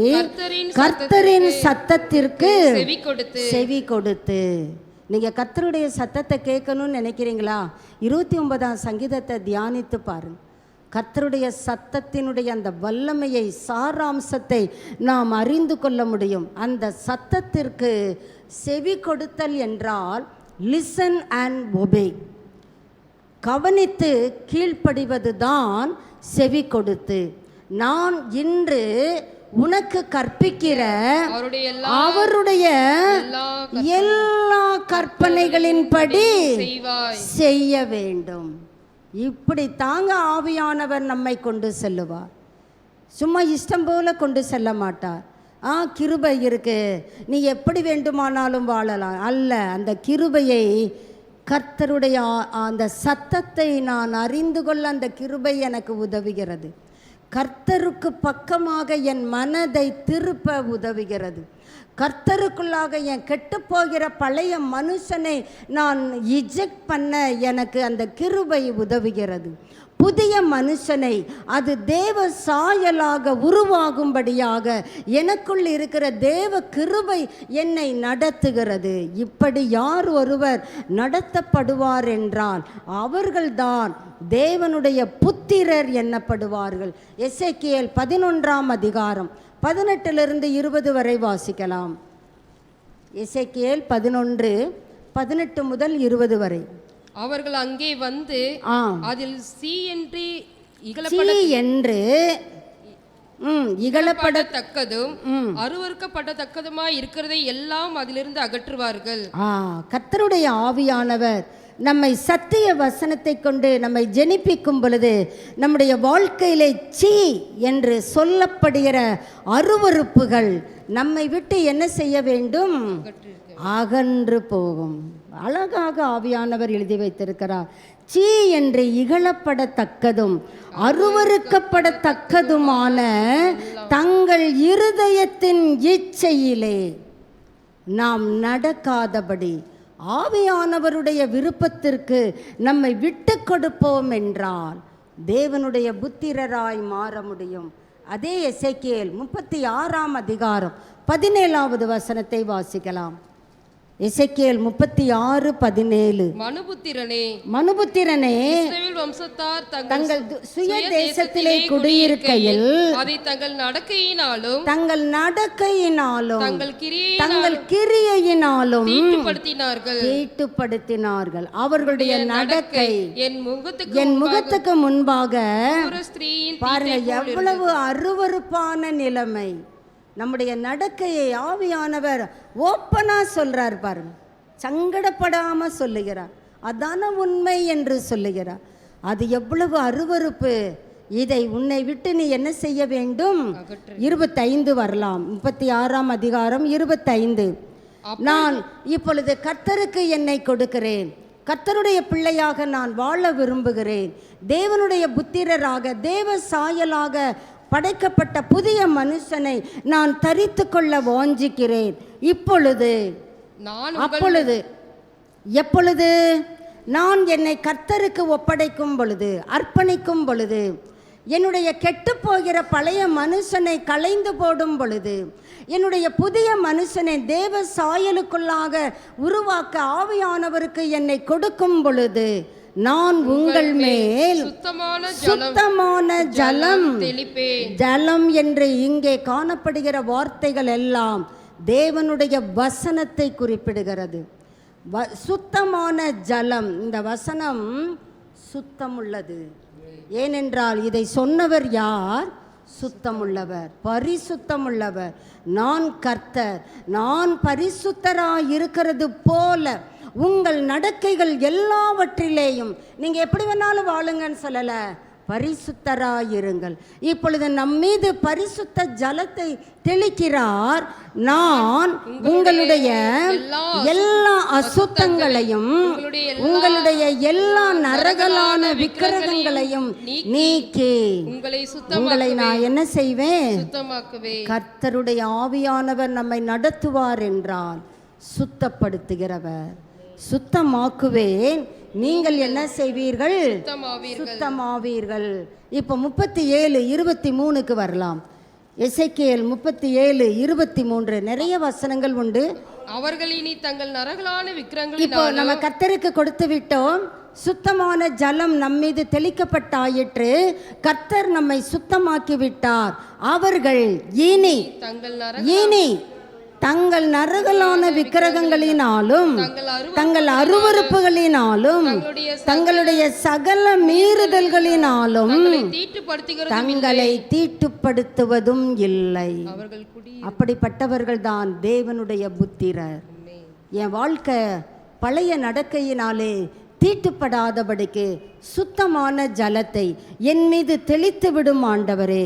கர்த்தரின் சத்தத்திற்கு செவி கொடுத்து. நீங்கள் கர்த்தருடைய சத்தத்தை கேட்கணும்னு நினைக்கிறீங்களா? 29ஆம் சங்கீதத்தை தியானித்து பாருங்க. கர்த்தருடைய சத்தத்தினுடைய அந்த வல்லமையை, சாராம்சத்தை நாம் அறிந்து கொள்ள முடியும். அந்த சத்தத்திற்கு செவி கொடுத்தல் என்றால் லிசன் அண்ட் ஒபே, கவனித்து கீழ்ப்படிவது தான் செவி கொடுத்து. நான் இன்று உனக்கு கற்பிக்கிற அவருடைய எல்லா கற்பனைகளின்படி செய்ய வேண்டும். இப்படி தாங்க ஆவியானவர் நம்மை கொண்டு செல்லுவார். சும்மா இஷ்டம் போல கொண்டு செல்ல மாட்டார். கிருபை இருக்கு, நீ எப்படி வேண்டுமானாலும் வாழலாம் அல்ல. அந்த கிருபையை, கர்த்தருடைய அந்த சத்தத்தை நான் அறிந்து கொள்ள அந்த கிருபை எனக்கு உதவுகிறது. கர்த்தருக்கு பக்கமாக என் மனதை திருப்ப உதவுகிறது. கர்த்தருக்குள்ளாக என் கெட்டுப்போகிற பழைய மனுஷனை நான் இஜெக்ட் பண்ண எனக்கு அந்த கிருபை உதவுகிறது. புதிய மனுஷனை, அது தேவ சாயலாக உருவாகும்படியாக எனக்குள் இருக்கிற தேவ கிருபை என்னை நடத்துகிறது. இப்படி யார் ஒருவர் நடத்தப்படுவார் என்றால் அவர்கள்தான் தேவனுடைய புத்திரர் எண்ணப்படுவார்கள். எசேக்கியேல் 11ஆம் அதிகாரம் 18 வரை வாசிக்கலாம். எசேக்கியேல் 11:18 முதல் 20 வரை. அவர்கள் அங்கே வந்து அதில் சீ என்று இகழப்படத்தக்கதும் அருவருக்கப்படத்தக்கதுமாய் இருக்கிறதை எல்லாம் அதிலிருந்து அகற்றுவார்கள். கர்த்தருடைய ஆவியானவர் நம்மை சத்திய வசனத்தை கொண்டு நம்மை ஜெனிப்பிக்கும் பொழுது நம்முடைய வாழ்க்கையிலே சீ என்று சொல்லப்படுகிற அருவருப்புகள் நம்மை விட்டு என்ன செய்ய வேண்டும்? அகன்று போகும். அழகாக ஆவியானவர் எழுதி வைத்திருக்கிறார். சீ என்று இகழப்படத்தக்கதும் அருவருக்கப்படத்தக்கதுமான தங்கள் இருதயத்தின் இச்சையிலே நாம் நடக்காதபடி ஆவியானவருடைய விருப்பத்திற்கு நம்மை விட்டு கொடுப்போம் என்றால் தேவனுடைய புத்திரராய் மாற முடியும். அதே எசேக்கியேல் 36ஆம் அதிகாரம் 17வது வசனத்தை வாசிக்கலாம். எசேக்கியேல் 36:17. மனுபுத்திரனே, இஸ்ரவேல் வம்சத்தார் தங்கள் சுய தேசத்திலே குடியிருக்கையில் அதை தங்கள் நடக்கையினாலும் தங்கள் கிரியையினாலும் தீட்டுப்படுத்தினார்கள். அவர்களுடைய நடக்கை என் முகத்துக்கு முன்பாக. பாருங்க எவ்வளவு அருவருப்பான நிலைமை. நம்முடைய நடக்கையை ஆவியானவர் ஓப்பனா சொல்றார் பாருங்க, சங்கடப்படாம சொல்லுகிறார். அதான உண்மை என்று சொல்லுகிறார். அது எவ்வளவு அருவருப்பு. இதை உன்னை விட்டு நீ என்ன செய்ய வேண்டும்? 25 வரலாம், 36ஆம் அதிகாரம் 25. நான் இப்பொழுது கர்த்தருக்கு என்னை கொடுக்கிறேன், கர்த்தருடைய பிள்ளையாக நான் வாழ விரும்புகிறேன், தேவனுடைய புத்திரராக தேவ சாயலாக படைக்கப்பட்ட புதிய மனுஷனை நான் தரித்து கொள்ள வாஞ்சிக்கிறேன். எப்பொழுது நான் என்னை கர்த்தருக்கு ஒப்படைக்கும் பொழுது, அர்ப்பணிக்கும் பொழுது, என்னுடைய கெட்டுப்போகிற பழைய மனுஷனை களைந்து போடும் பொழுது, என்னுடைய புதிய மனுஷனை தேவ சாயலுக்குள்ளாக உருவாக்க ஆவியானவருக்கு என்னை கொடுக்கும் பொழுது, நான் உங்கள் மேல் சுத்தமான ஜலம் என்று இங்கே காணப்படுகிற வார்த்தைகள் எல்லாம் தேவனுடைய வசனத்தை குறிப்பிடுகிறது. சுத்தமான ஜலம், இந்த வசனம் சுத்தமுள்ளது. ஏனென்றால் இதை சொன்னவர் யார்? சுத்தமுள்ளவர், பரிசுத்தமுள்ளவர். நான் கர்த்தர், நான் பரிசுத்தராய் இருக்கிறது போல உங்கள் நடக்கைகள் எல்லாவற்றிலேயும் நீங்கள் எப்படி வேணாலும் வாழுங்கன்னு சொல்லல, பரிசுத்தராயிருங்கள். இப்பொழுது நம்மீது பரிசுத்த ஜலத்தை தெளிக்கிறார். நான் உங்களுடைய எல்லா அசுத்தங்களையும், உங்களுடைய எல்லா நரகலான விக்கிரகங்களையும் நீக்கி உங்களை நான் என்ன செய்வேன்? கர்த்தருடைய ஆவியானவர் நம்மை நடத்துவார் என்றால் சுத்தப்படுத்துகிறவர். சுத்தமாக்குவேன், நீங்கள் என்ன செய்வீர்கள்? சுத்தமாவீர்கள். இப்போ 37:23க்கு வரலாம். எசேக்கியேல் 37:23 நிறைய வசனங்கள் உண்டு. அவர்கள் இனி தங்கள் நரகலான விக்கிரகங்கள், இப்போ நம்ம கர்த்தருக்கு கொடுத்து விட்டோம், சுத்தமான ஜலம் நம்மீது தெளிக்கப்பட்டாயிற்று, கர்த்தர் நம்மை சுத்தமாக்கி விட்டார். அவர்கள் இனி தங்கள் நரகலான விக்கிரகங்களினாலும் தங்கள் அருவருப்புகளினாலும் தங்களுடைய சகல மீறுதல்களினாலும் தங்களை தீட்டுப்படுத்துவதும் இல்லை. அப்படிப்பட்டவர்கள் தான் தேவனுடைய புத்திரர். என் வாழ்க்கை பழைய நடக்கையினாலே தீட்டுப்படாதபடிக்கு சுத்தமான ஜலத்தை என் மீது தெளித்து விடும் ஆண்டவரே.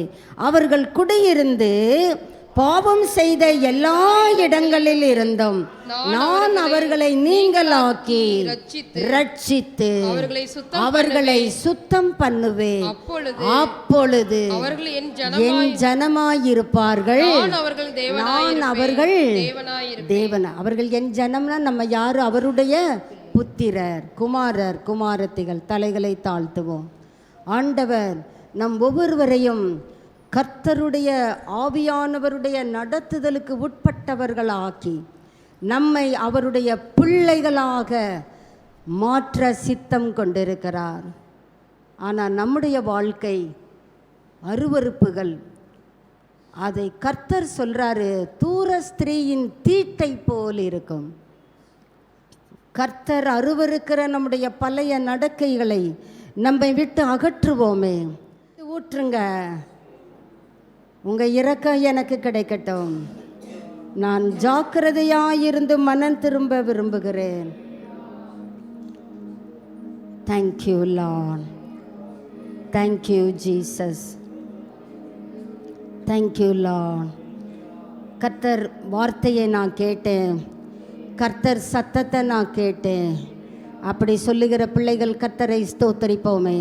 அவர்கள் குடியிருந்து பாவம் செய்த எல்லா இடங்களில் இருந்தும் நான் அவர்களை நீங்களாக்கி ரட்சித்து அவர்களை சுத்தம் பண்ணுவேன். அப்பொழுது என் ஜனமாயிருப்பார்கள், நான் அவர்கள் தேவன். அவர்கள் என் ஜனம்னா நம்ம யாரு? அவருடைய புத்திரர், குமாரர், குமாரத்திகள். தலைகளை தாழ்த்துவோம். ஆண்டவர் நம் ஒவ்வொருவரையும் கர்த்தருடைய ஆவியானவருடைய நடத்துதலுக்கு உட்பட்டவர்களாக்கி நம்மை அவருடைய பிள்ளைகளாக மாற்ற சித்தம் கொண்டிருக்கிறார். ஆனால் நம்முடைய வாழ்க்கை அருவருப்புகள், அதை கர்த்தர் சொல்றாரு, தூர ஸ்திரீயின் தீட்டை போல் இருக்கும். கர்த்தர் அருவருக்கிற நம்முடைய பழைய நடக்கைகளை நம்மை விட்டு அகற்றுவோமே. ஊற்றுங்க, உங்கள் இரக்கம் எனக்கு கிடைக்கட்டும். நான் ஜாக்கிரதையாயிருந்து மனம் திரும்ப விரும்புகிறேன். Thank you Lord, thank you Jesus, thank you Lord. கர்த்தர் வார்த்தையை நான் கேட்டேன், கர்த்தர் சத்தத்தை நான் கேட்டேன். அப்படி சொல்லுகிற பிள்ளைகள் கர்த்தரை ஸ்தோத்தரிப்போமே.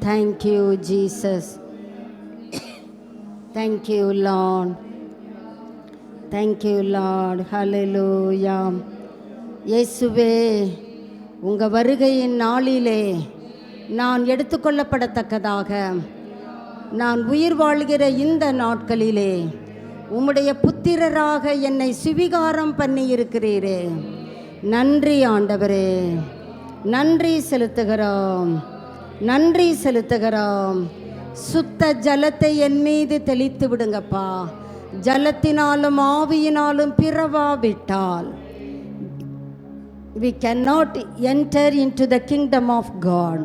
Thank you Jesus, Thank you Lord, thank you Lord, hallelujah. இயேசுவே, உங்கள் வருகையின் நாளிலே நான் எடுத்துக்கொள்ளப்படத்தக்கதாக, நான் உயிர் வாழ்கிற இந்த நாட்களிலே உம்முடைய புத்திரராக என்னை சுவிகாரம் பண்ணி இருக்கிறீரே. நன்றி ஆண்டவரே, நன்றி செலுத்துகிறோம், நன்றி செலுத்துகிறோம். சுத்த ஜலத்தை என் மீது தெளித்து விடுங்கப்பா. ஜலத்தினாலும் ஆவியினாலும் பிறவாவிட்டால் we cannot enter into the kingdom of God.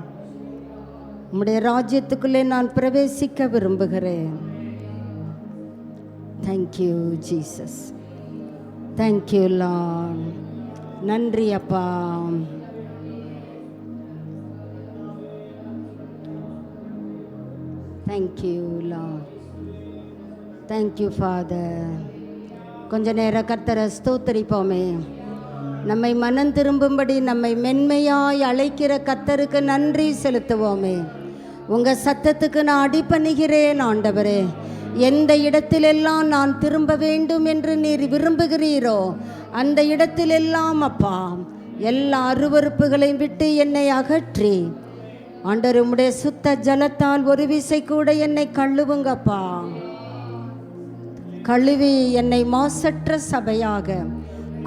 உம்முடைய ராஜ்யத்துக்குள்ளே நான் பிரவேசிக்க விரும்புகிறேன். Thank you Jesus, thank you Lord. நன்றி அப்பா. Thank you Lord, thank you Father. கொஞ்ச நேரம் கர்த்தரை ஸ்தோத்திரிப்போமே. நம்மை மனம் திரும்பும்படி நம்மை மென்மையாய் அழைக்கிற கர்த்தருக்கு நன்றி செலுத்துவோமே. உங்கள் சத்தத்துக்கு நான் அடிபணிகிறேன் ஆண்டவரே. எந்த இடத்திலெல்லாம் நான் திரும்ப வேண்டும் என்று நீர் விரும்புகிறீரோ அந்த இடத்திலெல்லாம் அப்பா எல்லா அருவருப்புகளையும் விட்டு என்னை அகற்றி ஆண்டவர் உம்முடைய சுத்த ஜலத்தால் ஒரு விசை கூட என்னை கழுவுங்கப்பா. கழுவி என்னை மாசற்ற சபையாக,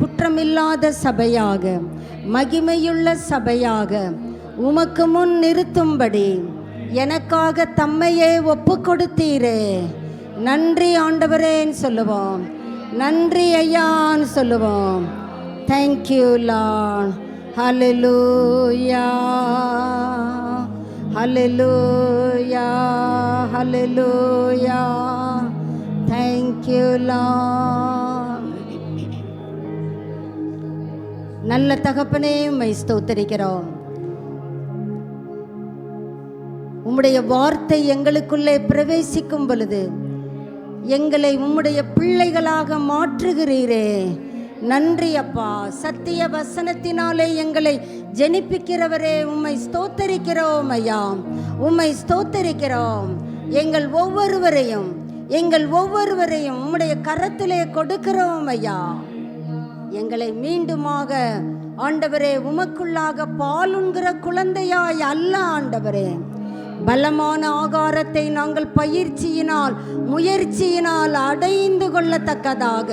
குற்றமில்லாத சபையாக, மகிமையுள்ள சபையாக உமக்கு முன் நிறுத்தும்படி எனக்காக தம்மையே ஒப்பு கொடுத்தீரே. நன்றி ஆண்டவரேன்னு சொல்லுவோம், நன்றி ஐயான்னு சொல்லுவோம். Thank you Lord. Hallelujah, hallelujah, hallelujah. Thank you Lord. நல்ல தகப்பனே உம்மை ஸ்தோத்திரிக்கிறோம். உம்முடைய வார்த்தை எங்களுக்குள்ளே பிரவேசிக்கும் பொழுது எங்களை உம்முடைய பிள்ளைகளாக மாற்றுகிறீரே. நன்றி அப்பா. சத்திய வசனத்தினாலே எங்களை ஜெனிப்பிக்கிறவரே உம்மை ஸ்தோத்தரிக்கிறோம் ஐயா, உம்மை ஸ்தோத்தரிக்கிறோம். எங்கள் ஒவ்வொருவரையும் உம்முடைய கரத்திலே கொடுக்கிறோம் ஐயா. எங்களை மீண்டுமாக ஆண்டவரே உமக்குள்ளாக பாலுண்கிற குழந்தையாய் அல்ல ஆண்டவரே, பலமான ஆகாரத்தை நாங்கள் பயிற்சியினால் முயற்சியினால் அடைந்து கொள்ளத்தக்கதாக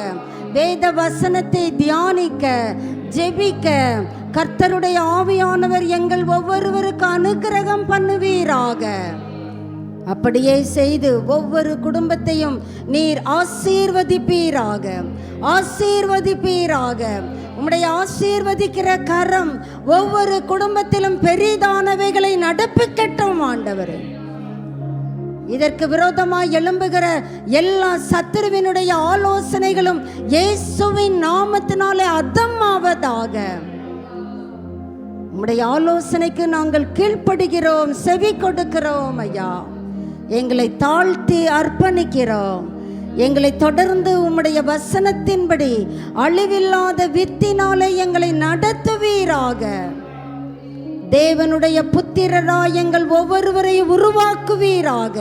வேத வசனத்தை தியானிக்க ஜெபிக்க கர்த்தருடைய ஆவியானவர் எங்கள் ஒவ்வொருவருக்கு அனுக்கிரகம் பண்ணுவீராக. அப்படியே செய்து ஒவ்வொரு குடும்பத்தையும் நீர் ஆசீர்வதிப்பீராக, ஆசீர்வதிப்பீராக. உம்முடைய ஆசீர்வதிக்கிற கரம் ஒவ்வொரு குடும்பத்திலும் பெரிதானவைகளை நடப்பிக்கட்டும் ஆண்டவரே. இதற்கு விரோதமாய் எழும்புகிற எல்லா சத்துருவினுடைய ஆலோசனைகளும் இயேசுவின் நாமத்தினாலே அதமாவதாக. உம்முடைய ஆலோசனைக்கு நாங்கள் கீழ்ப்படுகிறோம், செவி கொடுக்கிறோம் ஐயா. எங்களை தாழ்த்தி அர்ப்பணிக்கிறோம். எங்களை தொடர்ந்து உம்முடைய வசனத்தின்படி அழிவில்லாத வித்தினாலே எங்களை நடத்துவீராக. தேவனுடைய புத்திரராய் எங்கள் ஒவ்வொருவரையும் உருவாக்குவீராக.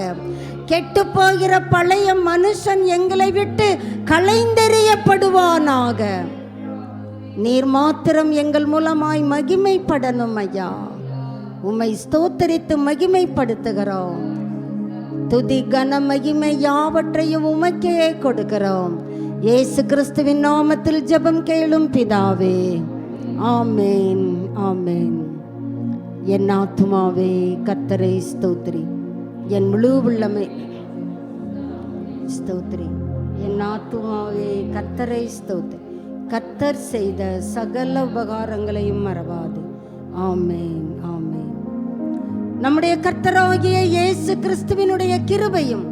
கெட்டு போகிற பழைய மனுஷன் எங்களை விட்டு களைந்தெறியப்படுவானாக. நீர் மாத்திரம் எங்கள் மூலமாய் மகிமைப்படணும் ஐயா. உம்மை ஸ்தோத்தரித்து மகிமைப்படுத்துகிறோம். துதி கன மகிமை யாவற்றையும் உமக்கே கொடுக்கிறோம். இயேசு கிறிஸ்துவின் நாமத்தில் ஜெபம் கேளும் பிதாவே, ஆமேன், ஆமேன். என் ஆத்துமாவே கர்த்தரை ஸ்தோத்திரி, என் முழு உள்ளமே ஸ்தோத்திரி. என் ஆத்துமாவே கர்த்தரை ஸ்தோத்திரி, கர்த்தர் செய்த சகல உபகாரங்களையும் மறவாது. ஆமேன், ஆமேன். நம்முடைய கர்த்தராகிய இயேசு கிறிஸ்துவினுடைய கிருபையும்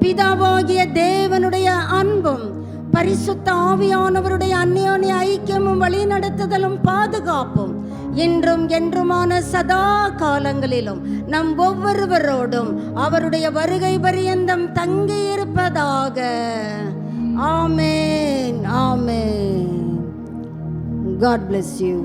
பிதாவாகிய தேவனுடைய அன்பும் பரிசுத்த ஆவியானவருடைய அந்யோன்ய ஐக்கியமும் வழிநடத்துதலும் பாதுகாப்பும் இன்றும் என்றுமான சதா காலங்களிலும் நம் ஒவ்வொருவரோடும் அவருடைய வருகை பரியந்தம் தங்கியிருப்பதாக. ஆமேன், ஆமேன். God bless you.